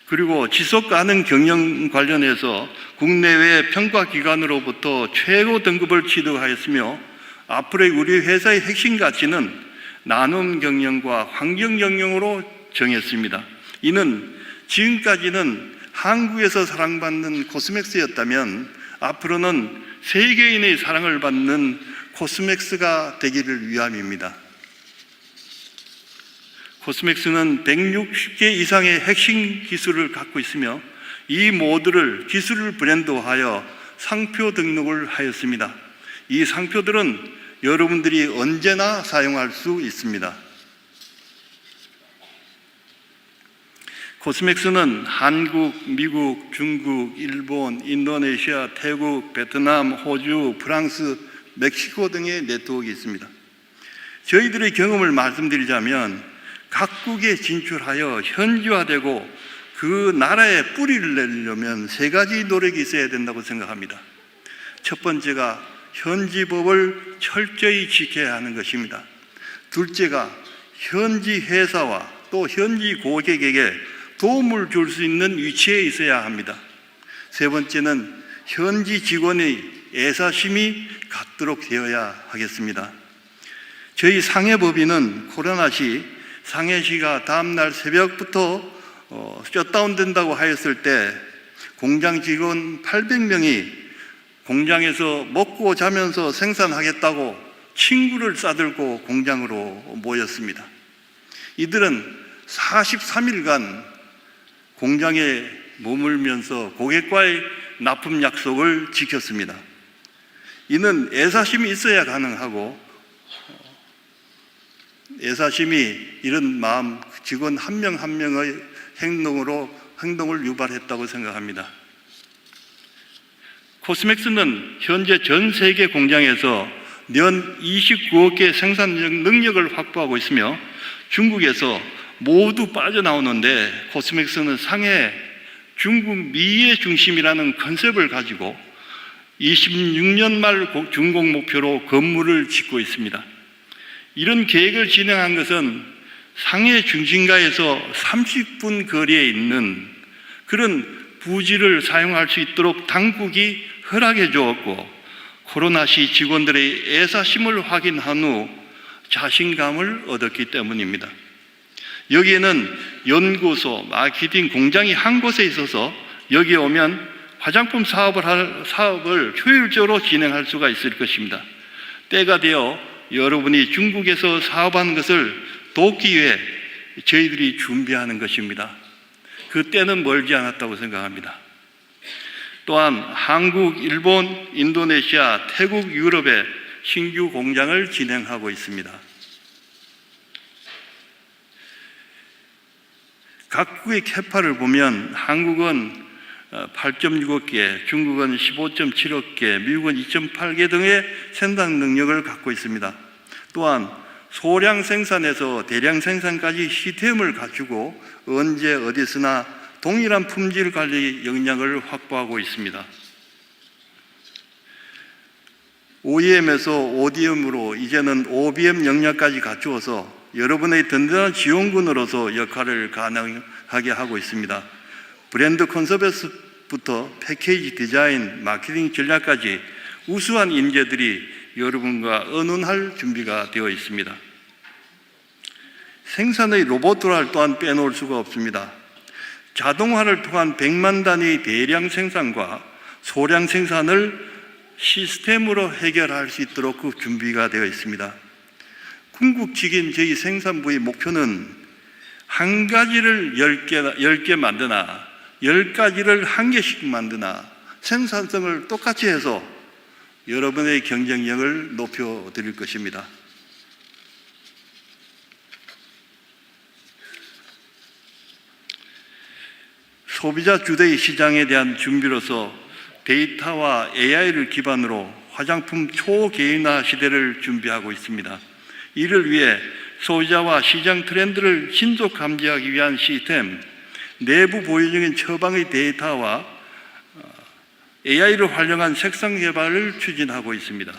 그리고 지속가능 경영 관련해서 국내외 평가기관으로부터 최고 등급을 취득하였으며 앞으로의 우리 회사의 핵심 가치는 나눔 경영과 환경 경영으로 정했습니다. 이는 지금까지는 한국에서 사랑받는 코스맥스였다면 앞으로는 세계인의 사랑을 받는 코스맥스가 되기를 위함입니다. 코스맥스는 160개 이상의 핵심 기술을 갖고 있으며 이 모두를 기술 브랜드화하여 상표 등록을 하였습니다. 이 상표들은 여러분들이 언제나 사용할 수 있습니다. 코스맥스는 한국, 미국, 중국, 일본, 인도네시아, 태국, 베트남, 호주, 프랑스, 멕시코 등의 네트워크가 있습니다. 저희들의 경험을 말씀드리자면 각국에 진출하여 현지화되고 그 나라에 뿌리를 내려면 3가지 노력이 있어야 된다고 생각합니다. 첫 번째가 현지법을 철저히 지켜야 하는 것입니다. 둘째가 현지 회사와 또 현지 고객에게 도움을 줄 수 있는 위치에 있어야 합니다. 세 번째는 현지 직원의 애사심이 갖도록 되어야 하겠습니다. 저희 상해법인은 코로나 시 상해시가 다음날 새벽부터 셧다운된다고 하였을 때 공장 직원 800명이 공장에서 먹고 자면서 생산하겠다고 친구를 싸들고 공장으로 모였습니다. 이들은 43일간 공장에 머물면서 고객과의 납품 약속을 지켰습니다. 이는 애사심이 있어야 가능하고 애사심이 이런 마음 직원 한 명 한 명의 행동을 유발했다고 생각합니다. 코스맥스는 현재 전 세계 공장에서 년 29억 개 생산 능력을 확보하고 있으며 중국에서 모두 빠져나오는데 코스맥스는 상해 중국 미의 중심이라는 컨셉을 가지고 26년 말 준공 목표로 건물을 짓고 있습니다. 이런 계획을 진행한 것은 상해 중심가에서 30분 거리에 있는 그런 부지를 사용할 수 있도록 당국이 허락해 주었고, 코로나 시 직원들의 애사심을 확인한 후 자신감을 얻었기 때문입니다. 여기에는 연구소, 마케팅 공장이 한 곳에 있어서 여기에 오면 화장품 사업을 효율적으로 진행할 수가 있을 것입니다. 때가 되어 여러분이 중국에서 사업하는 것을 돕기 위해 저희들이 준비하는 것입니다. 그 때는 멀지 않았다고 생각합니다. 또한 한국, 일본, 인도네시아, 태국, 유럽에 신규 공장을 진행하고 있습니다. 각국의 캐파를 보면 한국은 8.6억 개, 중국은 15.7억 개, 미국은 2.8개 등의 생산 능력을 갖고 있습니다. 또한 소량 생산에서 대량 생산까지 시스템을 갖추고 언제 어디서나 동일한 품질 관리 역량을 확보하고 있습니다. OEM에서 ODM으로 이제는 OBM 역량까지 갖추어서 여러분의 든든한 지원군으로서 역할을 가능하게 하고 있습니다. 브랜드 컨셉에서부터 패키지 디자인, 마케팅 전략까지 우수한 인재들이 여러분과 의논할 준비가 되어 있습니다. 생산의 로봇화를 또한 빼놓을 수가 없습니다. 자동화를 통한 100만 단위 대량 생산과 소량 생산을 시스템으로 해결할 수 있도록 그 준비가 되어 있습니다. 궁극적인 저희 생산부의 목표는 한 가지를 10개 만드나 10가지를 한 개씩 만드나 생산성을 똑같이 해서 여러분의 경쟁력을 높여드릴 것입니다. 소비자 주도의 시장에 대한 준비로서 데이터와 AI를 기반으로 화장품 초개인화 시대를 준비하고 있습니다. 이를 위해 소비자와 시장 트렌드를 신속 감지하기 위한 시스템, 내부 보유적인 처방의 데이터와 AI를 활용한 색상 개발을 추진하고 있습니다.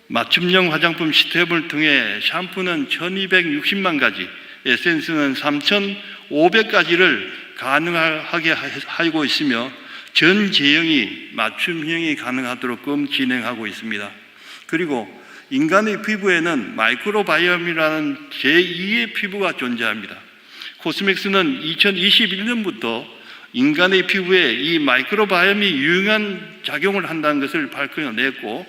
맞춤형 화장품 시스템을 통해 샴푸는 1260만 가지, 에센스는 3500가지를 가능하게 하고 있으며 전 제형이 맞춤형이 가능하도록 진행하고 있습니다. 그리고 인간의 피부에는 마이크로바이옴이라는 제2의 피부가 존재합니다. 코스맥스는 2021년부터 인간의 피부에 이 마이크로바이옴이 유용한 작용을 한다는 것을 밝혀냈고,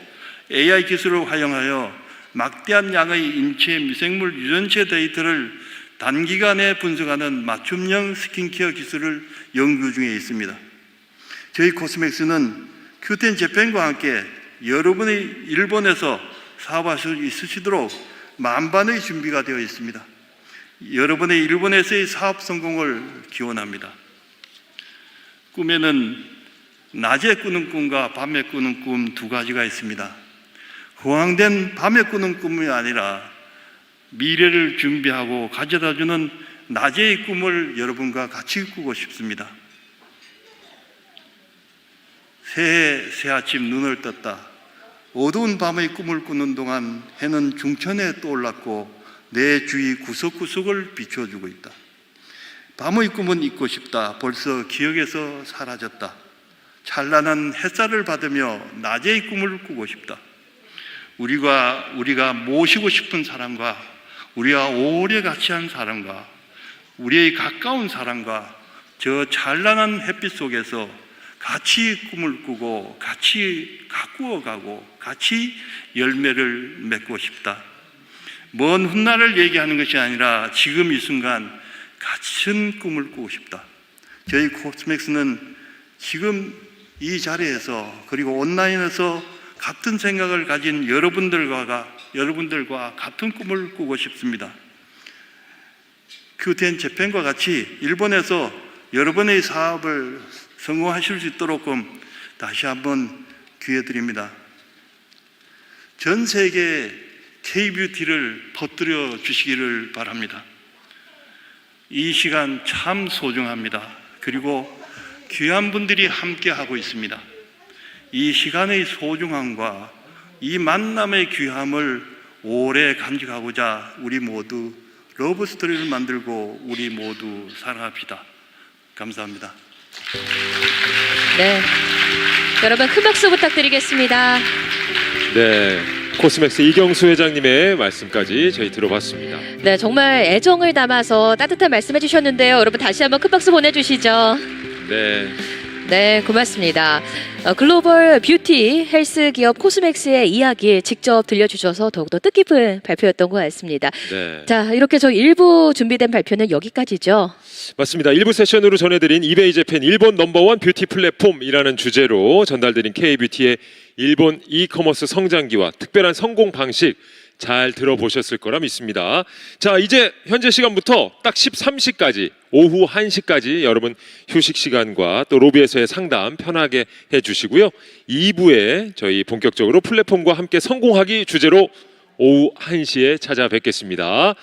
AI 기술을 활용하여 막대한 양의 인체 미생물 유전체 데이터를 단기간에 분석하는 맞춤형 스킨케어 기술을 연구 중에 있습니다. 저희 코스맥스는 큐텐 재팬과 함께 여러분의 일본에서 사업할 수 있으시도록 만반의 준비가 되어 있습니다. 여러분의 일본에서의 사업 성공을 기원합니다. 꿈에는 낮에 꾸는 꿈과 밤에 꾸는 꿈 두 가지가 있습니다. 허황된 밤에 꾸는 꿈이 아니라 미래를 준비하고 가져다주는 낮의 꿈을 여러분과 같이 꾸고 싶습니다. 새해 새 아침 눈을 떴다. 어두운 밤의 꿈을 꾸는 동안 해는 중천에 떠올랐고 내 주위 구석구석을 비춰주고 있다. 밤의 꿈은 잊고 싶다. 벌써 기억에서 사라졌다. 찬란한 햇살을 받으며 낮의 꿈을 꾸고 싶다. 우리가 모시고 싶은 사람과 우리가 오래 같이 한 사람과 우리의 가까운 사람과 저 찬란한 햇빛 속에서 같이 꿈을 꾸고 같이 가꾸어 가고 같이 열매를 맺고 싶다. 먼 훗날을 얘기하는 것이 아니라 지금 이 순간 같은 꿈을 꾸고 싶다. 저희 코스맥스는 지금 이 자리에서 그리고 온라인에서 같은 생각을 가진 여러분들과 같은 꿈을 꾸고 싶습니다. 큐텐 재팬과 같이 일본에서 여러분의 사업을 성공하실 수 있도록 다시 한번 기회 드립니다. 전 세계에 K-뷰티를 퍼뜨려 주시기를 바랍니다. 이 시간 참 소중합니다. 그리고 귀한 분들이 함께 하고 있습니다. 이 시간의 소중함과 이 만남의 귀함을 오래 간직하고자 우리 모두 러브 스토리를 만들고 우리 모두 사랑합시다. 감사합니다. 네. 여러분 큰 박수 부탁드리겠습니다. 네, 코스맥스 이경수 회장님의 말씀까지 저희 들어봤습니다. 네, 정말 애정을 담아서 따뜻한 말씀해 주셨는데요. 여러분 다시 한번 큰 박수 보내주시죠. 네, 네, 고맙습니다. 글로벌 뷰티 헬스 기업 코스맥스의 이야기 직접 들려주셔서 더욱더 뜻깊은 발표였던 것 같습니다. 네. 자, 이렇게 저 1부 준비된 발표는 여기까지죠. 맞습니다. 1부 세션으로 전해드린 이베이 재팬 일본 넘버원 뷰티 플랫폼이라는 주제로 전달드린 K뷰티의 일본 이커머스 성장기와 특별한 성공 방식 잘 들어보셨을 거라 믿습니다. 자, 이제 현재 시간부터 딱 13시까지 오후 1시까지 여러분 휴식 시간과 또 로비에서의 상담 편하게 해주시고요. 2부에 저희 본격적으로 플랫폼과 함께 성공하기 주제로 오후 1시에 찾아뵙겠습니다.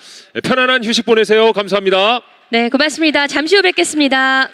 편안한 휴식 보내세요. 감사합니다. 네, 고맙습니다. 잠시 후 뵙겠습니다.